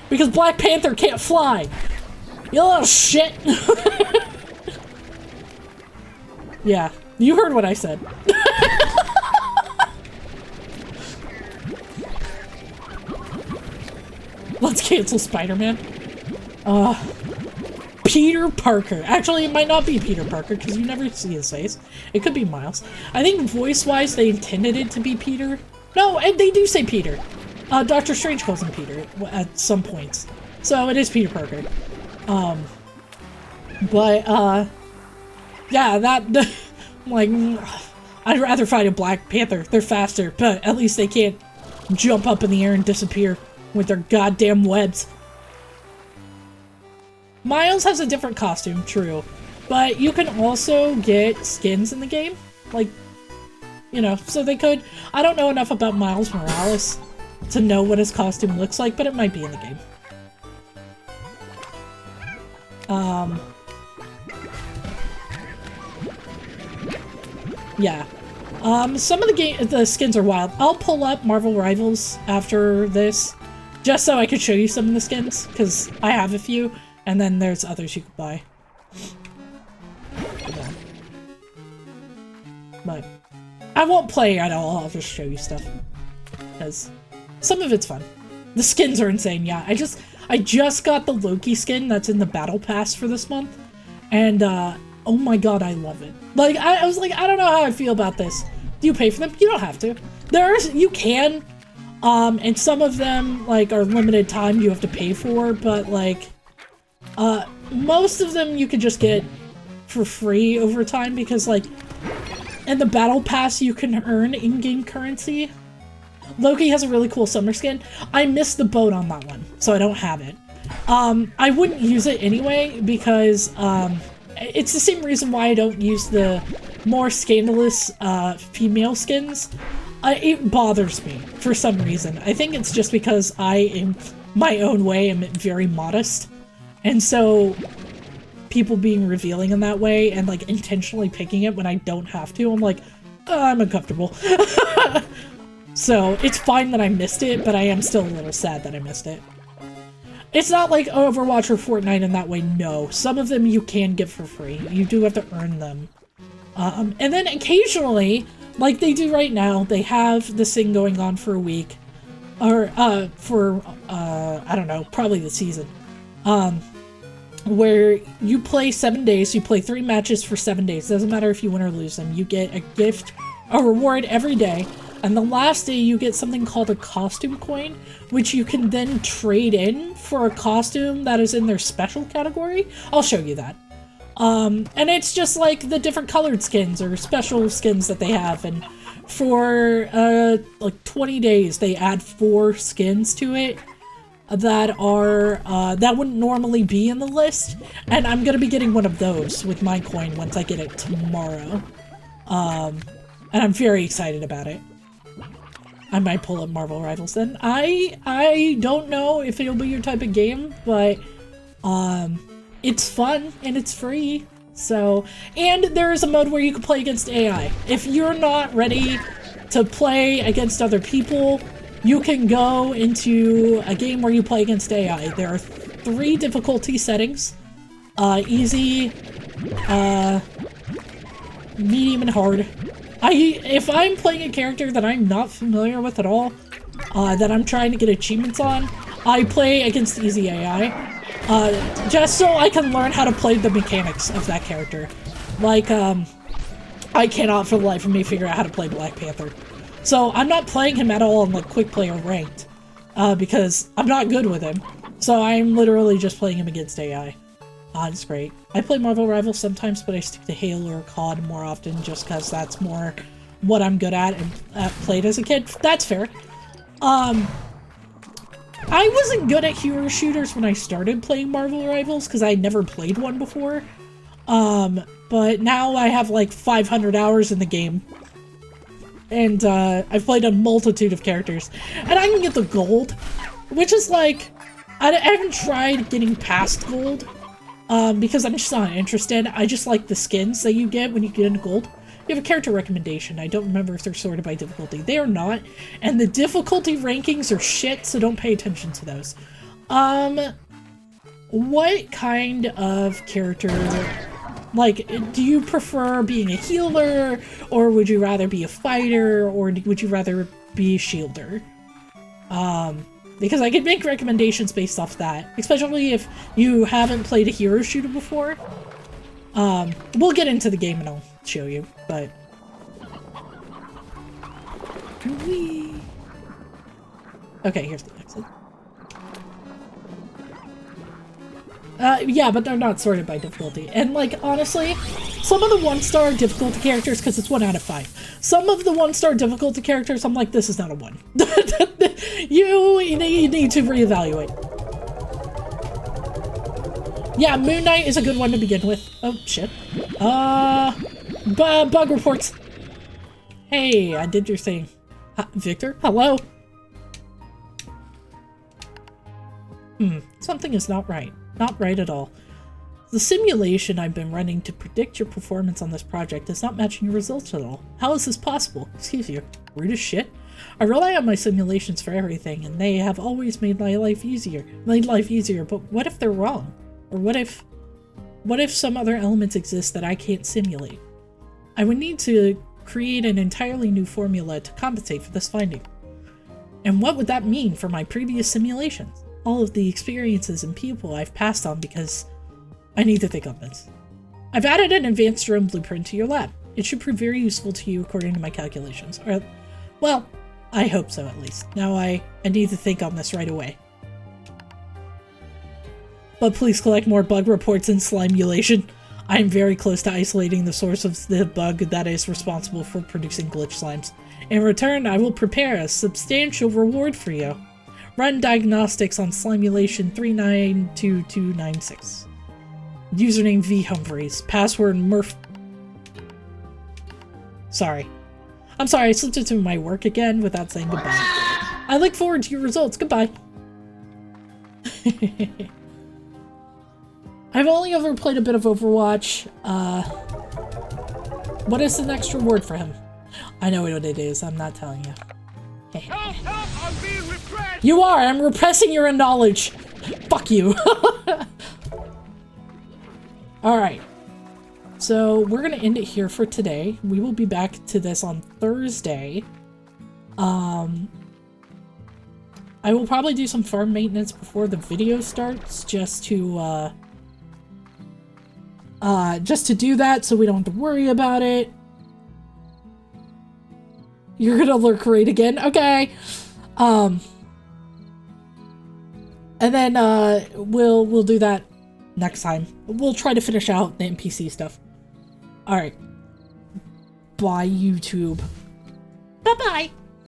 Speaker 1: Because Black Panther can't fly. You little shit. Yeah, you heard what I said. Let's cancel Spider-Man. Peter Parker. Actually, it might not be Peter Parker because you never see his face. It could be Miles. I think voice-wise they intended it to be Peter. No, and they do say Peter. Doctor Strange calls him Peter at some points. So it is Peter Parker. Yeah, that... like, I'd rather fight a Black Panther. They're faster, but at least they can't jump up in the air and disappear with their goddamn webs. Miles has a different costume, true. But you can also get skins in the game. Like, you know, so they could... I don't know enough about Miles Morales to know what his costume looks like, but it might be in the game. Yeah. Some of the skins are wild. I'll pull up Marvel Rivals after this, just so I could show you some of the skins, because I have a few, and then there's others you could buy. Yeah. But I won't play at all, I'll just show you stuff. Because some of it's fun. The skins are insane, yeah. I just got the Loki skin that's in the battle pass for this month, and oh my god, I love it. Like, I was like, I don't know how I feel about this. Do you pay for them? You don't have to. You can, and some of them, like, are limited time you have to pay for, but, like, most of them you could just get for free over time, because, like, in the battle pass you can earn in-game currency. Loki has a really cool summer skin. I missed the boat on that one, so I don't have it. I wouldn't use it anyway, because, it's the same reason why I don't use the more scandalous female skins. It bothers me for some reason. I think it's just because I, in my own way, am very modest. And so people being revealing in that way and like intentionally picking it when I don't have to, I'm like, oh, I'm uncomfortable. So it's fine that I missed it, but I am still a little sad that I missed it. It's not like Overwatch or Fortnite in that way, no. Some of them you can get for free. You do have to earn them. And then occasionally, like they do right now, they have this thing going on for a week. Or, for, I don't know, probably the season. Where you play 7 days, you play 3 matches for 7 days. Doesn't matter if you win or lose them. You get a gift, a reward every day. And the last day you get something called a costume coin, which you can then trade in for a costume that is in their special category. I'll show you that. And it's just like the different colored skins or special skins that they have. And for like 20 days, they add 4 skins to it that are that wouldn't normally be in the list. And I'm gonna be getting one of those with my coin once I get it tomorrow. And I'm very excited about it. I might pull up Marvel Rivals then. I don't know if it'll be your type of game, but it's fun and it's free. So, and there is a mode where you can play against AI. If you're not ready to play against other people, you can go into a game where you play against AI. There are 3 difficulty settings. Easy, medium, and hard. If I'm playing a character that I'm not familiar with at all, that I'm trying to get achievements on, I play against easy AI, just so I can learn how to play the mechanics of that character. Like, I cannot for the life of me figure out how to play Black Panther. So I'm not playing him at all in like quick play or ranked, because I'm not good with him. So I'm literally just playing him against AI. It's great. I play Marvel Rivals sometimes, but I stick to Halo or COD more often just because that's more what I'm good at and played as a kid. That's fair. I wasn't good at hero shooters when I started playing Marvel Rivals because I never played one before. But now I have like 500 hours in the game. And I've played a multitude of characters. And I can get the gold, which is like, I haven't tried getting past gold. Because I'm just not interested. I just like the skins that you get when you get into gold. You have a character recommendation. I don't remember if they're sorted by difficulty. They are not. And the difficulty rankings are shit, so don't pay attention to those. What kind of character... Like, do you prefer being a healer? Or would you rather be a fighter? Or would you rather be a shielder? Because I could make recommendations based off that, especially if you haven't played a hero shooter before. We'll get into the game and I'll show you, but... Okay, here's the exit. Yeah, but they're not sorted by difficulty. And, like, honestly, some of the 1-star difficulty characters, because it's 1 out of 5. Some of the 1-star difficulty characters, I'm like, this is not a 1. You need to reevaluate. Yeah, Moon Knight is a good one to begin with. Oh, shit. Bug reports. Hey, I did your thing. Victor, hello? Something is not right. Not right at all. The simulation I've been running to predict your performance on this project is not matching your results at all. How is this possible? Excuse you. Rude as shit. I rely on my simulations for everything, and they have always made my life easier. But what if they're wrong? Or what if some other elements exist that I can't simulate? I would need to create an entirely new formula to compensate for this finding. And what would that mean for my previous simulations? All of the experiences and people I've passed on because I need to think on this. I've added an advanced drone blueprint to your lab. It should prove very useful to you according to my calculations. Or, well, I hope so at least. Now I need to think on this right away. But please collect more bug reports and slimulation. I am very close to isolating the source of the bug that is responsible for producing glitch slimes. In return, I will prepare a substantial reward for you. Run diagnostics on Slimulation 392296. Username V Humphreys. Password Murph. Sorry. I'm sorry, I slipped into my work again without saying goodbye. I look forward to your results. Goodbye. I've only ever played a bit of Overwatch. What is the next reward for him? I know what it is. I'm not telling you.
Speaker 5: Help! Help! I'm being repressed!
Speaker 1: You are! I'm repressing your knowledge! Fuck you! Alright. So, we're gonna end it here for today. We will be back to this on Thursday. I will probably do some farm maintenance before the video starts, just to do that so we don't have to worry about it. You're gonna lurk raid again? Okay. And then, we'll do that next time. We'll try to finish out the NPC stuff. Alright. Bye, YouTube. Bye-bye.